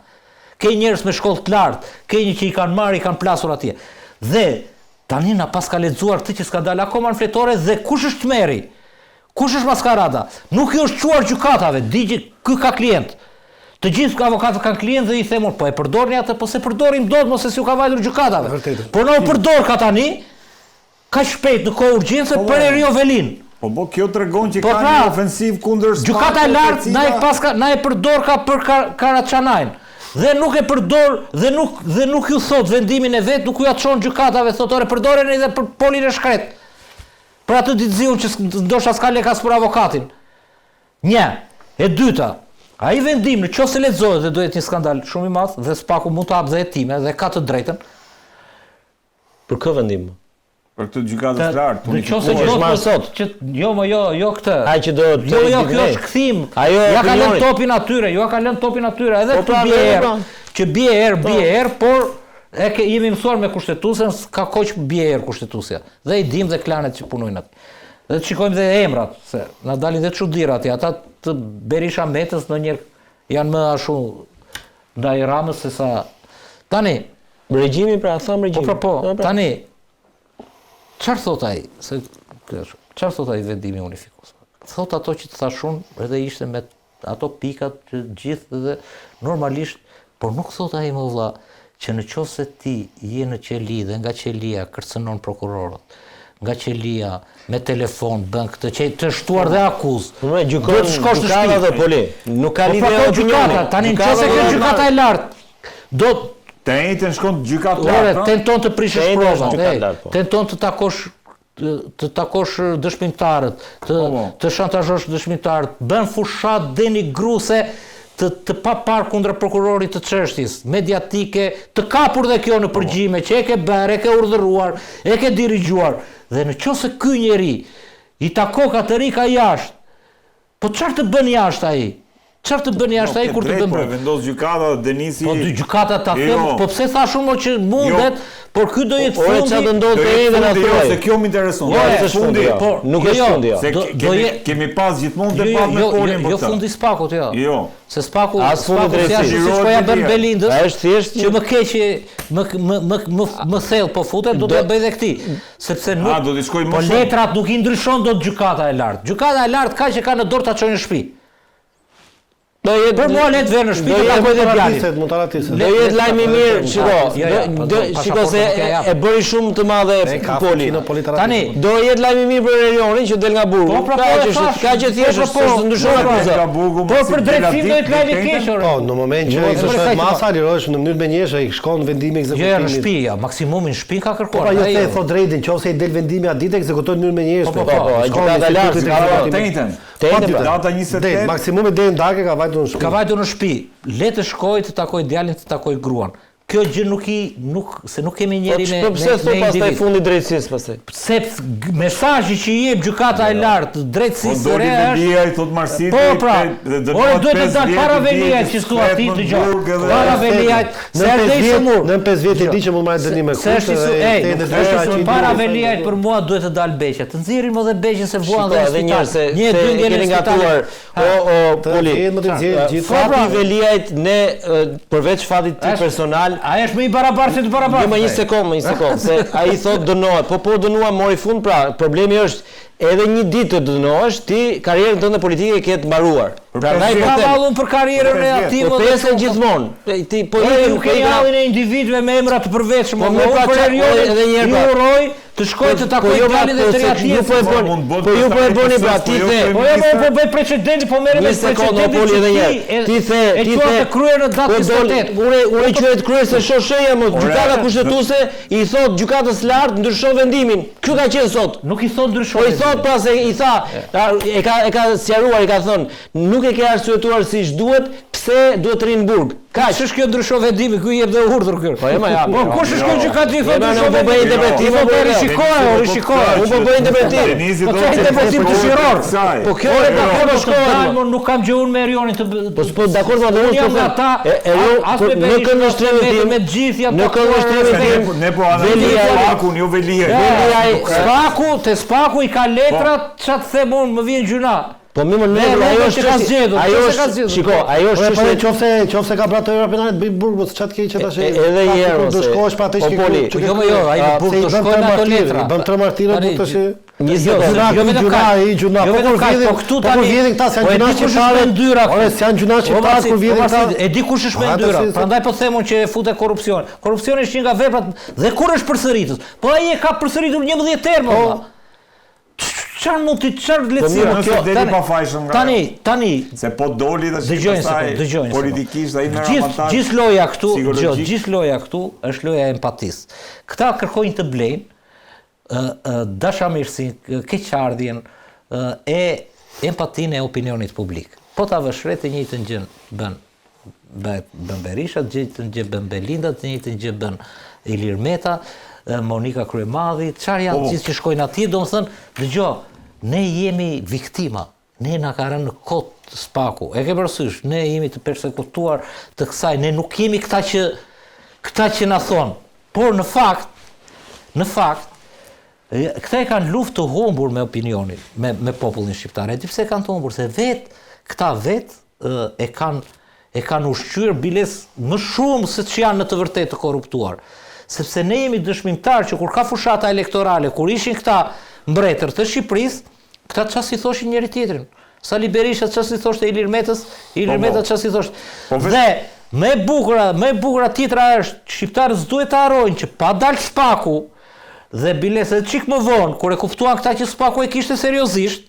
Ke njerëz me shkollë të lartë, ke një që i kanë marrë, i kanë plasur atje. Dhe tani na pas ka lexuar këtë që s'ka dalë akoma në fletore dhe kush është tmerri? Kush është maskarada? Nuk i është çuar gjykatave, digj ky ka klient. Të gjithë avokatët kanë klient dhe i themur, po e përdorni atë, po se përdorim dot mos e si u ka vajtur gjykatave. Po na u përdor ka tani, ka shpejt në kohë urgjencë për Erion Velin. Po kjo tregon që ka një ofensiv kundër Spaku. Gjykata e lartë na e përdor ka për Karaçanajn. Dhe nuk e përdor dhe nuk ju thot vendimin e vet, nuk ju çon gjykatave, thotore përdoreni edhe për Polin e shkret. Për atë ditëziun që ndoshta s'ka lekas për avokatin. Një, e dyta, ai vendim në qoftë se lexohet dhe do jetë një skandal shumë i madh dhe Spaku mund të hap dhe hetime dhe ka të drejtën. Për kë vendim? Për këtë gjykatë të lartë. Në qoftë se do sot, që jo këtë. Ai që do të Jo, kjo është kthim. Ja ka lënë topin atyre, edhe të bie erë. Që bie erë, por jemi mësuar me kushtetuesen, ka koq bie erë kushtetuesja. Dhe i dim dhe klanet që punojnë aty. Dhe të shikojmë dhe emrat, se na dalin dhe çuditëra aty, ata të Berisha Metës ndonjëherë janë më ashtu ndaj Ramës se sa tani regjimi pra tham regjimi. Po, tani çfarë thot ai? Çfarë thot ai vendimi unifikues? Thot ato që të thashun edhe ishte me ato pikat që gjithë dhe normalisht, por nuk thot ai më vëlla që në qoftë se ti je në qeli dhe nga qelia kërcënon prokurorët, nga qelia me telefon bën këtë që të shtuar dhe akuzë. Do të shkosh në shtëpi dhe poli. Nuk ka lidhje me opinionin. Tani nëse ke gjykata e lartë, do të njëjtën shkon gjykatë lartë. Tenton të prishësh provat, tenton të takosh dëshmitarët, të shantazhosh dëshmitarët, bën fushat denigruse të pa parë kundër prokurorit të çështjes, mediatike, të kapur dhe kjo në përgjime, që e ke bërë, e ke urdhëruar, e ke dirigjuar. Dhe në qoftë se ky njeri i tako Katerika jashtë, po çfarë të bën jashtë ai? Çfarë të bën jashtë ai kur të bën? Po vendos gjykata Denisi. Po gjykata ta them, po pse thash unë që mundet, por ky do jetë fundi. Po çfarë do ndodhte edhe në atë? Se kjo më intereson. Fundi, nuk është fundi. Se kemi pas gjithmonë debat me Polin për këtë. Jo fundi Spakut, jo. Jo. Se Spaku as fundi drejtësisht, siç po ja bën Belindës. Ai është thjesht që më keq më thellë po futet, do të bëj edhe këtë. Sepse nuk do të shkojë më shumë. Po letrat nuk i ndryshon dot gjykata e lartë. Gjykata e lartë ka që ka në dorë ta çojë në shtëpi. Për mua le të vjen në shtëpi të takoj dhe djalin. Do jetë lajm i mirë, shiko se e bëri shumë të madhe Poli. Tani do jetë lajm i mirë për Erionin që del nga burgu. Ka që thjesht është ndryshon akuza. Po për drejtësim do jetë lajm i keq. Po, në moment që ishte masa lirohesh në mënyrë menjëshe, i shkon vendimi ekzekutimit. Jo, në shtëpi, maksimumin në shtëpi ka kërkuar. Po jo se thot drejtin, nëse i del vendimi atë ditë ekzekuton në mënyrë menjëshe. Po, gjykata lartë. Data 28. Maksimumi deri në darkë ka vajtur në shtëpi. Ka vajtur në shtëpi. Le të shkojë të takoj djalin, të takoj gruan. Kjo gjë se nuk kemi njeri me individ. Po pse thot pastaj fundi drejtësisë pastaj? Sepse mesazhi që i jep gjykata e lartë drejtësisë së re është thot Marsiti. Po pra. Ora duhet të dal para veliajt që thua ti dëgjoj. Para veliajt. Në 5 vjet i di që mund marrë dënim me kusht. Para veliajt për mua duhet të dal Beqja. Të nxjerrin më dhe Beqjen se vuan dhe spital. Një dy keni gatuar. Poli. Fati veliajt ne përveç fatit të personal. Ai është më i barabartë se të barabartë. Jo, më një sekond, se ai thot dënohet. Po dënua mori fund, pra problemi është edhe një ditë të dënohesh, ti karrierën tënde politike ke të mbaruar. Prandaj po them për karrierën reaktive. Po pesën gjithmonë. Ti po nuk ke hallin e individëve me emra të përveçshëm. Po më pra edhe një herë uroj të shkoj të takoj djalin dhe të reaktivë. Po ju po e bëni pra ti the. Po jo po bëj precedenti, po merrem me precedentin. Poli edhe një herë. Ti the të kryer në datën 28. Unë quhet kryer se shoshëja më gjykata kushtetuese i thot gjykatës lartë ndryshon vendimin. Kjo ka qenë sot. Nuk i thot ndryshon. Po i thot pas i tha, e ka sqaruar, i ka thënë, nuk e ke arsyetuar siç duhet, pse duhet të rinë në burg. Kaq është kjo ndryshon vendimi, ky jep dhe urdhër ky. Po ema ja. Po kush është ky gjykati i thotë ndryshon? Po bëj interpretim, po rishikoj. Unë po bëj interpretim. Po çfarë interpretim të shiror? Po kjo është dakord shkohet. Nuk kam gjë unë me Erionin të. Po dakord me unë po ata. Në këndvështrimin tim, me gjithë jam. në këndvështrimin tim, ne po analizojmë Spakun, jo Veliaj. Spaku i ka letrat, çfarë them unë, më vjen gjuna. Po më ajo është shiko, ajo është nëse ka bërë ato penale bëj burg, mos çat ke që tash. Edhe një herë do shkohesh pa atë që jo, ai në burg do shkojnë ato letra. Bën 3 martire do tash. Gjuna, po kur vjedhin këta se janë gjuna shqiptare. Ore, se janë gjuna shqiptare kur vjedhin këta. E di kush është me ndyra. Prandaj po them unë që futet korrupsion. Korrupsioni është një nga veprat dhe kur është përsëritës. Po ai e ka përsëritur 11 herë më. Çfarë mund të lehtësimi kjo? Deri pa fajshëm nga. Tani se po doli tash pastaj politikisht ai merr avantaj. Gjithë loja këtu është loja e empatisë. Këta kërkojnë të blejnë dashamirësinë, keqardhjen e empatinë e opinionit publik. Po ta vësh re të njëjtën gjë bën Berisha, të njëjtën gjë bën Belinda, të njëjtën gjë bën Ilir Meta, Monika Kryemadhi, çfarë janë gjithë që shkojnë atje, domethënë, dëgjoj, ne jemi viktima. Ne na ka rënë në kot Spaku. E ke parasysh, ne jemi të persekutuar të kësaj, ne nuk jemi këta që na thon. Por në fakt, këta e kanë luftë të humbur me opinionin, me popullin shqiptar. E di pse kanë të humbur, se këta e kanë ushqyer biles më shumë se që janë në të vërtetë të korruptuar. Sepse ne jemi dëshmimtar që kur ka fushata elektorale, kur ishin këta mbretër të Shqipërisë, këta çfarë si thoshin njëri tjetrin? Sali Berisha çfarë si thoshte Ilir Metës, Ilir Meta çfarë si thoshte. Po, Dhe më e bukura tjetra është shqiptarët s'duhet të harrojnë që pa dalë Spaku dhe biletet çik më vonë, kur e kuptuan këta që Spaku e kishte seriozisht,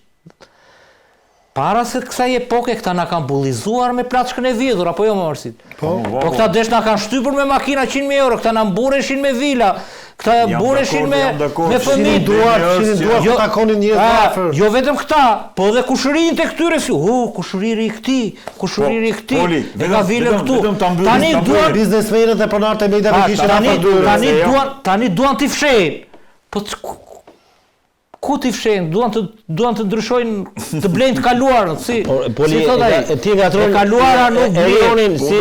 para se kësaj epoke këta na kanë bullizuar me plaçkën e vjedhur, apo jo më Marsit? Po këta desh na kanë shtypur me makina 100.000 euro, këta na mbureshin me vila, këta mbureshin me fëmijë, duar të takonin njerëz afër. Jo vetëm këta, po dhe kushërinë të këtyre si, kushëriri i këtij, kushëriri i këtij, e ka vilën këtu. Tani duan biznesmenët e pronarët e mediave kishin afër tani duan t'i fshehin. Po ku t'i fshehin? Duan të ndryshojnë, të blejnë të kaluarën, si thot ai. Ti gatron kaluara nuk Erionin ti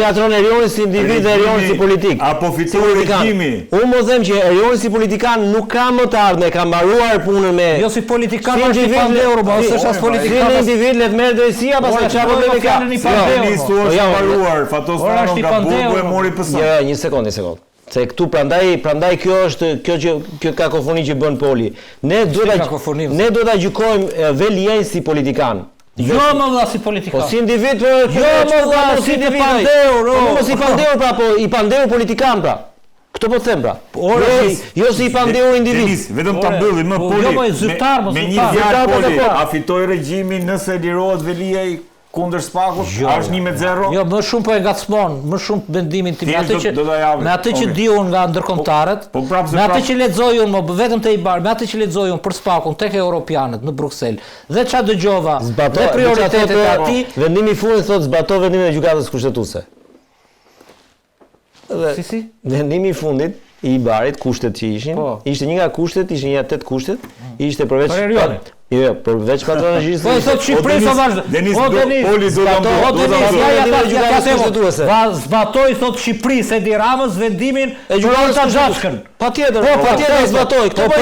gatron Erionin si individ dhe Erionin si politik. Apo fitoi regjimi. Unë më them që Erioni si politikan nuk ka më të ardhme, ka mbaruar punën me. Jo si politikan, është i pandehur, po është as politikan. Si individ le të merr drejtësia, pastaj çfarë problemi ka? Ministri është mbaruar, Fatos Rano nga burgu e mori PS. Jo, një sekond. Se këtu prandaj kjo kakofoni që bën Poli. Ne duhet ta gjykojmë Veliajn si politikan. Jo më dha si politikan. Po si individ, jo më dha si të pandehur, mos i pandehur pra, po i pandehur politikan pra. Këto po them pra. Jo si i pandehur individ. Denis, vetëm ta mbyllim më Poli. Jo më zyrtar, mos me një fjalë Poli, a fitoi regjimi nëse lirohet Veliaj kundër Spakut, është 1-0. Jo, më shumë po e ngacmon, më shumë mendimin tim me atë që di unë nga ndërkombëtarët, me atë që lexoj unë, vetëm te i bar, me atë që lexoj unë për Spakun tek europianët në Bruksel. Dhe ç'a dëgjova, dhe prioritetet e atij, vendimi i fundit thotë zbatoi vendimin e gjykatës kushtetuese. Si? Vendimi i fundit i barit, kushtet që ishin, ishte një nga kushtet, ishte një 8 kushtet, ishte përveç Jo, përveç patronazhisë. Po thotë Shqipëri sa vazhdo. Denis, Poli do zbatoi thotë Shqipëri se di Ramës vendimin e gjykatës ta Xhaçkën. Patjetër, patjetër zbatoi. Këto po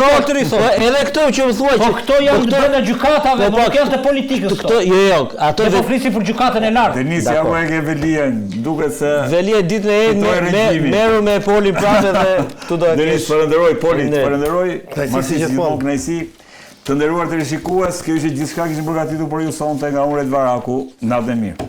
edhe këto që më thua që këto janë brenda gjykatave, po kjo është e politikës këto. Jo, ato do flisim për gjykatën e lartë. Denis, ja ku e ke Veliajn, duket se Veliaj ditën e herë merru me Polin prapë dhe tu do e kesh. Denis, falenderoj Poli, falenderoj. Marsi gjithmonë kënaqësi. Të nderuar televizionist, kjo ishte gjithçka kishim përgatitur për ju sonte nga Uret Varaku. Natën e mirë.